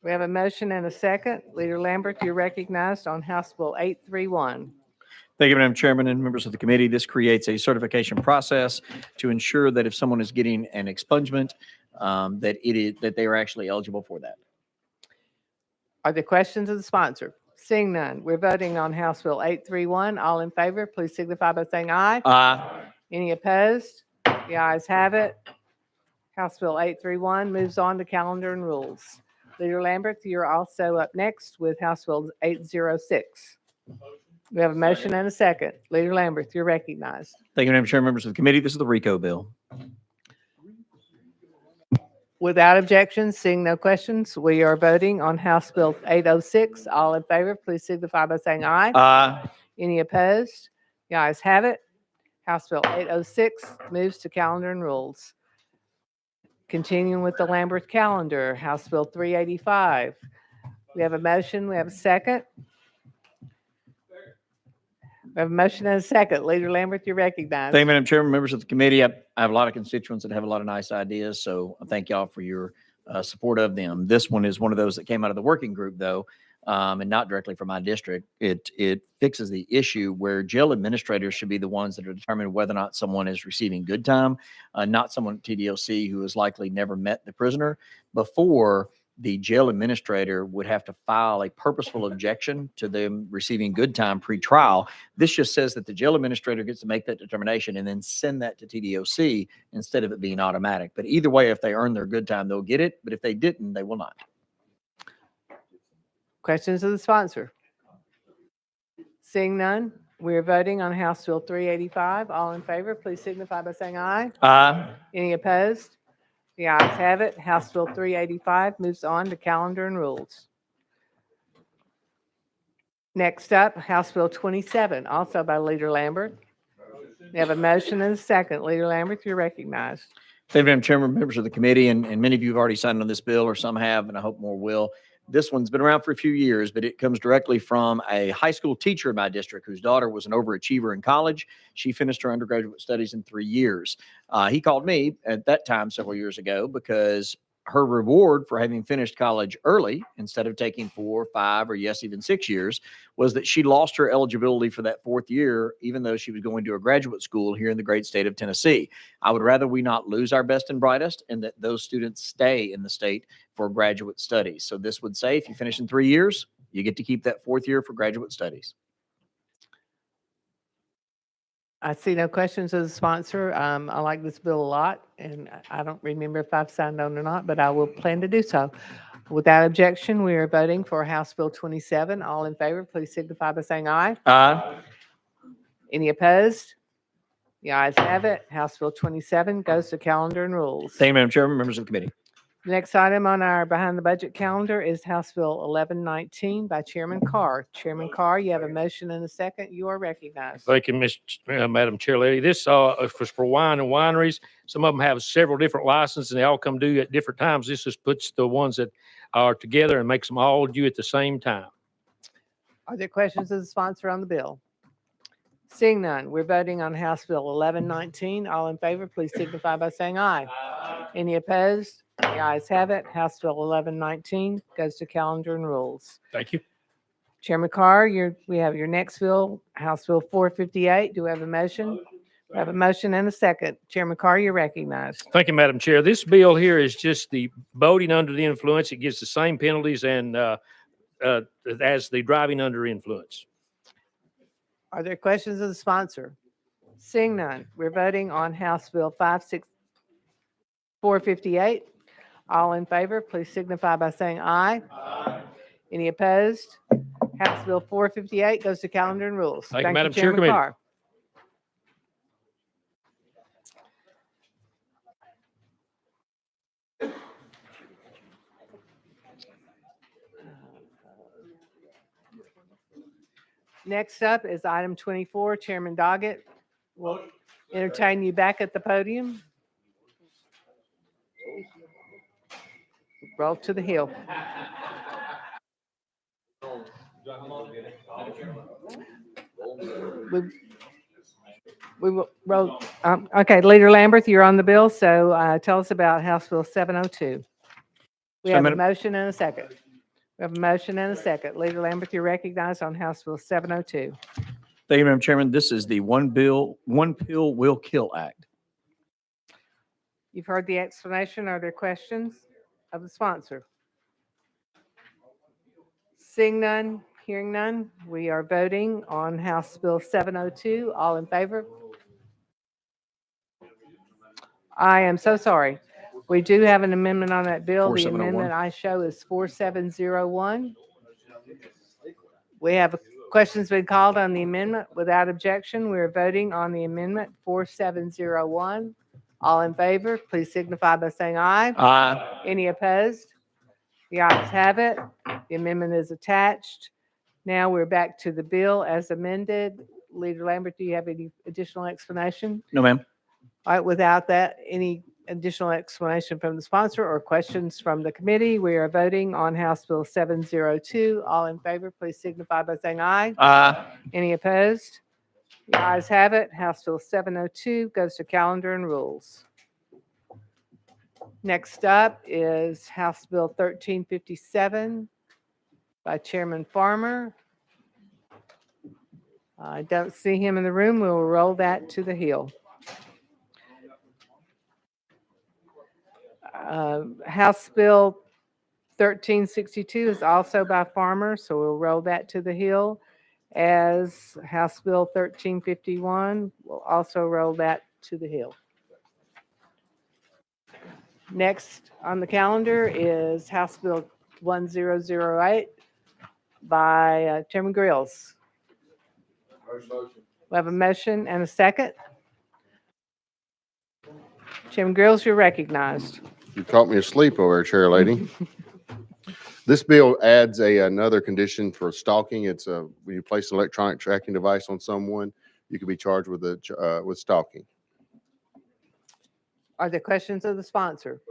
We have a motion and a second. Leader Lambert, you're recognized on House Bill 831. Thank you, Madam Chairman and members of the committee. This creates a certification process to ensure that if someone is getting an expungement, that they are actually eligible for that. Are there questions of the sponsor? Seeing none, we're voting on House Bill 831. All in favor, please signify by saying aye. Aye. Any opposed? The ayes have it. House Bill 831 moves on to calendar and rules. Leader Lambert, you're also up next with House Bill 806. We have a motion and a second. Leader Lambert, you're recognized. Thank you, Madam Chair, members of the committee. This is the RICO bill. Without objection, seeing no questions, we are voting on House Bill 806. All in favor, please signify by saying aye. Aye. Any opposed? The ayes have it. House Bill 806 moves to calendar and rules. Continuing with the Lambert calendar, House Bill 385. We have a motion, we have a second. We have a motion and a second. Leader Lambert, you're recognized. Thank you, Madam Chairman, members of the committee. I have a lot of constituents that have a lot of nice ideas, so I thank y'all for your support of them. This one is one of those that came out of the working group, though, and not directly from my district. It fixes the issue where jail administrators should be the ones that are determining whether or not someone is receiving good time, not someone at TDLC who has likely never met the prisoner before. The jail administrator would have to file a purposeful objection to them receiving good time pre-trial. This just says that the jail administrator gets to make that determination and then send that to TDOC instead of it being automatic. But either way, if they earn their good time, they'll get it. But if they didn't, they will not. Questions of the sponsor? Seeing none, we are voting on House Bill 385. All in favor, please signify by saying aye. Aye. Any opposed? The ayes have it. House Bill 385 moves on to calendar and rules. Next up, House Bill 27, also by Leader Lambert. We have a motion and a second. Leader Lambert, you're recognized. Thank you, Madam Chairman, members of the committee, and many of you have already signed on this bill, or some have, and I hope more will. This one's been around for a few years, but it comes directly from a high school teacher in my district whose daughter was an overachiever in college. She finished her undergraduate studies in 3 years. He called me at that time several years ago because her reward for having finished college early instead of taking 4, 5, or yes, even 6 years was that she lost her eligibility for that 4th year, even though she was going to a graduate school here in the great state of Tennessee. I would rather we not lose our best and brightest and that those students stay in the state for graduate studies. So this would say if you finish in 3 years, you get to keep that 4th year for graduate studies. I see no questions of the sponsor. I like this bill a lot, and I don't remember if I've signed on or not, but I will plan to do so. Without objection, we are voting for House Bill 27. All in favor, please signify by saying aye. Aye. Any opposed? The ayes have it. House Bill 27 goes to calendar and rules. Thank you, Madam Chairman, members of the committee. The next item on our behind the budget calendar is House Bill 1119 by Chairman Carr. Chairman Carr, you have a motion and a second. You are recognized. Thank you, Madam Chair Lady. This is for wine and wineries. Some of them have several different licenses and they all come due at different times. This just puts the ones that are together and makes them all due at the same time. Are there questions of the sponsor on the bill? Seeing none, we're voting on House Bill 1119. All in favor, please signify by saying aye. Any opposed? The ayes have it. House Bill 1119 goes to calendar and rules. Thank you. Chairman Carr, we have your next bill, House Bill 458. Do we have a motion? We have a motion and a second. Chairman Carr, you're recognized. Thank you, Madam Chair. This bill here is just the boating under the influence. It gives the same penalties and as the driving under influence. Are there questions of the sponsor? Seeing none, we're voting on House Bill 458. All in favor, please signify by saying aye. Aye. Any opposed? House Bill 458 goes to calendar and rules. Thank you, Madam Chair. Chairman Carr. Next up is item 24. Chairman Doggett will entertain you back at the podium. Roll to the hill. We will roll. Okay, Leader Lambert, you're on the bill, so tell us about House Bill 702. We have a motion and a second. We have a motion and a second. Leader Lambert, you're recognized on House Bill 702. Thank you, Madam Chairman. This is the One Pill Will Kill Act. You've heard the explanation. Are there questions of the sponsor? Seeing none, hearing none, we are voting on House Bill 702. All in favor? I am so sorry. We do have an amendment on that bill. The 4701. amendment I show is 4701. We have questions been called on the amendment. Without objection, we are voting on the amendment 4701. All in favor, please signify by saying aye. Aye. Any opposed? The ayes have it. The amendment is attached. Now we're back to the bill as amended. Leader Lambert, do you have any additional explanation? No, ma'am. All right, without that, any additional explanation from the sponsor or questions from the committee? We are voting on House Bill 702. All in favor, please signify by saying aye. Aye. Any opposed? The ayes have it. House Bill 702 goes to calendar and rules. Next up is House Bill 1357 by Chairman Farmer. I don't see him in the room. We will roll that to the Hill. House Bill 1362 is also by Farmer, so we'll roll that to the Hill. As House Bill 1351, we'll also roll that to the Hill. Next on the calendar is House Bill 1008 by Chairman Grills. We have a motion and a second. Chairman Grills, you're recognized. You caught me asleep over there, Chair Lady. This bill adds another condition for stalking. It's when you place an electronic tracking device on someone, you could be charged with stalking. Are there questions of the sponsor?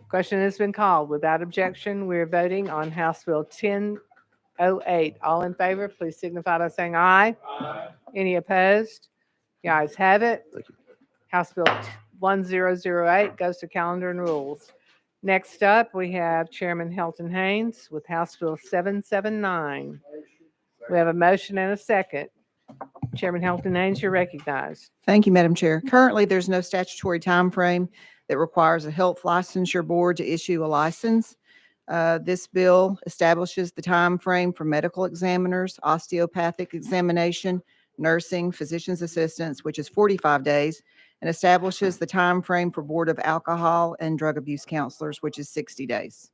Question has been called. Without objection, we're voting on House Bill 1008. All in favor, please signify by saying aye. Aye. Any opposed? The ayes have it. House Bill 1008 goes to calendar and rules. Next up, we have Chairman Helton Haynes with House Bill 779. We have a motion and a second. Chairman Helton Haynes, you're recognized. Thank you, Madam Chair. Currently, there's no statutory time frame that requires a health licensure board to issue a license. This bill establishes the time frame for medical examiners, osteopathic examination, nursing, physician's assistants, which is 45 days, and establishes the time frame for Board of Alcohol and Drug Abuse Counselors, which is 60 days.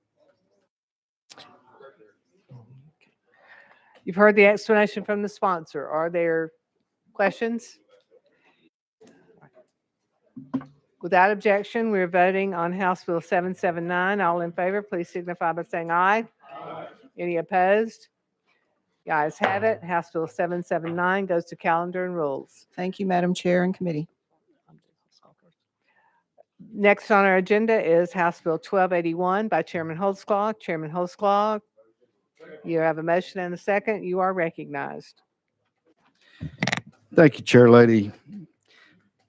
You've heard the explanation from the sponsor. Are there questions? Without objection, we're voting on House Bill 779. All in favor, please signify by saying aye. Aye. Any opposed? The ayes have it. House Bill 779 goes to calendar and rules. Thank you, Madam Chair and committee. Next on our agenda is House Bill 1281 by Chairman Holtzclaw. Chairman Holtzclaw, you have a motion and a second. You are recognized. Thank you, Chair Lady.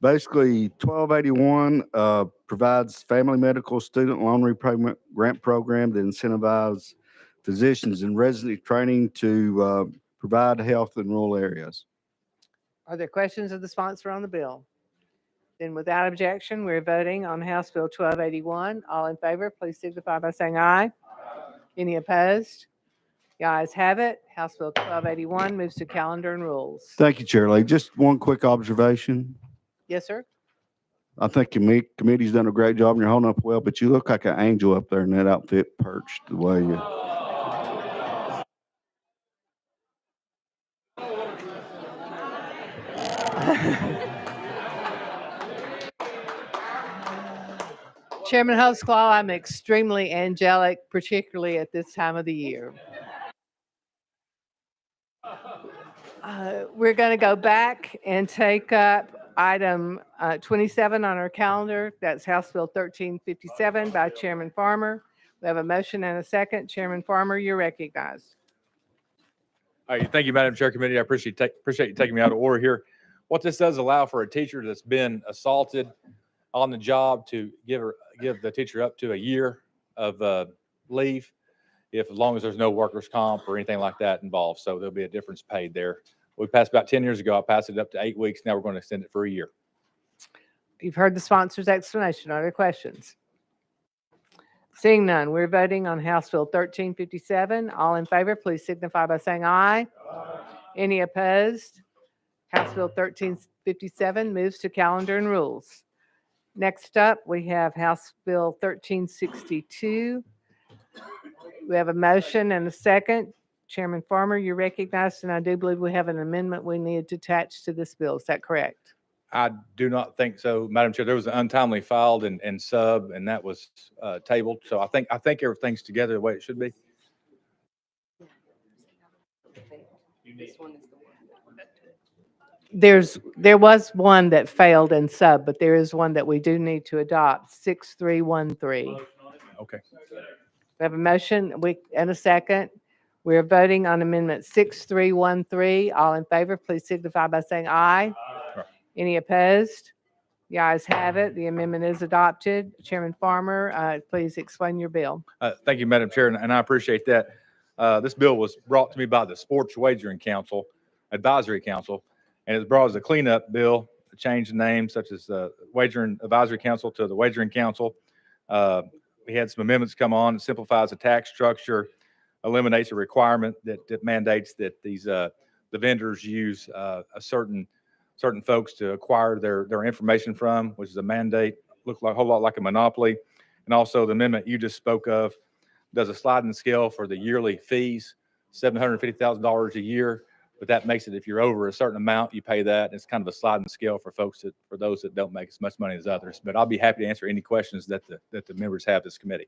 Basically, 1281 provides family medical student loan repayment grant program that incentivizes physicians in residency training to provide health in rural areas. Are there questions of the sponsor on the bill? Then without objection, we're voting on House Bill 1281. All in favor, please signify by saying aye. Aye. Any opposed? The ayes have it. House Bill 1281 moves to calendar and rules. Thank you, Chair Lady. Just one quick observation. Yes, sir. I think your committee's done a great job and you're holding up well, but you look like an angel up there in that outfit, perched the way you. Chairman Holtzclaw, I'm extremely angelic, particularly at this time of the year. We're going to go back and take up item 27 on our calendar. That's House Bill 1357 by Chairman Farmer. We have a motion and a second. Chairman Farmer, you're recognized. All right, thank you, Madam Chair Committee. I appreciate you taking me out of order here. What this does allow for a teacher that's been assaulted on the job to give the teacher up to a year of leave, as long as there's no workers' comp or anything like that involved. So there'll be a difference paid there. We passed about 10 years ago. I passed it up to 8 weeks. Now we're going to extend it for a year. You've heard the sponsor's explanation. Are there questions? Seeing none, we're voting on House Bill 1357. All in favor, please signify by saying aye. Aye. Any opposed? House Bill 1357 moves to calendar and rules. Next up, we have House Bill 1362. We have a motion and a second. Chairman Farmer, you're recognized, and I do believe we have an amendment we need to attach to this bill. Is that correct? I do not think so, Madam Chair. There was an untimely filed and sub, and that was tabled. So I think everything's together the way it should be. There was one that failed in sub, but there is one that we do need to adopt, 6313. Okay. We have a motion and a second. We're voting on Amendment 6313. All in favor, please signify by saying aye. Any opposed? The ayes have it. The amendment is adopted. Chairman Farmer, please explain your bill. Thank you, Madam Chair, and I appreciate that. This bill was brought to me by the Sports Wagering Council, Advisory Council, and it's brought as a cleanup bill to change the name, such as the Wagering Advisory Council to the Wagering Council. We had some amendments come on. It simplifies the tax structure, eliminates a requirement that mandates that the vendors use certain folks to acquire their information from, which is a mandate, looks like a whole lot like a monopoly. And also the amendment you just spoke of does a sliding scale for the yearly fees, $750,000 a year. But that makes it, if you're over a certain amount, you pay that. It's kind of a sliding scale for those that don't make as much money as others. But I'll be happy to answer any questions that the members have this committee.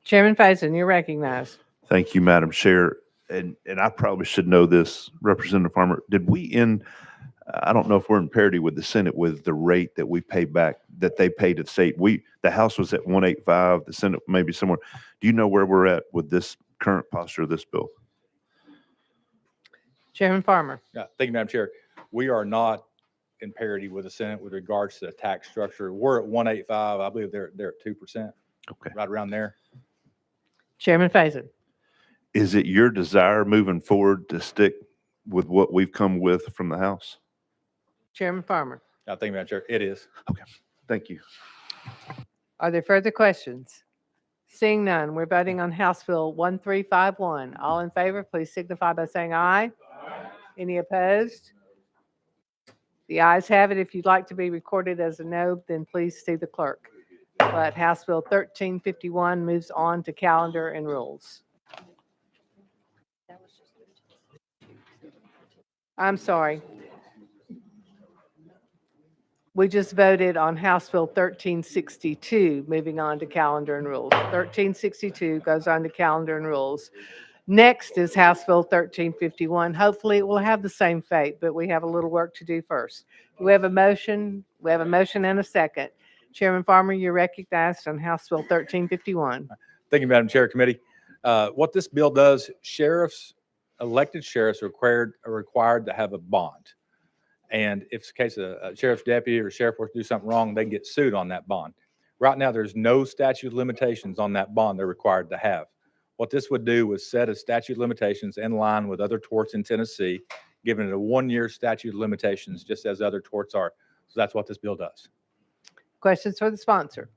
Chairman Faison, you're recognized. Thank you, Madam Chair. And I probably should know this, Representative Farmer. Did we I don't know if we're in parity with the Senate with the rate that we pay back, that they pay to the state. The House was at 185, the Senate maybe somewhere. Do you know where we're at with this current posture of this bill? Chairman Farmer. Yeah, thank you, Madam Chair. We are not in parity with the Senate with regards to the tax structure. We're at 185. I believe they're at 2%. Okay. Right around there. Chairman Faison. Is it your desire moving forward to stick with what we've come with from the House? Chairman Farmer. I think, Madam Chair, it is. Okay. Thank you. Are there further questions? Seeing none, we're voting on House Bill 1351. All in favor, please signify by saying aye. Any opposed? The ayes have it. If you'd like to be recorded as a no, then please see the clerk. But House Bill 1351 moves on to calendar and rules. I'm sorry. We just voted on House Bill 1362, moving on to calendar and rules. 1362 goes on to calendar and rules. Next is House Bill 1351. Hopefully it will have the same fate, but we have a little work to do first. Do we have a motion? We have a motion and a second. Chairman Farmer, you're recognized on House Bill 1351. Thank you, Madam Chair, Committee. What this bill does, elected sheriffs are required to have a bond. And if it's a case of a sheriff's deputy or sheriff were to do something wrong, they get sued on that bond. Right now, there's no statute of limitations on that bond they're required to have. What this would do was set a statute of limitations in line with other torts in Tennessee, giving it a 1-year statute of limitations, just as other torts are. So that's what this bill does. Questions for the sponsor?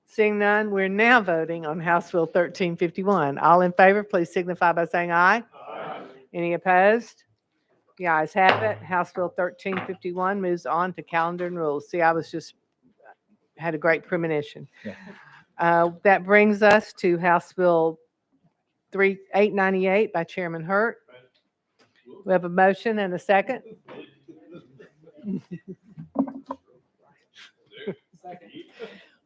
Seeing none, we're now voting on House Bill 1351. All in favor, please signify by saying aye. Aye. Any opposed? The ayes have it. House Bill 1351 moves on to calendar and rules. See, I had a great premonition. Yeah. That brings us to House Bill 898 by Chairman Hurt. We have a motion and a second.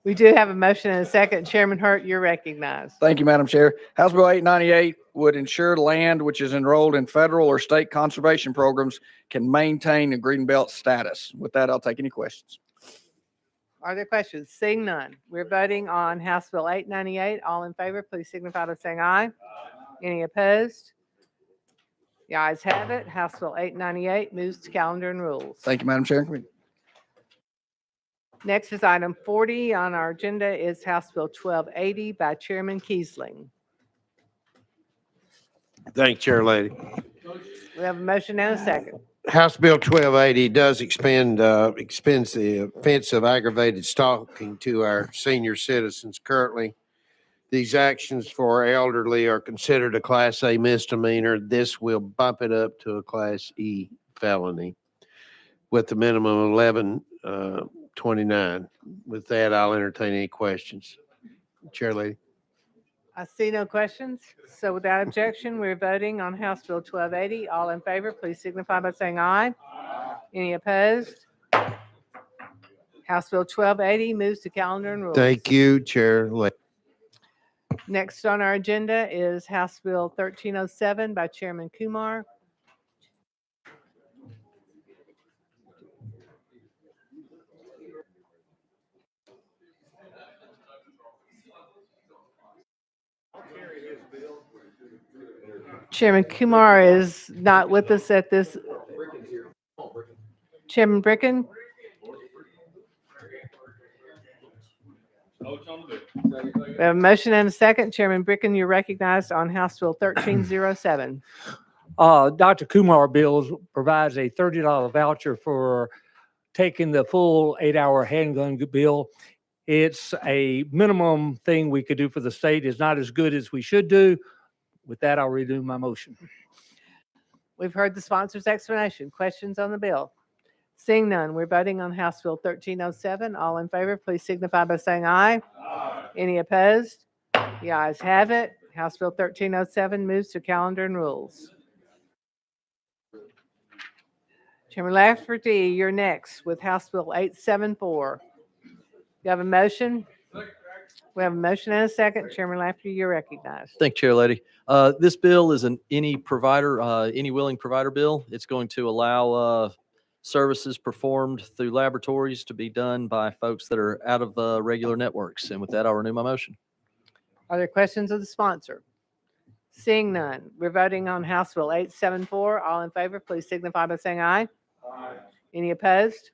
We do have a motion and a second. Chairman Hurt, you're recognized. Thank you, Madam Chair. House Bill 898 would ensure land which is enrolled in federal or state conservation programs can maintain a greenbelt status. With that, I'll take any questions. Are there questions? Seeing none, we're voting on House Bill 898. All in favor, please signify by saying aye. Aye. Any opposed? The ayes have it. House Bill 898 moves to calendar and rules. Thank you, Madam Chair. Next is item 40 on our agenda is House Bill 1280 by Chairman Kiesling. Thank you, Chair Lady. We have a motion and a second. House Bill 1280 does extends the offense of aggravated stalking to our senior citizens. Currently, these actions for elderly are considered a Class A misdemeanor. This will bump it up to a Class E felony. with the minimum of 1129. With that, I'll entertain any questions. Chair Lady. I see no questions. So without objection, we're voting on House Bill 1280. All in favor, please signify by saying aye. Any opposed? House Bill 1280 moves to calendar and rules. Thank you, Chair Lady. Next on our agenda is House Bill 1307 by Chairman Kumar. Chairman Kumar is not with us at this. Chairman Bricken? We have a motion and a second. Chairman Bricken, you're recognized on House Bill 1307. Dr. Kumar Bills provides a $30 voucher for taking the full 8-hour handgun bill. It's a minimum thing we could do for the state. It's not as good as we should do. With that, I'll redo my motion. We've heard the sponsor's explanation. Questions on the bill? Seeing none, we're voting on House Bill 1307. All in favor, please signify by saying aye. Any opposed? The ayes have it. House Bill 1307 moves to calendar and rules. Chairman Lafferty, you're next with House Bill 874. You have a motion? We have a motion and a second. Chairman Lafferty, you're recognized. Thank you, Chair Lady. This bill is an any provider, any willing provider bill. It's going to allow services performed through laboratories to be done by folks that are out of regular networks. And with that, I'll renew my motion. Are there questions of the sponsor? Seeing none, we're voting on House Bill 874. All in favor, please signify by saying aye. Aye. Any opposed?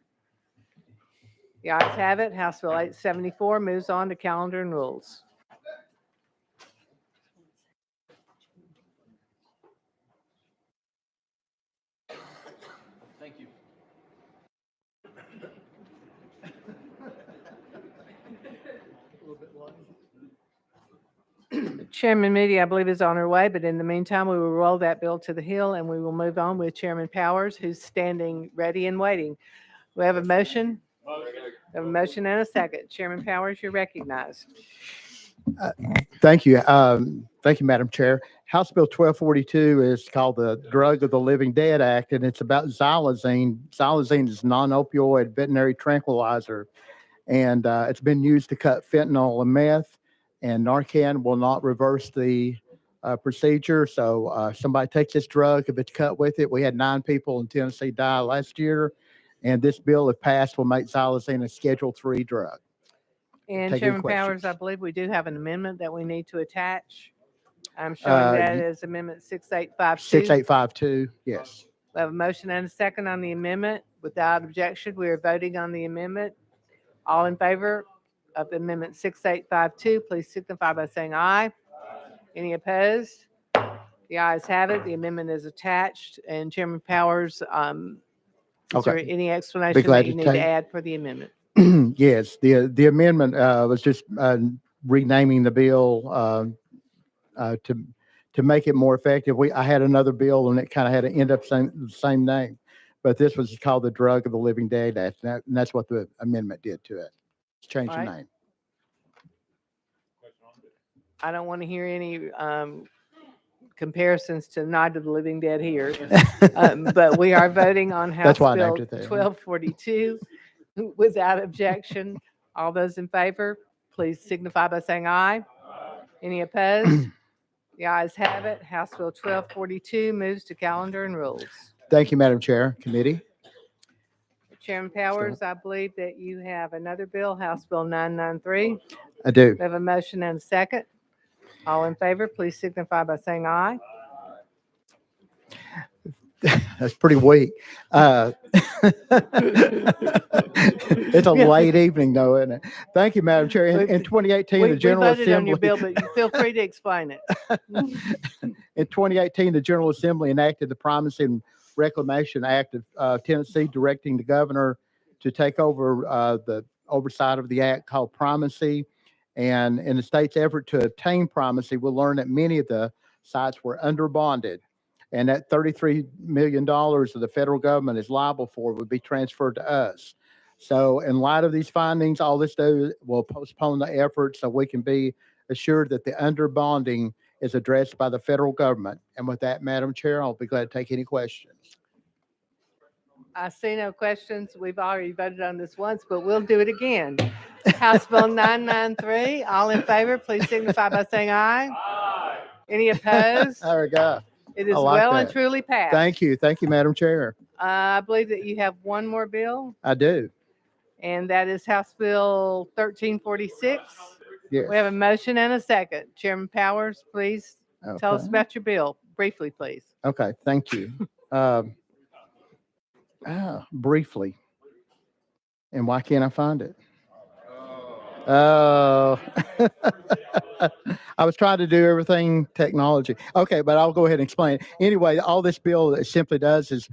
The ayes have it. House Bill 874 moves on to calendar and rules. Thank you. Chairman Moody, I believe, is on her way, but in the meantime, we will roll that bill to the Hill and we will move on with Chairman Powers, who's standing ready and waiting. We have a motion. We have a motion and a second. Chairman Powers, you're recognized. Thank you. Thank you, Madam Chair. House Bill 1242 is called the Drug of the Living Dead Act, and it's about xylazine. Xylazine is a non-opioid veterinary tranquilizer, and it's been used to cut fentanyl and meth, and Narcan will not reverse the procedure. So somebody takes this drug, if it's cut with it, we had 9 people in Tennessee die last year, and this bill, if passed, will make xylazine a Schedule III drug. And Take any Chairman questions. Powers, I believe we do have an amendment that we need to attach. I'm showing that as Amendment 6852. 6852, yes. We have a motion and a second on the amendment. Without objection, we are voting on the amendment. All in favor of Amendment 6852, please signify by saying aye. Any opposed? The ayes have it. The amendment is attached. And Chairman Powers, is there Okay. any explanation glad that you to need to take- add for the amendment? Yes, the amendment was just renaming the bill to make it more effective. I had another bill and it kind of had to end up the same name, but this was called the Drug of the Living Dead Act, and that's what the amendment did to it. Change the All right. name. I don't want to hear any comparisons to Night of the Living Dead here. But we are voting on House That's why I Bill named it that. 1242 without objection. All those in favor, please signify by saying aye. Any opposed? The ayes have it. House Bill 1242 moves to calendar and rules. Thank you, Madam Chair, Committee. Chairman Powers, I believe that you have another bill, House Bill 993. I do. We have a motion and a second. All in favor, please signify by saying aye. That's pretty weak. It's a late evening, though, isn't it? Thank you, Madam Chair. In 2018, the General We voted on your bill, Assembly. but you feel free to explain it. In 2018, the General Assembly enacted the Primacy and Reclamation Act of Tennessee, directing the governor to take over the oversight of the act called primacy. And in the state's effort to obtain primacy, we'll learn that many of the sites were underbonded. And that $33 million that the federal government is liable for would be transferred to us. So in light of these findings, all this does will postpone the effort so we can be assured that the under bonding is addressed by the federal government. And with that, Madam Chair, I'll be glad to take any questions. I see no questions. We've already voted on this once, but we'll do it again. House Bill 993, all in favor, please signify by saying aye. Aye. Any opposed? There we go. It is I like well and that. truly passed. Thank you. Thank you, Madam Chair. I believe that you have one more bill, I do. and that is House Bill 1346. Yes. We have a motion and a second. Chairman Powers, please tell us Okay. about your bill, briefly, please. Okay, thank you. Briefly. And why can't I find it? Oh. I was trying to do everything technology. Okay, but I'll go ahead and explain. Anyway, all this bill simply does is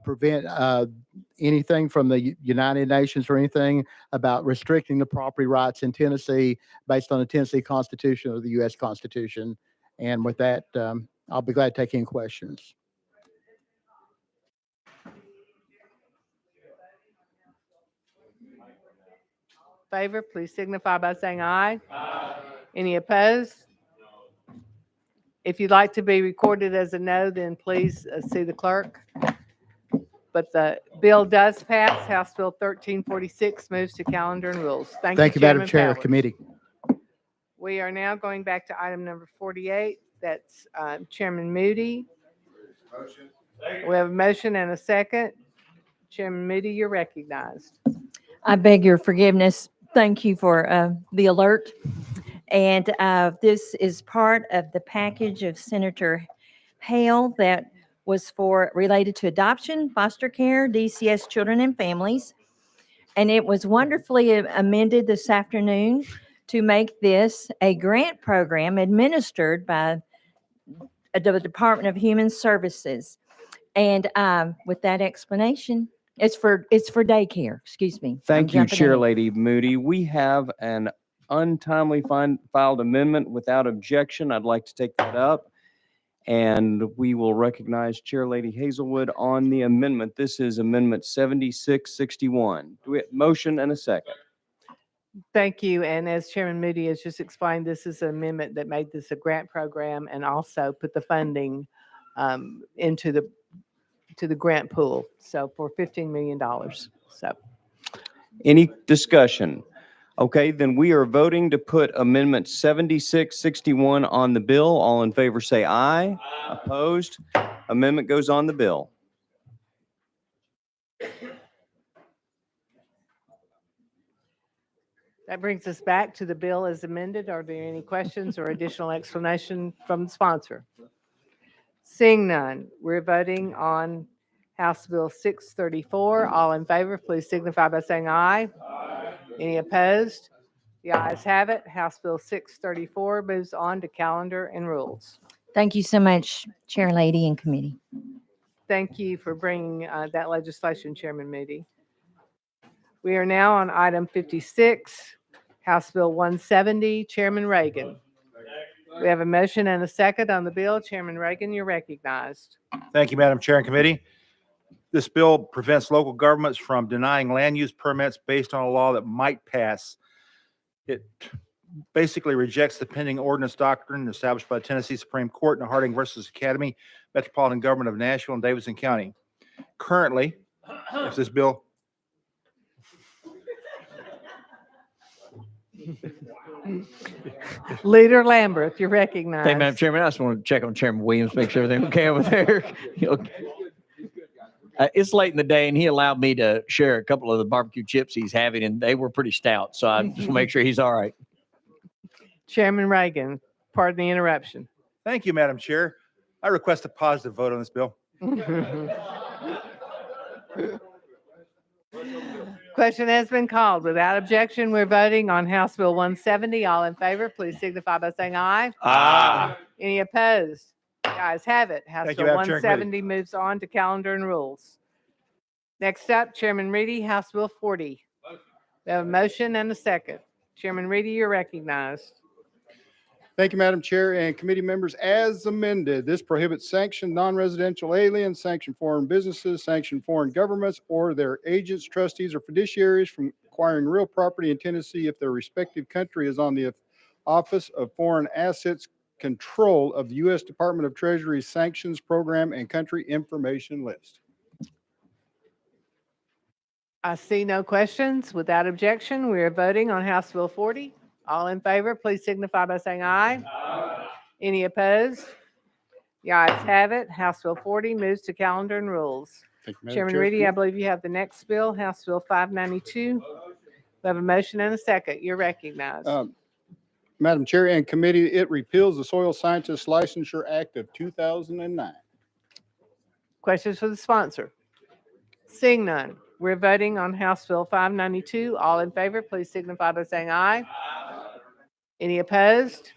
prevent anything from the United Nations or anything about restricting the property rights in Tennessee based on the Tennessee Constitution or the U.S. Constitution. And with that, I'll be glad to take any questions. Favor, please signify by saying aye. Aye. Any opposed? If you'd like to be recorded as a no, then please see the clerk. But the bill does pass. House Bill 1346 moves to calendar and rules. Thank you, Madam Chairman Chair, Powers. committee. We are now going back to item number 48. That's Chairman Moody. We have a motion and a second. Chairman Moody, you're recognized. I beg your forgiveness. Thank you for the alert. And this is part of the package of Senator Hale that was related to adoption, foster care, DCS children and families. And it was wonderfully amended this afternoon to make this a grant program administered by the Department of Human Services. And with that explanation, it's for daycare, excuse me. Thank you, Chair ahead. Lady Moody. We have an untimely filed amendment without objection. I'd like to take that up. And we will recognize Chair Lady Hazelwood on the amendment. This is Amendment 7661. Do we have motion and a second? Thank you. And as Chairman Moody has just explained, this is an amendment that made this a grant program and also put the funding into the grant pool. So for $15 million. So Any discussion? Okay, then we are voting to put Amendment 7661 on the bill. All in favor say aye. Aye. Opposed? Amendment goes on the bill. that brings us back to the bill as amended. Are there any questions or additional explanation from the sponsor? Seeing none, we're voting on House Bill 634. All in favor, please signify by saying aye. Aye. Any opposed? The ayes have it. House Bill 634 moves on to calendar and rules. Thank you so much, Chair Lady and committee. Thank you for bringing that legislation, Chairman Moody. We are now on item 56, House Bill 170, Chairman Reagan. We have a motion and a second on the bill. Chairman Reagan, you're recognized. Thank you, Madam Chair and committee. This bill prevents local governments from denying land use permits based on a law that might pass. It basically rejects the pending ordinance doctrine established by the Tennessee Supreme Court in the Harding versus Academy Metropolitan Government of Nashville and Davidson County. Currently, if this bill Leader Lamberth, you're recognized. Thank you, Madam Chairman. I just want to check on Chairman Williams, make sure everything okay over there. It's late in the day, and he allowed me to share a couple of the barbecue chips he's having, and they were pretty stout. So I just want to make sure he's all right. Chairman Reagan, pardon the interruption. Thank you, Madam Chair. I request a positive vote on this bill. Question has been called. Without objection, we're voting on House Bill 170. All in favor, please signify by saying aye. Aye. Any opposed? The ayes have it. House Thank you, Bill Madam Chair and 170 moves on to calendar and rules. Next up, Chairman Reedy, House Bill 40. We have a motion and a second. Chairman Reedy, you're recognized. Thank you, Madam Chair and committee members. As amended, this prohibits sanctioned non-residential aliens, sanctioned foreign businesses, sanctioned foreign governments, or their agents, trustees, or fiduciaries from acquiring real property in Tennessee if their respective country is on the Office of Foreign Assets control of the U.S. Department of Treasury's sanctions program and country information list. I see no questions. Without objection, we are voting on House Bill 40. All in favor, please signify by saying aye. Any opposed? The ayes have it. House Bill 40 moves to calendar and rules. Thank you, Madam Chairman Chair. Reedy, I believe you have the next bill, House Bill 592. We have a motion and a second. You're recognized. Madam Chair and committee, it repeals the Soil Scientist Licensure Act of 2009. Questions for the sponsor? Seeing none, we're voting on House Bill 592. All in favor, please signify by saying aye. Any opposed?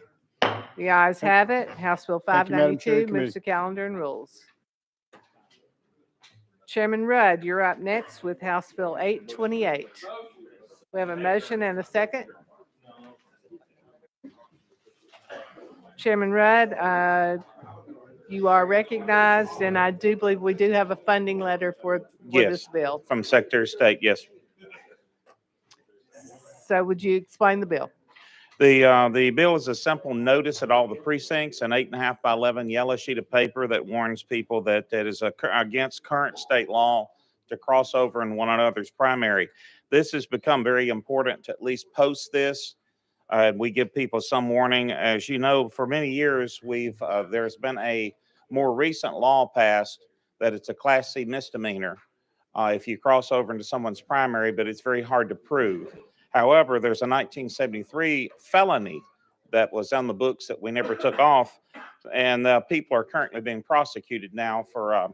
The ayes have it. House Bill Thank you, Madam Chair 592 and moves committee. to calendar and rules. Chairman Rudd, you're up next with House Bill 828. We have a motion and a second. Chairman Rudd, you are recognized, and I do believe we do have a funding letter for this bill. From Secretary of State, yes. So would you explain the bill? The bill is a simple notice at all the precincts, an 8.5 by 11 yellow sheet of paper that warns people that it is against current state law to cross over in one another's primary. This has become very important to at least post this. We give people some warning. As you know, for many years, there's been a more recent law passed that it's a Class C misdemeanor if you cross over into someone's primary, but it's very hard to prove. However, there's a 1973 felony that was on the books that we never took off, and people are currently being prosecuted now for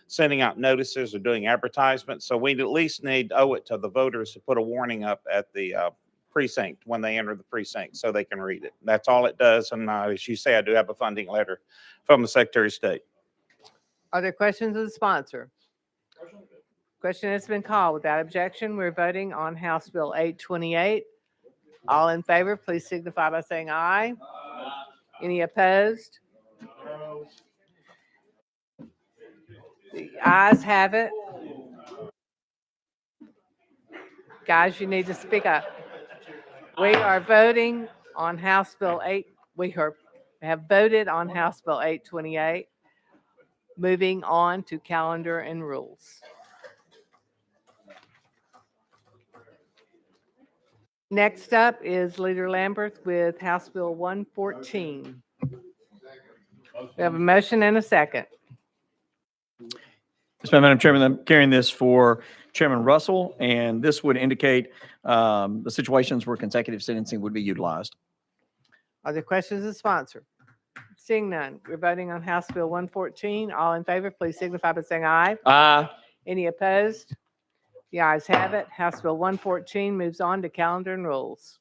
sending out notices or doing advertisements. So we at least owe it to the voters to put a warning up at the precinct when they enter the precinct so they can read it. That's all it does. And as you say, I do have a funding letter from the Secretary of State. Are there questions of the sponsor? Question has been called. Without objection, we're voting on House Bill 828. All in favor, please signify by saying aye. Any opposed? The ayes have it. Guys, you need to speak up. We are voting on House Bill 8. We have voted on House Bill 828. Moving on to calendar and rules. Next up is Leader Lamberth with House Bill 114. We have a motion and a second. Yes, Madam Chairman, I'm carrying this for Chairman Russell, and this would indicate the situations where consecutive sentencing would be utilized. Are there questions of the sponsor? Seeing none, we're voting on House Bill 114. All in favor, please signify by saying aye. Aye. Any opposed? The ayes have it. House Bill 114 moves on to calendar and rules.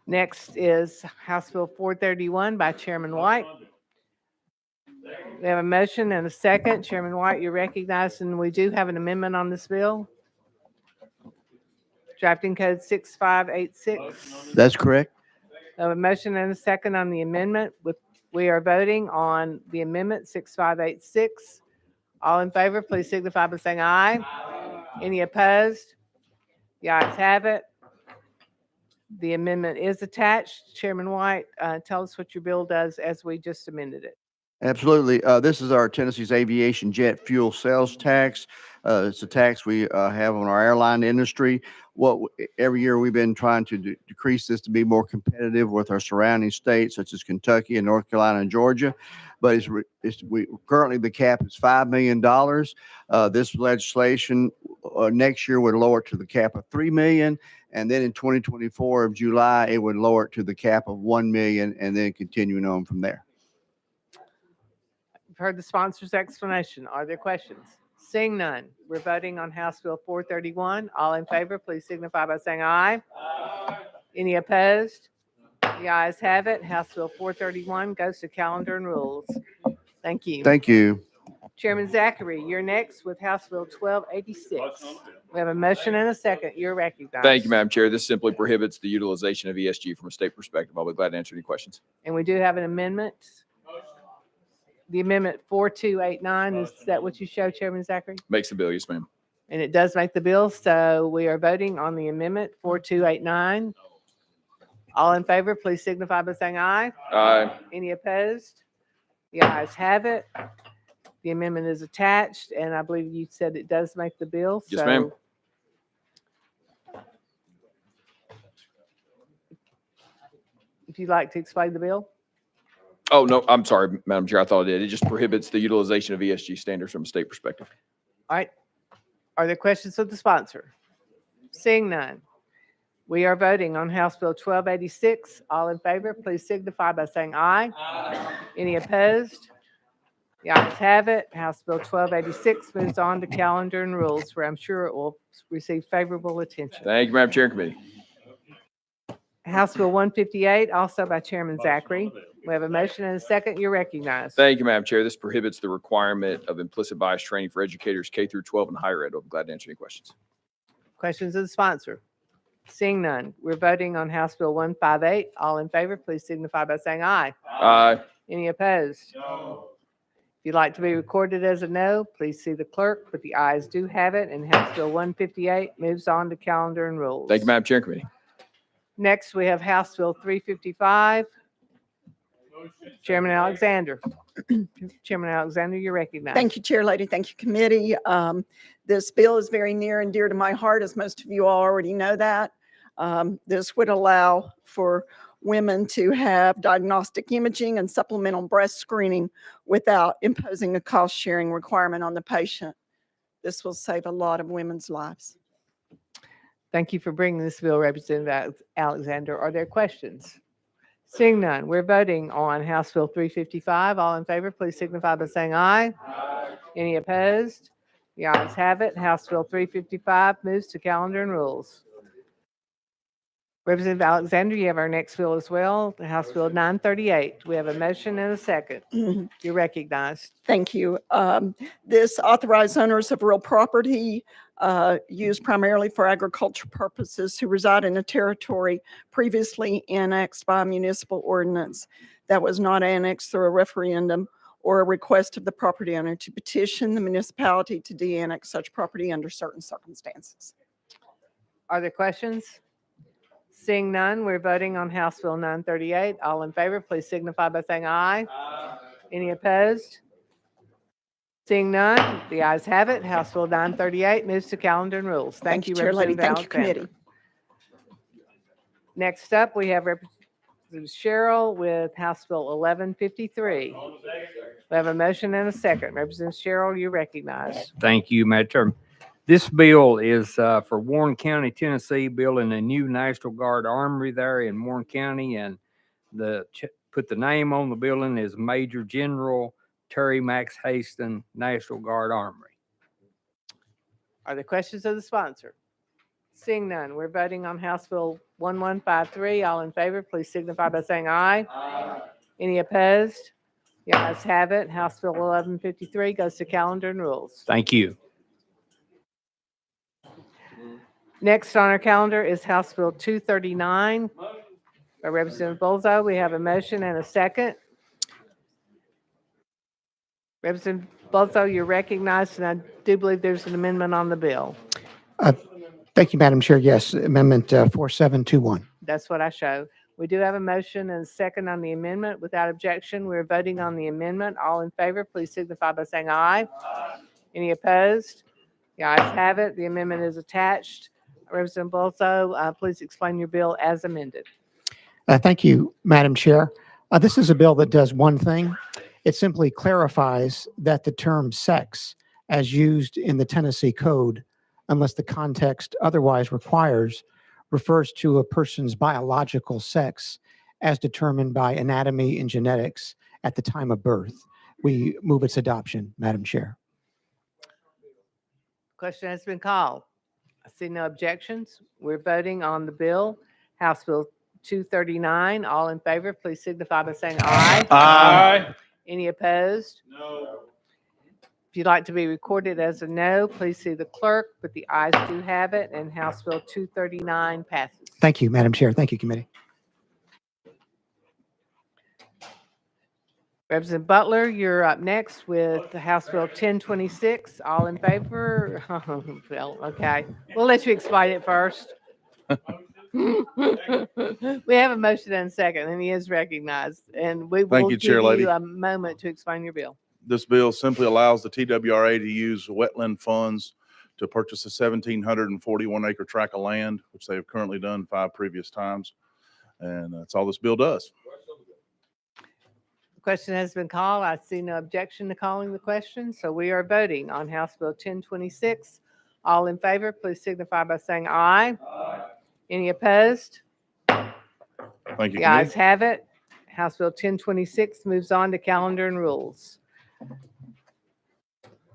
Next is House Bill 431 by Chairman White. We have a motion and a second. Chairman White, you're recognized, and we do have an amendment on this bill. Drafting Code 6586. That's correct. We have a motion and a second on the amendment. We are voting on the amendment 6586. All in favor, please signify by saying aye. Any opposed? The ayes have it. The amendment is attached. Chairman White, tell us what your bill does as we just amended it. Absolutely. This is our Tennessee's aviation jet fuel sales tax. It's a tax we have on our airline industry. Every year we've been trying to decrease this to be more competitive with our surrounding states such as Kentucky and North Carolina and Georgia. But currently the cap is $5 million. This legislation next year would lower it to the cap of $3 million. And then in 2024 of July, it would lower it to the cap of $1 million and then continuing on from there. You've heard the sponsor's explanation. Are there questions? Seeing none, we're voting on House Bill 431. All in favor, please signify by saying aye. Any opposed? The ayes have it. House Bill 431 goes to calendar and rules. Thank you. Thank you. Chairman Zachary, you're next with House Bill 1286. We have a motion and a second. You're recognized. Thank you, Madam Chair. This simply prohibits the utilization of ESG from a state perspective. I'll be glad to answer any questions. And we do have an amendment. The amendment 4289, is that what you show, Chairman Zachary? Makes the bill, yes, ma'am. And it does make the bill, so we are voting on the amendment 4289. All in favor, please signify by saying aye. Aye. Any opposed? The ayes have it. The amendment is attached, and I believe you said it does make the bill. Yes, ma'am. If you'd like to explain the bill. Oh, no, I'm sorry, Madam Chair. I thought it did. It just prohibits the utilization of ESG standards from a state perspective. All right. Are there questions of the sponsor? Seeing none. We are voting on House Bill 1286. All in favor, please signify by saying aye. Aye. Any opposed? The ayes have it. House Bill 1286 moves on to calendar and rules, where I'm sure it will receive favorable attention. Thank you, Madam Chair and Committee. House Bill 158, also by Chairman Zachary. We have a motion and a second. You're recognized. Thank you, Madam Chair. This prohibits the requirement of implicit bias training for educators K through 12 and higher ed. I'll be glad to answer any questions. Questions of the sponsor? Seeing none, we're voting on House Bill 158. All in favor, please signify by saying aye. Aye. Any opposed? No. If you'd like to be recorded as a no, please see the clerk, but the ayes do have it, and House Bill 158 moves on to calendar and rules. Thank you, Madam Chair and Committee. Next, we have House Bill 355. Chairman Alexander. Chairman Alexander, you're recognized. Thank you, Chair Lady. Thank you, Committee. This bill is very near and dear to my heart, as most of you all already know that. This would allow for women to have diagnostic imaging and supplemental breast screening without imposing a cost-sharing requirement on the patient. This will save a lot of women's lives. Thank you for bringing this bill, Representative Alexander. Are there questions? Seeing none, we're voting on House Bill 355. All in favor, please signify by saying aye. Aye. Any opposed? The ayes have it. House Bill 355 moves to calendar and rules. Representative Alexander, you have our next bill as well, the House Bill 938. We have a motion and a second. You're recognized. Thank you. This authorized owners of real property used primarily for agriculture purposes who reside in a territory previously annexed by a municipal ordinance that was not annexed through a referendum or a request of the property owner to petition the municipality to de-annex such property under certain circumstances. Are there questions? Seeing none, we're voting on House Bill 938. All in favor, please signify by saying aye. Aye. Any opposed? Seeing none, the ayes have it. House Bill 938 moves to calendar and rules. Thank you, Chair Lady. Representative Thank you, Alexander. Committee. Next up, we have Representative Sherrill with House Bill 1153. We have a motion and a second. Representative Sherrill, you're recognized. Thank you, Madam Chairman. This bill is for Warren County, Tennessee, building a new National Guard armory there in Warren County, and put the name on the building is Major General Terry Max Haston National Guard Armory. Are there questions of the sponsor? Seeing none, we're voting on House Bill 1153. All in favor, please signify by saying aye. Aye. Any opposed? The ayes have it. House Bill 1153 goes to calendar and rules. Thank you. Next on our calendar is House Bill 239 by Representative Bolzo. We have a motion and a second. Representative Bolzo, you're recognized, and I do believe there's an amendment on the bill. Thank you, Madam Chair. Yes, Amendment 4721. That's what I show. We do have a motion and a second on the amendment. Without objection, we're voting on the amendment. All in favor, please signify by saying aye. Aye. Any opposed? The ayes have it. The amendment is attached. Representative Bolzo, please explain your bill as amended. Thank you, Madam Chair. This is a bill that does one thing. It simply clarifies that the term sex, as used in the Tennessee Code, unless the context otherwise requires, refers to a person's biological sex as determined by anatomy and genetics at the time of birth. We move its adoption, Madam Chair. Question has been called. I see no objections. We're voting on the bill, House Bill 239. All in favor, please signify by saying aye. Aye. Any opposed? No. If you'd like to be recorded as a no, please see the clerk, but the ayes do have it, and House Bill 239 passes. Thank you, Madam Chair. Thank you, committee. Representative Butler, you're up next with the House Bill 1026. All in favor? Well, okay. We'll let you explain it first. We have a motion and a second, and he is recognized. And we will Thank you, Chair give Lady. you a moment to explain your bill. This bill simply allows the TWRA to use wetland funds to purchase a 1,741 acre tract of land, which they have currently done 5 previous times. And that's all this bill does. The question has been called. I see no objection to calling the question. So we are voting on House Bill 1026. All in favor, please signify by saying aye. Aye. Any opposed? Thank you, The ayes committee. have it. House Bill 1026 moves on to calendar and rules.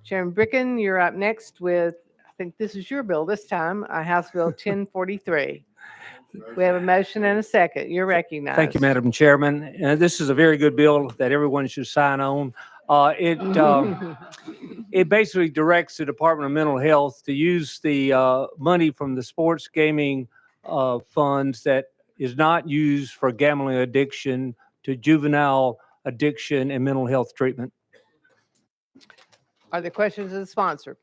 Chairman Bricken, you're up next with, I think this is your bill this time, House Bill 1043. We have a motion and a second. You're recognized. Thank you, Madam Chairman. This is a very good bill that everyone should sign on. It basically directs the Department of Mental Health to use the money from the sports gaming funds that is not used for gambling addiction to juvenile addiction and mental health treatment. Are there questions of the sponsor?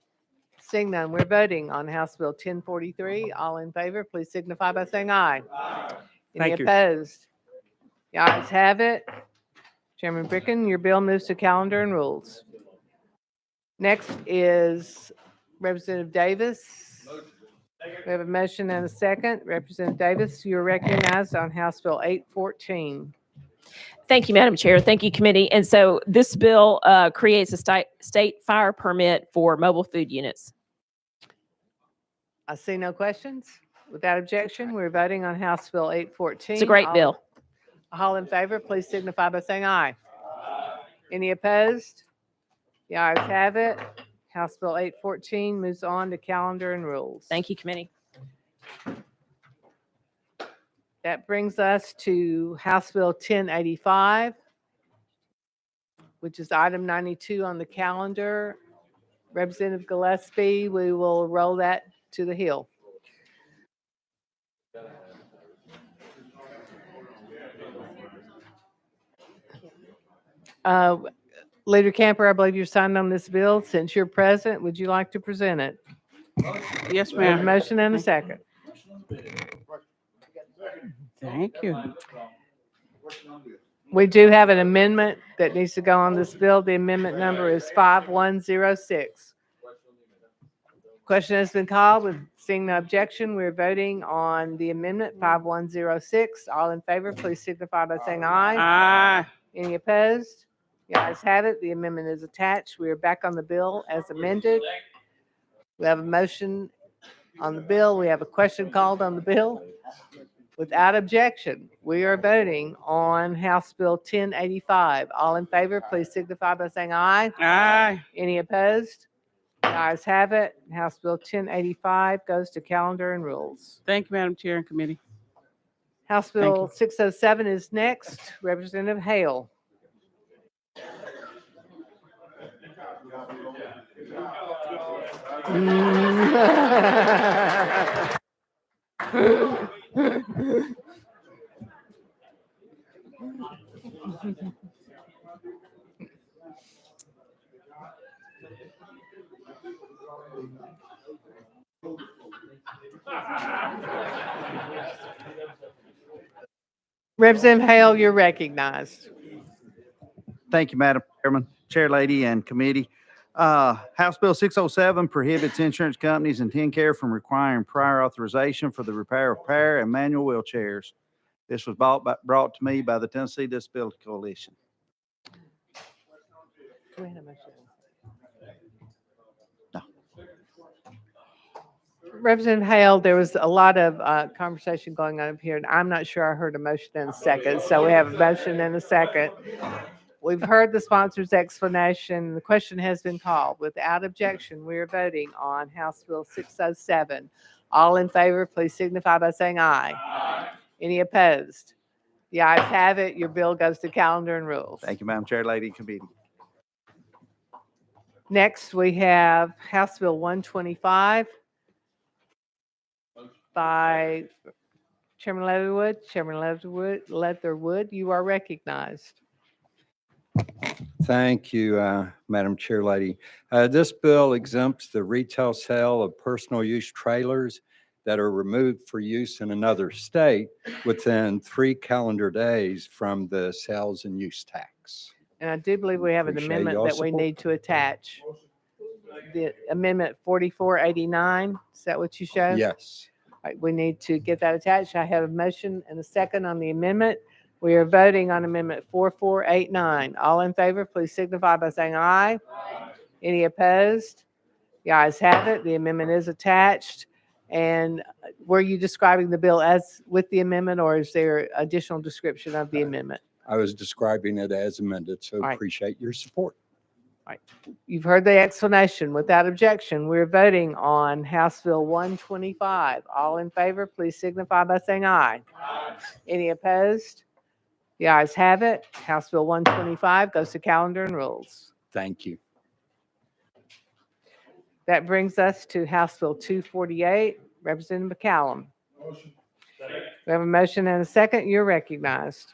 Seeing none, we're voting on House Bill 1043. All in favor, please signify by saying aye. Aye. Any Thank you. opposed? The ayes have it. Chairman Bricken, your bill moves to calendar and rules. Next is Representative Davis. We have a motion and a second. Representative Davis, you're recognized on House Bill 814. Thank you, Madam Chair. Thank you, committee. And so this bill creates a state fire permit for mobile food units. I see no questions. Without objection, we're voting on House Bill 814. It's a great bill. All in favor, please signify by saying aye. Any opposed? The ayes have it. House Bill 814 moves on to calendar and rules. Thank you, committee. That brings us to House Bill 1085, which is item 92 on the calendar. Representative Gillespie, we will roll that to the Hill. Leader Camper, I believe you're signed on this bill. Since you're present, would you like to present it? Yes, We have a ma'am. motion and a second. Thank you. We do have an amendment that needs to go on this bill. The amendment number is 5106. Question has been called. With seeing no objection, we're voting on the amendment 5106. All in favor, please signify by saying aye. Aye. Any opposed? The ayes have it. The amendment is attached. We are back on the bill as amended. We have a motion on the bill. We have a question called on the bill. Without objection, we are voting on House Bill 1085. All in favor, please signify by saying aye. Aye. Any opposed? The ayes have it. House Bill 1085 goes to calendar and rules. Thank you, Madam Chair and committee. House Bill 607 is next. Representative Hale. Representative Hale, you're recognized. Thank you, Madam Chairman, Chair Lady, and committee. House Bill 607 prohibits insurance companies and TennCare from requiring prior authorization for the repair of power and manual wheelchairs. This was brought to me by the Tennessee Disability Coalition. Representative Hale, there was a lot of conversation going on up here, and I'm not sure I heard a motion in a second. So we have a motion in a second. We've heard the sponsor's explanation. The question has been called. Without objection, we are voting on House Bill 607. All in favor, please signify by saying aye. Aye. Any opposed? The ayes have it. Your bill goes to calendar and rules. Thank you, Madam Chair Lady, committee. Next, we have House Bill 125 by Chairman Leatherwood. Chairman Leatherwood, you are recognized. Thank you, Madam Chair Lady. This bill exempts the retail sale of personal use trailers that are removed for use in another state within 3 calendar days from the sales and use tax. And I do believe we have an Appreciate amendment y'all's that we support. need to attach. The amendment 4489, is that what you showed? Yes. All right, we need to get that attached. I have a motion and a second on the amendment. We are voting on amendment 4489. All in favor, please signify by saying aye. Any opposed? The ayes have it. The amendment is attached. And were you describing the bill as with the amendment, or is there additional description of the amendment? I was describing it as amended, so right. appreciate your support. Right. You've heard the explanation. Without objection, we're voting on House Bill 125. All in favor, please signify by saying aye. Any opposed? The ayes have it. House Bill 125 goes to calendar and rules. Thank you. That brings us to House Bill 248, Representative McCallum. We have a motion and a second. You're recognized.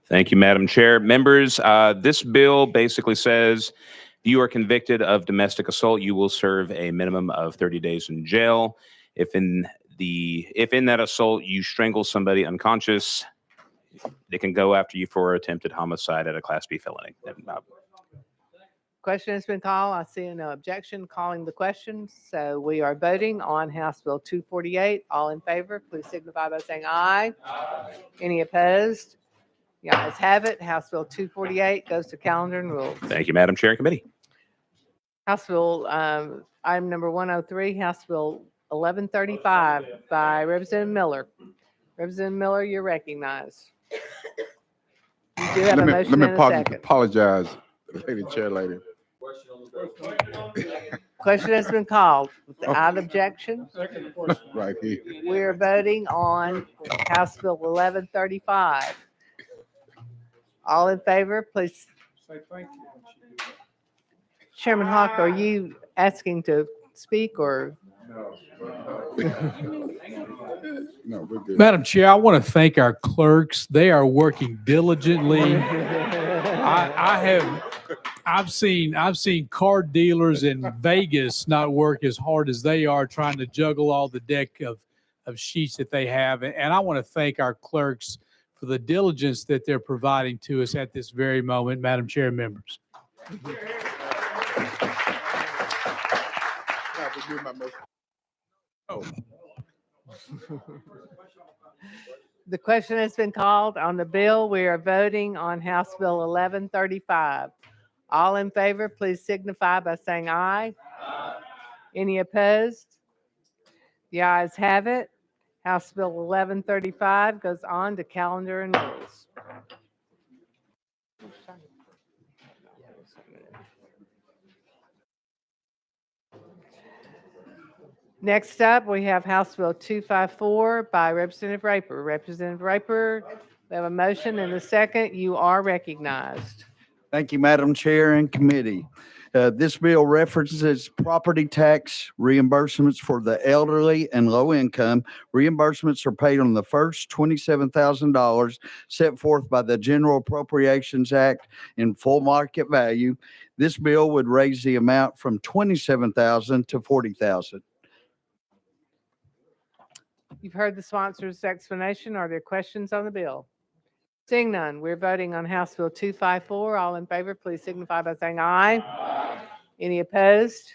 Thank you, Madam Chair. Members, this bill basically says if you are convicted of domestic assault, you will serve a minimum of 30 days in jail. If in that assault you strangle somebody unconscious, they can go after you for attempted homicide at a Class B felony. Question has been called. I see no objection. Calling the question. So we are voting on House Bill 248. All in favor, please signify by saying aye. Any opposed? The ayes have it. House Bill 248 goes to calendar and rules. Thank you, Madam Chair and Committee. House Bill, item number 103, House Bill 1135 by Representative Miller. Representative Miller, you're recognized. You do have a motion and a second. Apologize, Lady Chair Lady. Question has been called. Without objection, Right here. we are voting on House Bill 1135. All in favor, please. Say thank you. Chairman Hawk, are you asking to speak or? No, we're good. Madam Chair, I want to thank our clerks. They are working diligently. I've seen car dealers in Vegas not work as hard as they are trying to juggle all the deck of sheets that they have. And I want to thank our clerks for the diligence that they're providing to us at this very moment, Madam Chair and members. The question has been called on the bill. We are voting on House Bill 1135. All in favor, please signify by saying aye. Any opposed? The ayes have it. House Bill 1135 goes on to calendar and rules. Next up, we have House Bill 254 by Representative Raper. Representative Raper, we have a motion and a second. You are recognized. Thank you, Madam Chair and Committee. This bill references property tax reimbursements for the elderly and low income. Reimbursements are paid on the first $27,000 set forth by the General Appropriations Act in full market value. This bill would raise the amount from $27,000 to $40,000. You've heard the sponsor's explanation. Are there questions on the bill? Seeing none, we're voting on House Bill 254. All in favor, please signify by saying aye. Any opposed?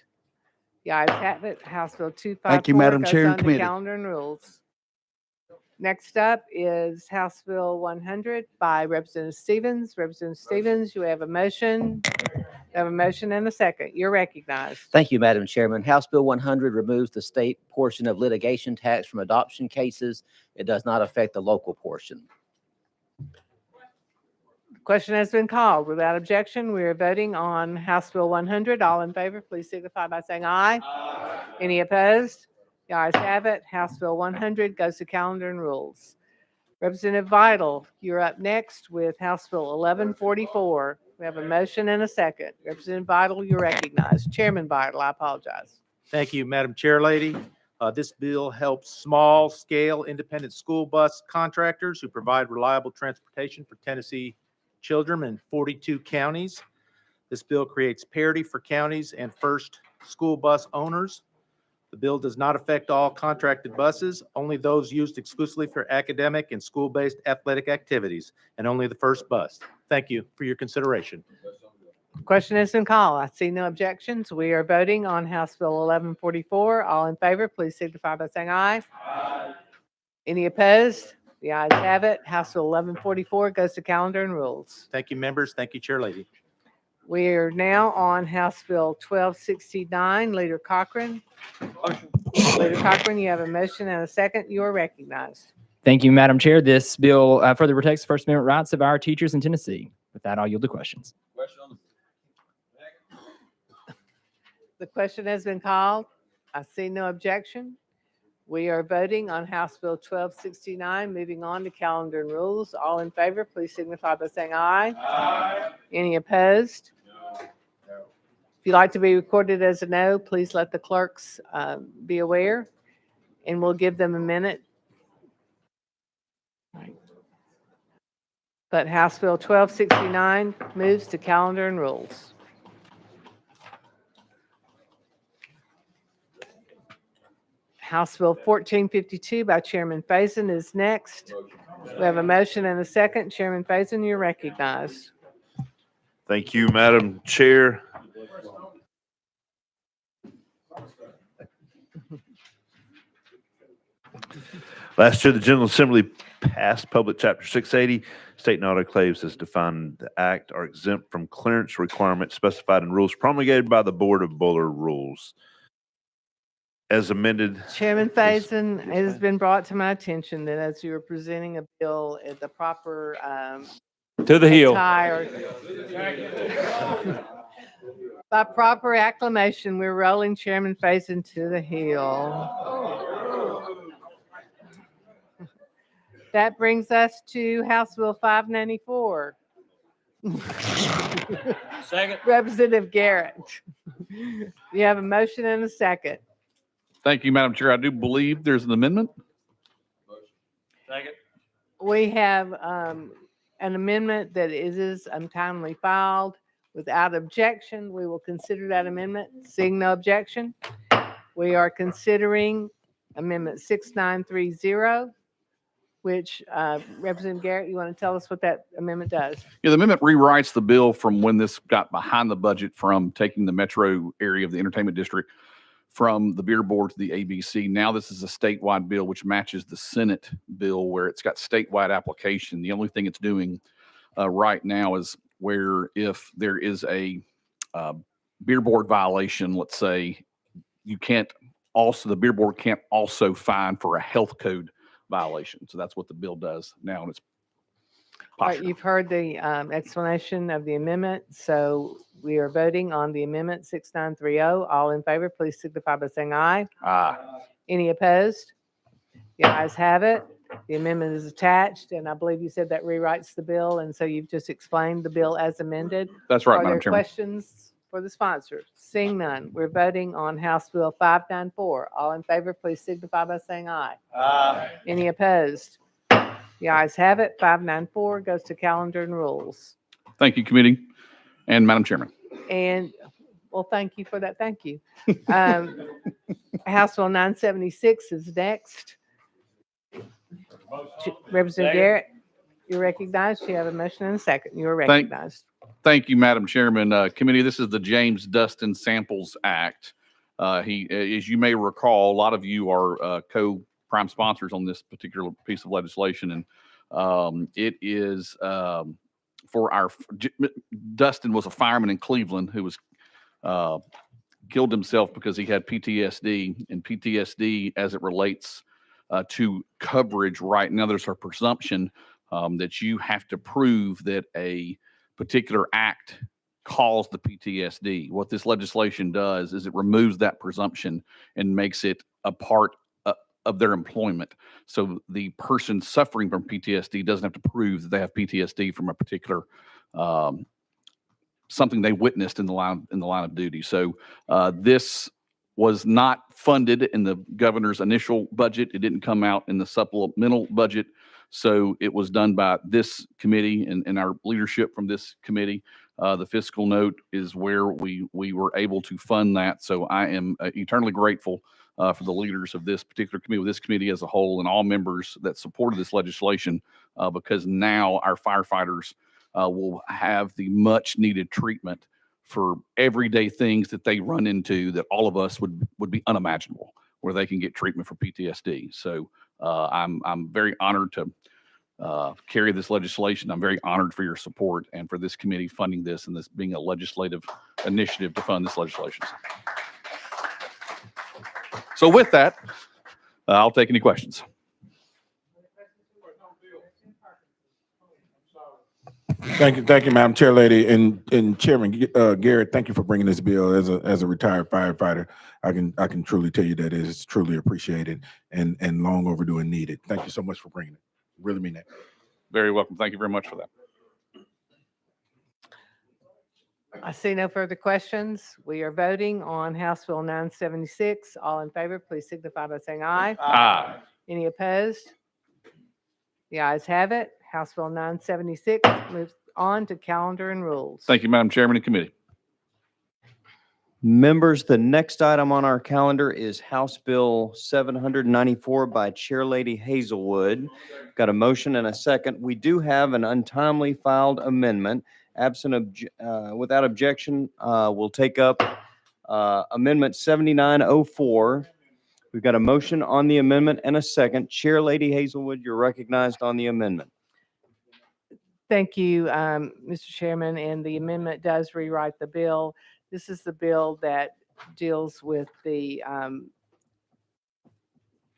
The ayes have it. House Bill 254 Thank you, Madam goes Chair and on to Committee. calendar and rules. Next up is House Bill 100 by Representative Stevens. Representative Stevens, you have a motion. You have a motion and a second. You're recognized. Thank you, Madam Chairman. House Bill 100 removes the state portion of litigation tax from adoption cases. It does not affect the local portion. Question has been called. Without objection, we are voting on House Bill 100. All in favor, please signify by saying aye. Any opposed? The ayes have it. House Bill 100 goes to calendar and rules. Representative Vital, you're up next with House Bill 1144. We have a motion and a second. Representative Vital, you're recognized. Chairman Vital, I apologize. Thank you, Madam Chair Lady. This bill helps small-scale independent school bus contractors who provide reliable transportation for Tennessee children in 42 counties. This bill creates parity for counties and first school bus owners. The bill does not affect all contracted buses, only those used exclusively for academic and school-based athletic activities, and only the first bus. Thank you for your consideration. Question has been called. I see no objections. We are voting on House Bill 1144. All in favor, please signify by saying aye. Aye. Any opposed? The ayes have it. House Bill 1144 goes to calendar and rules. Thank you, members. Thank you, Chair Lady. We are now on House Bill 1269. Leader Cochran. Leader Cochran, you have a motion and a second. You are recognized. Thank you, Madam Chair. This bill further protects the First Amendment rights of our teachers in Tennessee. With that, I'll yield to questions. The question has been called. I see no objection. We are voting on House Bill 1269. Moving on to calendar and rules. All in favor, please signify by saying aye. Aye. Any opposed? No. If you'd like to be recorded as a no, please let the clerks be aware, and we'll give them a minute. Right. But House Bill 1269 moves to calendar and rules. House Bill 1452 by Chairman Faison is next. We have a motion and a second. Chairman Faison, you're recognized. Thank you, Madam Chair. Last year, the General Assembly passed Public Chapter 680. State and autoclaves as defined in the Act are exempt from clearance requirements specified in rules promulgated by the Board of Builder Rules. As amended. Chairman Faison, it has been brought to my attention that as you were presenting a bill at the proper To the hill. By proper acclamation, we're rolling Chairman Faison to the hill. That brings us to House Bill 594. Second. Representative Garrett. You have a motion and a second. Thank you, Madam Chair. I do believe there's an amendment. Second. We have an amendment that is untimely filed. Without objection, we will consider that amendment. Seeing no objection, we are considering Amendment 6930, which Representative Garrett, you want to tell us what that amendment does? Yeah, the amendment rewrites the bill from when this got behind the budget from taking the metro area of the entertainment district from the beer board to the ABC. Now this is a statewide bill, which matches the Senate bill where it's got statewide application. The only thing it's doing right now is where if there is a beer board violation, let's say, the beer board can't also fine for a health code violation. So that's what the bill does now. And it's all right, you've heard the explanation of the amendment. So we are voting on the amendment 6930. All in favor, please signify by saying aye. Aye. Any opposed? The ayes have it. The amendment is attached, and I believe you said that rewrites the bill, and so you've just explained the bill as amended. That's right, Are Madam there Chairman. questions for the sponsor? Seeing none, we're voting on House Bill 594. All in favor, please signify by saying aye. Aye. Any opposed? The ayes have it. 594 goes to calendar and rules. Thank you, committee and Madam Chairman. And, well, thank you for that. Thank you. House Bill 976 is next. Representative Garrett, you're recognized. You have a motion and a second. You are recognized. Thank you, Madam Chairman. Committee, this is the James Dustin Samples Act. As you may recall, a lot of you are co-prime sponsors on this particular piece of legislation, and it is for Dustin was a fireman in Cleveland who was killed himself because he had PTSD, and PTSD as it relates to coverage right now, there's a presumption that you have to prove that a particular act caused the PTSD. What this legislation does is it removes that presumption and makes it a part of their employment. So the person suffering from PTSD doesn't have to prove that they have PTSD from a particular something they witnessed in the line of duty. So this was not funded in the governor's initial budget. It didn't come out in the supplemental budget. So it was done by this committee and our leadership from this committee. The fiscal note is where we were able to fund that. So I am eternally grateful for the leaders of this particular committee, this committee as a whole, and all members that supported this legislation, because now our firefighters will have the much needed treatment for everyday things that they run into that all of us would be unimaginable, where they can get treatment for PTSD. So I'm very honored to carry this legislation. I'm very honored for your support and for this committee funding this and this being a legislative initiative to fund this legislation. So with that, I'll take any questions. Thank you, Madam Chair Lady and Chairman Garrett. Thank you for bringing this bill. As a retired firefighter, I can truly tell you that it is truly appreciated and long overdue and needed. Thank you so much for bringing it. Really mean that. Very welcome. Thank you very much for that. I see no further questions. We are voting on House Bill 976. All in favor, please signify by saying aye. Aye. Any opposed? The ayes have it. House Bill 976 moves on to calendar and rules. Thank you, Madam Chairman and committee. Members, the next item on our calendar is House Bill 794 by Chair Lady Hazelwood. Got a motion and a second. We do have an untimely filed amendment. Without objection, we'll take up Amendment 7904. We've got a motion on the amendment and a second. Chair Lady Hazelwood, you're recognized on the amendment. Thank you, Mr. Chairman, and the amendment does rewrite the bill. This is the bill that deals with the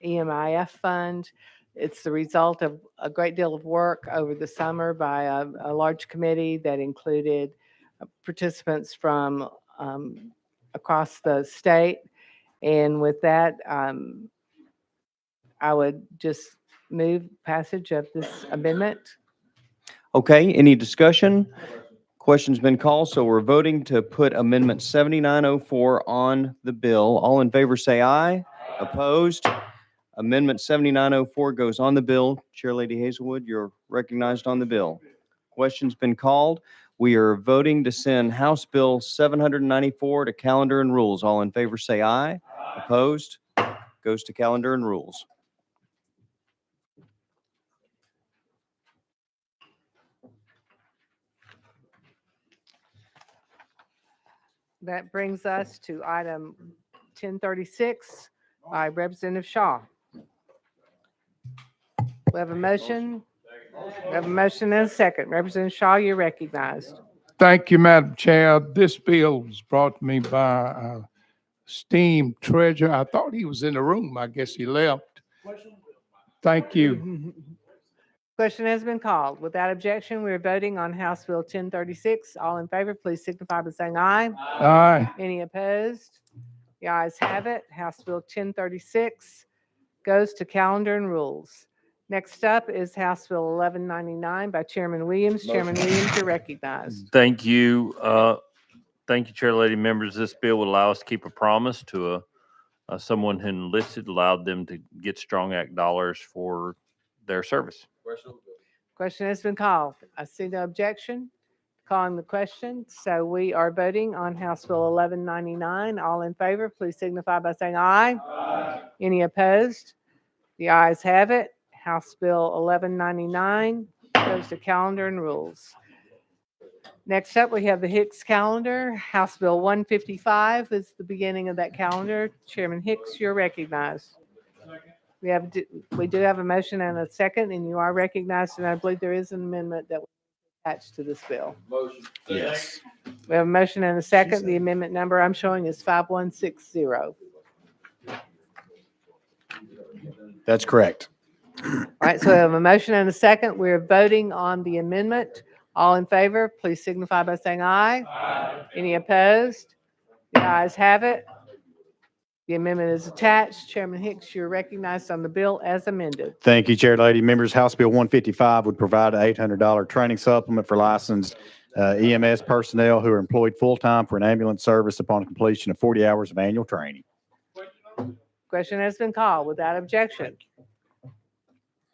EMIF fund. It's the result of a great deal of work over the summer by a large committee that included participants from across the state. And with that, I would just move passage of this amendment. Okay, any discussion? Question's been called, so we're voting to put Amendment 7904 on the bill. All in favor say aye. Opposed? Amendment 7904 goes on the bill. Chair Lady Hazelwood, you're recognized on the bill. Question's been called. We are voting to send House Bill 794 to calendar and rules. All in favor say aye. Opposed? Goes to calendar and rules. That brings us to item 1036 by Representative Shaw. We have a motion. We have a motion and a second. Representative Shaw, you're recognized. Thank you, Madam Chair. This bill was brought to me by esteemed treasurer. I thought he was in the room. I guess he left. Thank you. Question has been called. Without objection, we are voting on House Bill 1036. All in favor, please signify by saying aye. Aye. Any opposed? The ayes have it. House Bill 1036 goes to calendar and rules. Next up is House Bill 1199 by Chairman Williams. Chairman Williams, you're recognized. Thank you. Thank you, Chair Lady. Members, this bill would allow us to keep a promise to someone who enlisted, allowed them to get Strong Act dollars for their service. Question has been called. I see no objection. Calling the question. So we are voting on House Bill 1199. All in favor, please signify by saying aye. Aye. Any opposed? The ayes have it. House Bill 1199 goes to calendar and rules. Next up, we have the Hicks calendar. House Bill 155 is the beginning of that calendar. Chairman Hicks, you're recognized. We do have a motion and a second, and you are recognized, and I believe there is an amendment that was attached to this bill. Motion. Yes. We have a motion and a second. The amendment number I'm showing is 5160. That's correct. All right, so we have a motion and a second. We're voting on the amendment. All in favor, please signify by saying aye. Aye. Any opposed? The ayes have it. The amendment is attached. Chairman Hicks, you're recognized on the bill as amended. Thank you, Chair Lady. Members, House Bill 155 would provide an $800 training supplement for licensed EMS personnel who are employed full-time for an ambulance service upon completion of 40 hours of annual training. Question has been called without objection.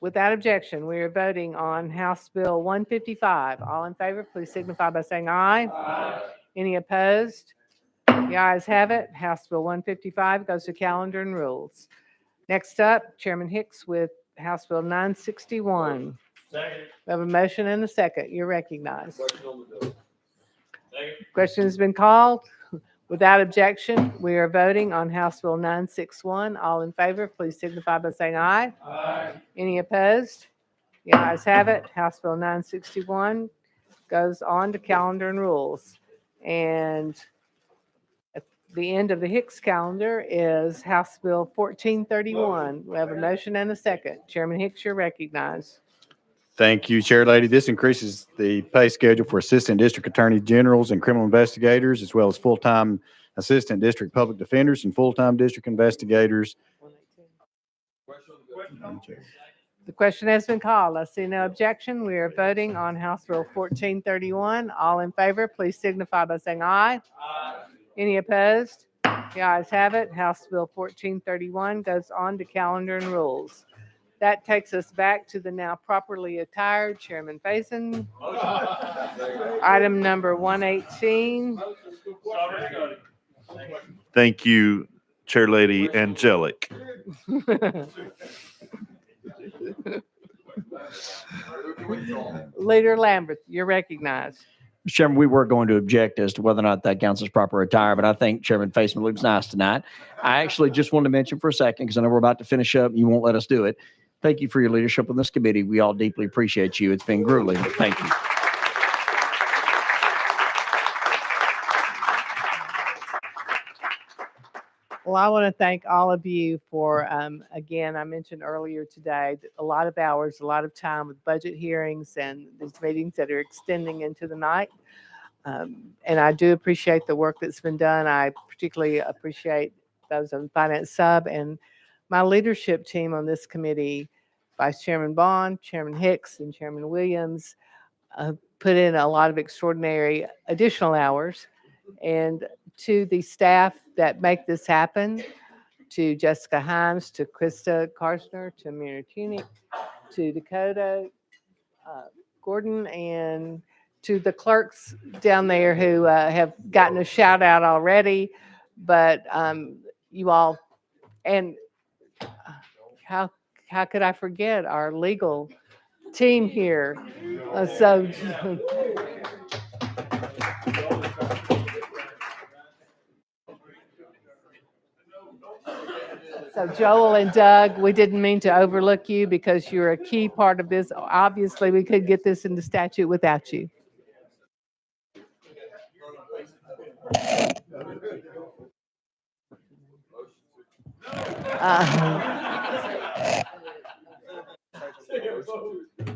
Without objection, we are voting on House Bill 155. All in favor, please signify by saying aye. Aye. Any opposed? The ayes have it. House Bill 155 goes to calendar and rules. Next up, Chairman Hicks with House Bill 961. Second. We have a motion and a second. You're recognized. Question has been called. Without objection, we are voting on House Bill 961. All in favor, please signify by saying aye. Aye. Any opposed? The ayes have it. House Bill 961 goes on to calendar and rules. And at the end of the Hicks calendar is House Bill 1431. We have a motion and a second. Chairman Hicks, you're recognized. Thank you, Chair Lady. This increases the pay schedule for Assistant District Attorney Generals and criminal investigators, as well as full-time Assistant District Public Defenders and full-time District Investigators. The question has been called. I see no objection. We are voting on House Bill 1431. All in favor, please signify by saying aye. Aye. Any opposed? The ayes have it. House Bill 1431 goes on to calendar and rules. That takes us back to the now properly attired Chairman Faison. Item number 118. Thank you, Chair Lady Angelic. Leader Lambert, you're recognized. Mr. Chairman, we were going to object as to whether or not that counts as proper attire, but I think Chairman Faison looks nice tonight. I actually just wanted to mention for a second, because I know we're about to finish up and you won't let us do it. Thank you for your leadership on this committee. We all deeply appreciate you. It's been grueling, but thank you. Well, I want to thank all of you for, again, I mentioned earlier today, that a lot of hours, a lot of time with budget hearings and these meetings that are extending into the night. And I do appreciate the work that's been done. I particularly appreciate those on Finance Sub and my leadership team on this committee, Vice Chairman Bond, Chairman Hicks, and Chairman Williams, put in a lot of extraordinary additional hours. And to the staff that make this happen, to Jessica Himes, to Krista Karsner, to Mira Tunick, to Dakota Gordon, and to the clerks down there who have gotten a shout out already. But you all, and how could I forget our legal team here? So Joel and Doug, we didn't mean to overlook you because you're a key part of this. Obviously, we could get this into statute without you.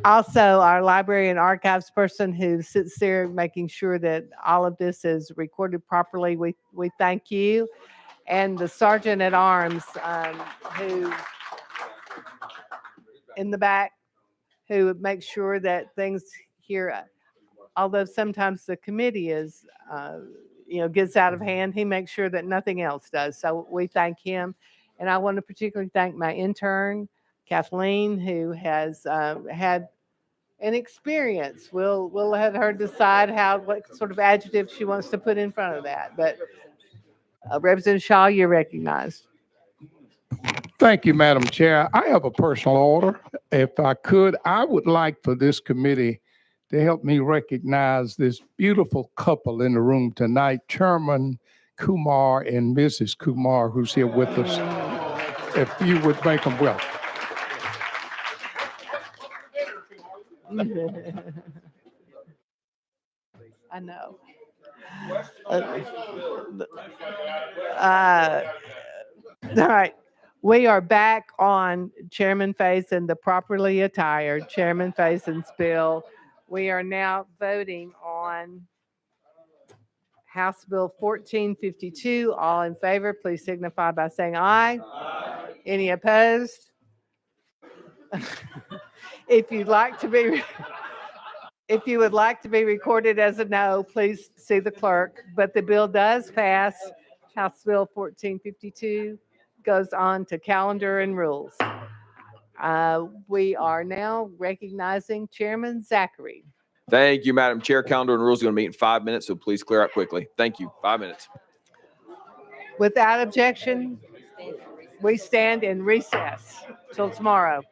Also, our library and archives person who sits there making sure that all of this is recorded properly, we thank you. And the sergeant at arms who in the back, who makes sure that things here, although sometimes the committee is, gets out of hand, he makes sure that nothing else does. So we thank him. And I want to particularly thank my intern, Kathleen, who has had an experience. We'll let her decide what sort of adjective she wants to put in front of that. But Representative Shaw, you're recognized. Thank you, Madam Chair. I have a personal order. If I could, I would like for this committee to help me recognize this beautiful couple in the room tonight, Chairman Kumar and Mrs. Kumar, who's here with us. If you would make them welcome. I know. All right. We are back on Chairman Faison, the properly attired Chairman Faison's bill. We are now voting on House Bill 1452. All in favor, please signify by saying aye. Aye. Any opposed? If you'd like to be If you would like to be recorded as a no, please see the clerk. But the bill does pass. House Bill 1452 goes on to calendar and rules. We are now recognizing Chairman Zachary. Thank you, Madam Chair. Calendar and rules are going to meet in 5 minutes, so please clear out quickly. Thank you. 5 minutes. Without objection, we stand in recess till tomorrow.